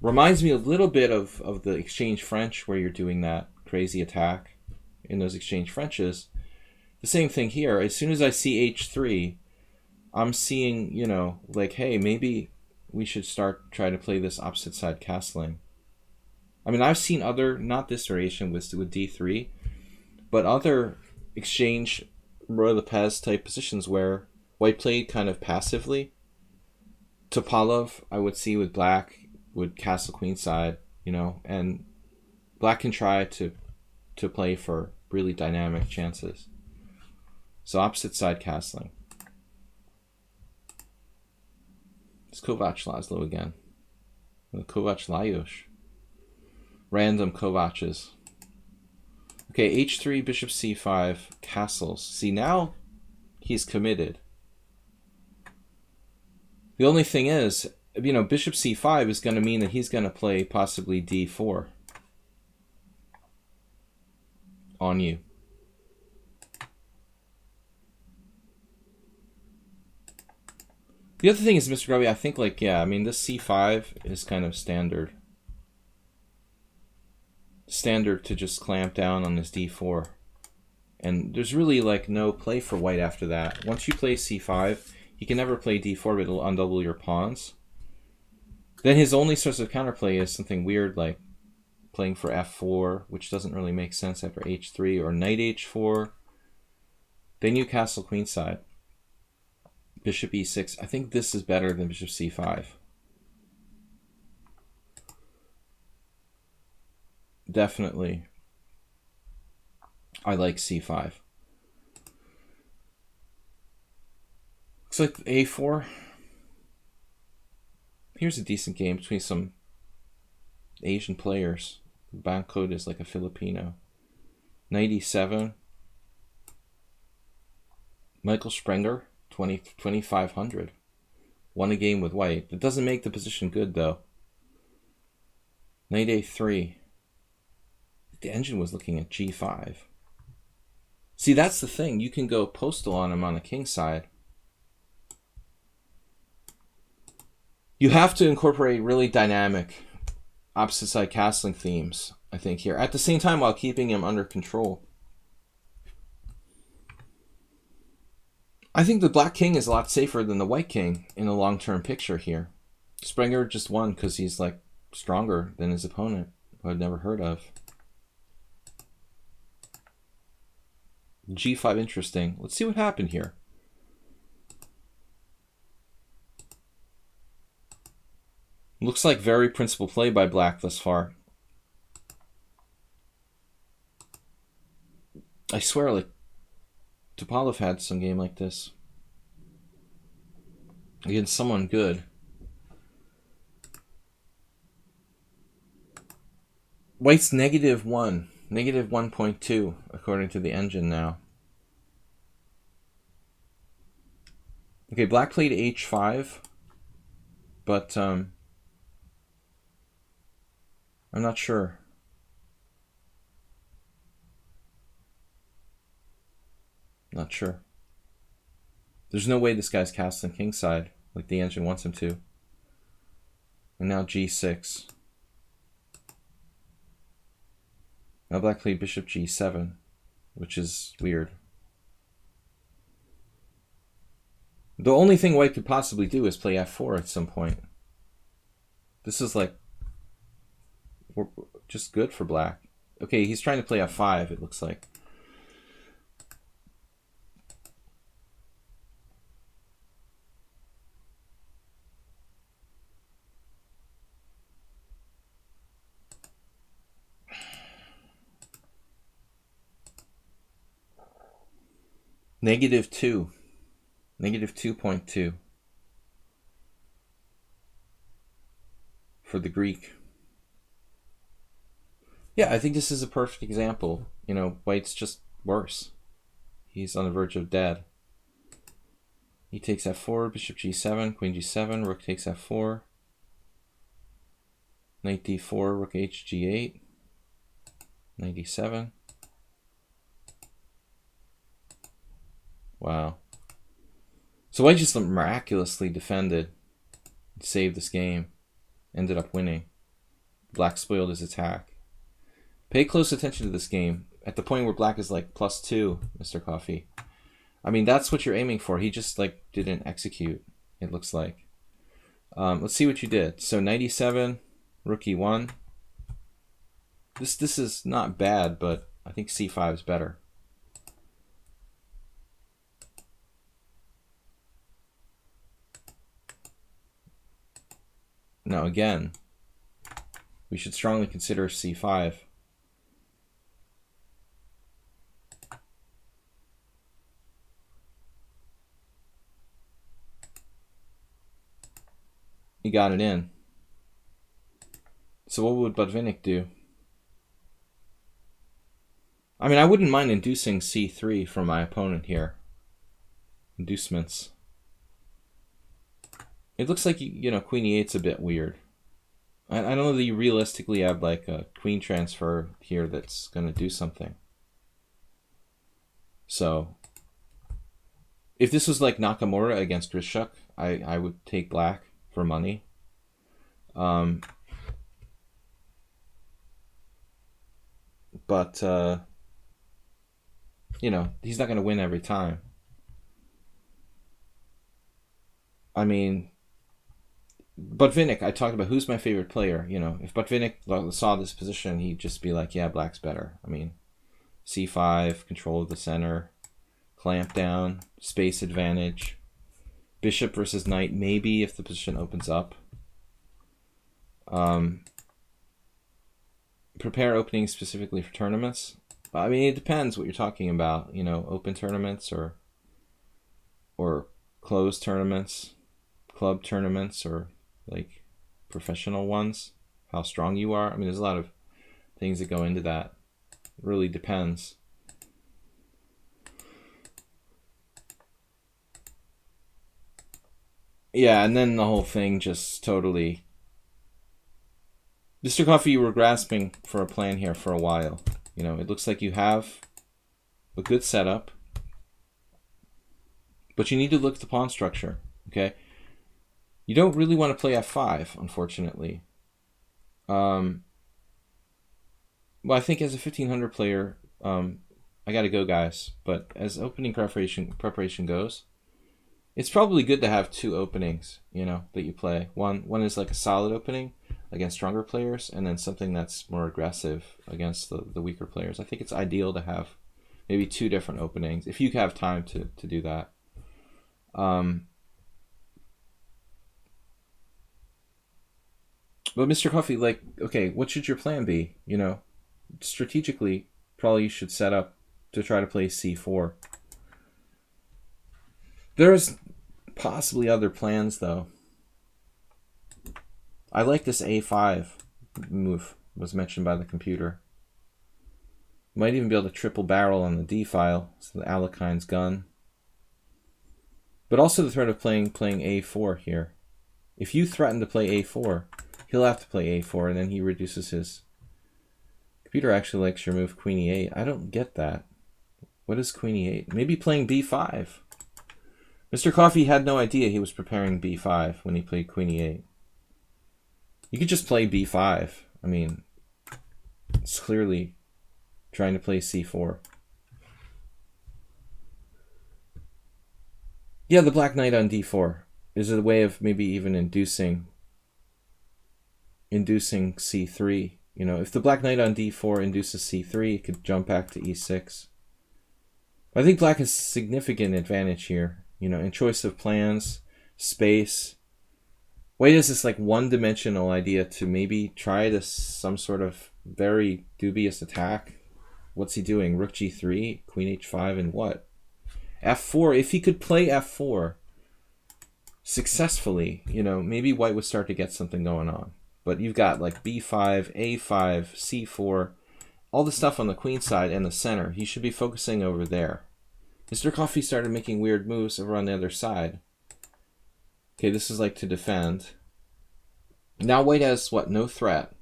Reminds me a little bit of the exchange French where you're doing that crazy attack in those exchange Frenches. The same thing here. As soon as I see h3, I'm seeing, like, hey, maybe we should start trying to play this opposite side castling. I've seen other, not this variation with d3, but other exchange Roy Lopez type positions where white played kind of passively. Topalov, I would see with black, would castle queenside, and black can try to play for really dynamic chances. So opposite side castling. It's Kovac Laszlo again. Kovac Lajos. Random Kovacs. Okay, h3, bishop c5, castles. See, now he's committed. The only thing is, bishop c5 is going to mean that he's going to play possibly d4 on you. The other thing is, Mr. Grubby, I think, this c5 is kind of standard. Standard to just clamp down on this d4. And there's really, no play for white after that. Once you play c5, he can never play d4, but it'll undouble your pawns. Then his only source of counterplay is something weird, like playing for f4, which doesn't really make sense after h3, or knight h4. Then you castle queenside. Bishop e6. I think this is better than bishop c5. Definitely. I like c5. Looks like a4. Here's a decent game between some Asian players. The bank code is like a Filipino. Knight e7. Michael Sprenger, 2,500. Won a game with white. That doesn't make the position good, though. Knight a3. The engine was looking at g5. See, that's the thing. You can go postal on him on the king side. You have to incorporate really dynamic opposite side castling themes, I think, here. At the same time, while keeping him under control. I think the black king is a lot safer than the white king in the long-term picture here. Sprenger just won because he's, stronger than his opponent, who I'd never heard of. g5, interesting. Let's see what happened here. Looks like very principled play by black thus far. I swear, Topalov had some game like this against someone good. White's -1, -1.2, according to the engine now. Okay, black played h5, but I'm not sure. Not sure. There's no way this guy's castling kingside like the engine wants him to. And now g6. Now black played bishop g7, which is weird. The only thing white could possibly do is play f4 at some point. This is just good for black. Okay, he's trying to play f5, it looks like. -2. -2.2 for the Greek. Yeah, I think this is a perfect example. You know, White's just worse. He's on the verge of dead. He takes f4, bishop g7, queen g7, rook takes f4, knight d4, rook h g8, knight d7. Wow. So White just miraculously defended, saved this game, ended up winning. Black spoiled his attack. Pay close attention to this game. At the point where Black is like +2, Mr. Coffee. I mean, that's what you're aiming for. He just like didn't execute, it looks like. Let's see what you did. So 97, rook e1. This is not bad, but I think c5 is better. Now again, we should strongly consider c5. He got it in. So what would Botvinnik do? I mean, I wouldn't mind inducing c3 from my opponent here. Inducements. It looks like, you know, queen e8's a bit weird. I don't know that you realistically have like a queen transfer here that's going to do something. So, if this was like Nakamura against Grishuk, I would take Black for money. But, you know, he's not going to win every time. I mean, Botvinnik, I talked about who's my favorite player. You know, if Botvinnik saw this position, he'd just be like, yeah, Black's better. I mean, c5, control of the center, clamp down, space advantage, bishop versus knight, maybe if the position opens up. Prepare openings specifically for tournaments. I mean, it depends what you're talking about. You know, open tournaments or closed tournaments, club tournaments, or like professional ones. How strong you are. I mean, there's a lot of things that go into that. It really depends. Yeah, and then the whole thing just totally... Mr. Coffee, you were grasping for a plan here for a while. You know, it looks like you have a good setup, but you need to look at the pawn structure, okay? You don't really want to play f5, unfortunately. Well, I think as a 1500 player, I gotta go, guys. But as opening preparation goes, it's probably good to have two openings, you know, that you play. One is like a solid opening against stronger players, and then something that's more aggressive against the weaker players. I think it's ideal to have maybe two different openings if you have time to do that. But Mr. Coffee, like, okay, what should your plan be? You know, strategically, probably you should set up to try to play c4. There's possibly other plans, though. I like this a5 move, was mentioned by the computer. Might even be able to triple barrel on the d file, so the Alekine's gun. But also the threat of playing a4 here. If you threaten to play a4, he'll have to play a4, and then he reduces his... Computer actually likes your move queen e8. I don't get that. What is queen e8? Maybe playing b5. Mr. Coffee had no idea he was preparing b5 when he played queen e8. You could just play b5. I mean, it's clearly trying to play c4. Yeah, the black knight on d4 is a way of maybe even inducing c3. You know, if the black knight on d4 induces c3, it could jump back to e6. I think black has significant advantage here, you know, in choice of plans, space. White has this like one-dimensional idea to maybe try this some sort of very dubious attack. What's he doing? Rook g3, queen h5, and what? f4, if he could play f4 successfully, you know, maybe white would start to get something going on. But you've got like b5, a5, c4, all the stuff on the queen side and the center. He should be focusing over there. Mr. Coffee started making weird moves over on the other side. Okay, this is like to defend. Now white has, what, no threat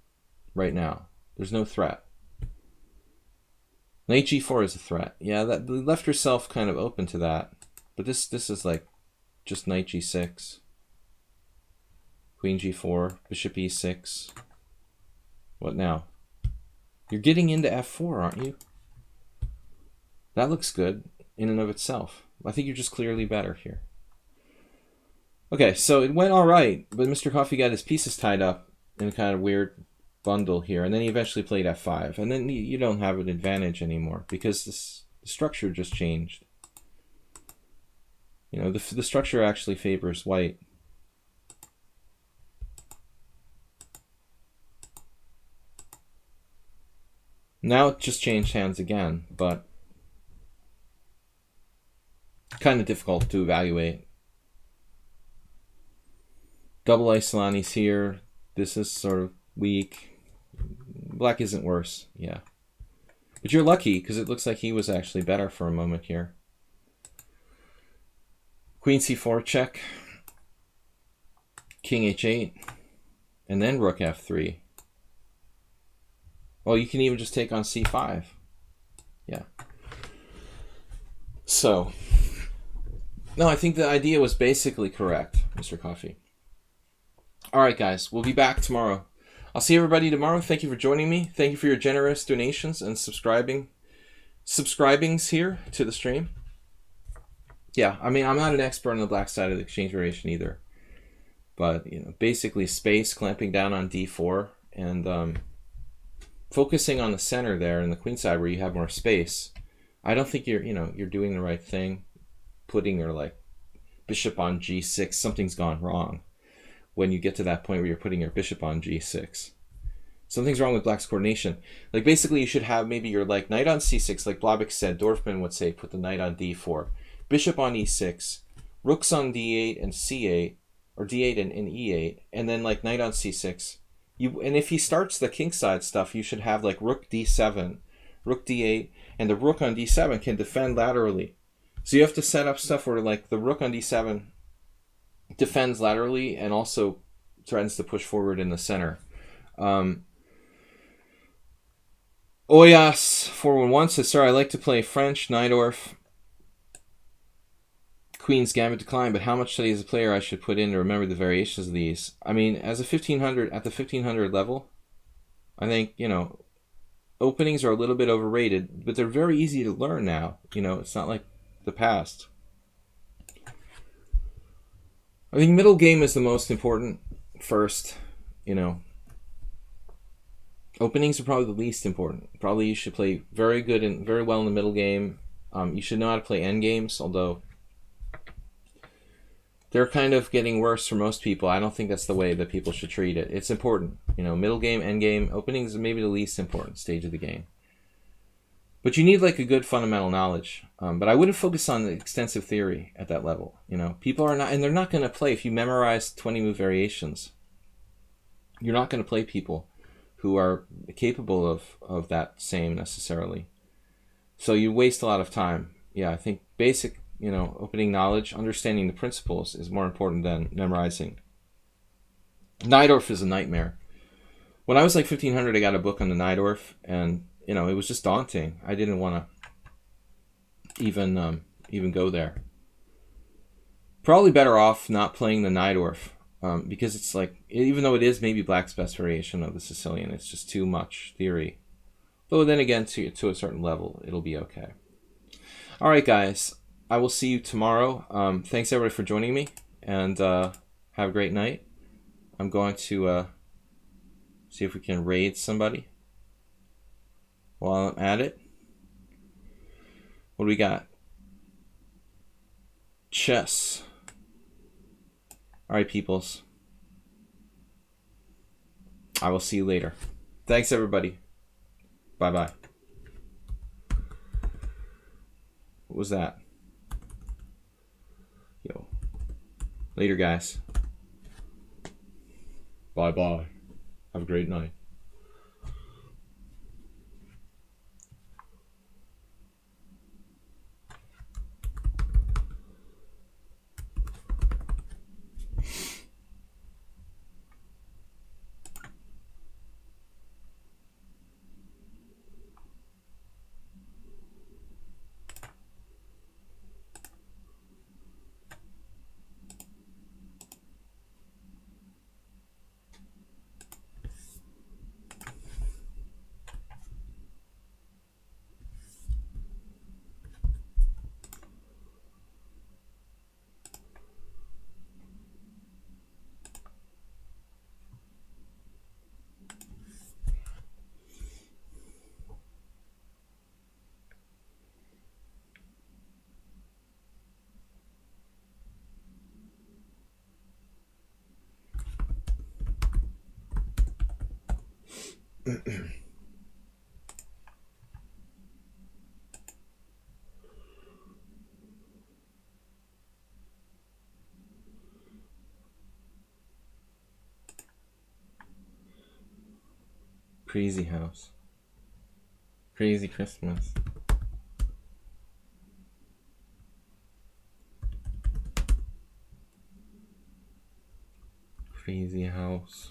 right now. There's no threat. Knight g4 is a threat. Yeah, that left herself kind of open to that. But this is like just knight g6. Queen g4, bishop e6. What now? You're getting into f4, aren't you? That looks good in and of itself. I think you're just clearly better here. Okay, so it went all right, but Mr. Coffee got his pieces tied up in a kind of weird bundle here, and then he eventually played f5, and then you don't have an advantage anymore because the structure just changed. You know, the structure actually favors white. Now it just changed hands again, but kind of difficult to evaluate. Double Isolani's here. This is sort of weak. Black isn't worse, yeah. But you're lucky, because it looks like he was actually better for a moment here. Queen c4 check. King h8. And then rook f3. Well, you can even just take on c5. Yeah. So, no, I think the idea was basically correct, Mr. Coffee. All right, guys, we'll be back tomorrow. I'll see everybody tomorrow. Thank you for joining me. Thank you for your generous donations and subscribings here to the stream. Yeah, I mean, I'm not an expert on the black side of the exchange variation either. But, you know, basically space, clamping down on d4, and focusing on the center there and the queen side where you have more space. I don't think you're doing the right thing. Putting your, like, bishop on g6, something's gone wrong. When you get to that point where you're putting your bishop on g6. Something's wrong with black's coordination. Like, basically, you should have maybe your, like, knight on c6, like Blobik said. Dorfman would say, put the knight on d4. Bishop on e6. Rooks on d8 and c8. Or d8 and e8. And then, like, knight on c6. And if he starts the kingside stuff, you should have, like, rook d7, rook d8, and the rook on d7 can defend laterally. So you have to set up stuff where, like, the rook on d7 defends laterally and also threatens to push forward in the center. Oyas 411 says, "Sir, I like to play French, Najdorf, Queen's Gambit Decline, but how much study as a player I should put in to remember the variations of these?" I mean, as a 1500 at the 1500 level, I think, you know, openings are a little bit overrated, but they're very easy to learn now. You know, it's not like the past. I think middle game is the most important first, you know. Openings are probably the least important. Probably you should play very good and very well in the middle game. You should know how to play end games, although they're kind of getting worse for most people. I don't think that's the way that people should treat it. It's important. You know, middle game, end game, openings are maybe the least important stage of the game. But you need, like, a good fundamental knowledge. But I wouldn't focus on the extensive theory at that level. You know, people are not, and they're not going to play. If you memorize 20 move variations, you're not going to play people who are capable of that same necessarily. So you waste a lot of time. Yeah, I think basic, you know, opening knowledge, understanding the principles is more important than memorizing. Najdorf is a nightmare. When I was like 1500, I got a book on the Najdorf, and, you know, it was just daunting. I didn't want to even go there. Probably better off not playing the Najdorf, because it's like, even though it is maybe black's best variation of the Sicilian, it's just too much theory. Though then again, to a certain level, it'll be okay. All right, guys. I will see you tomorrow. Thanks, everybody, for joining me, and have a great night. I'm going to see if we can raid somebody while I'm at it. What do we got? Chess. All right, peoples. I will see you later. Thanks, everybody. Bye-bye. What was that? Later, guys. Bye-bye. Have a great night. Crazy house. Crazy Christmas. Crazy house.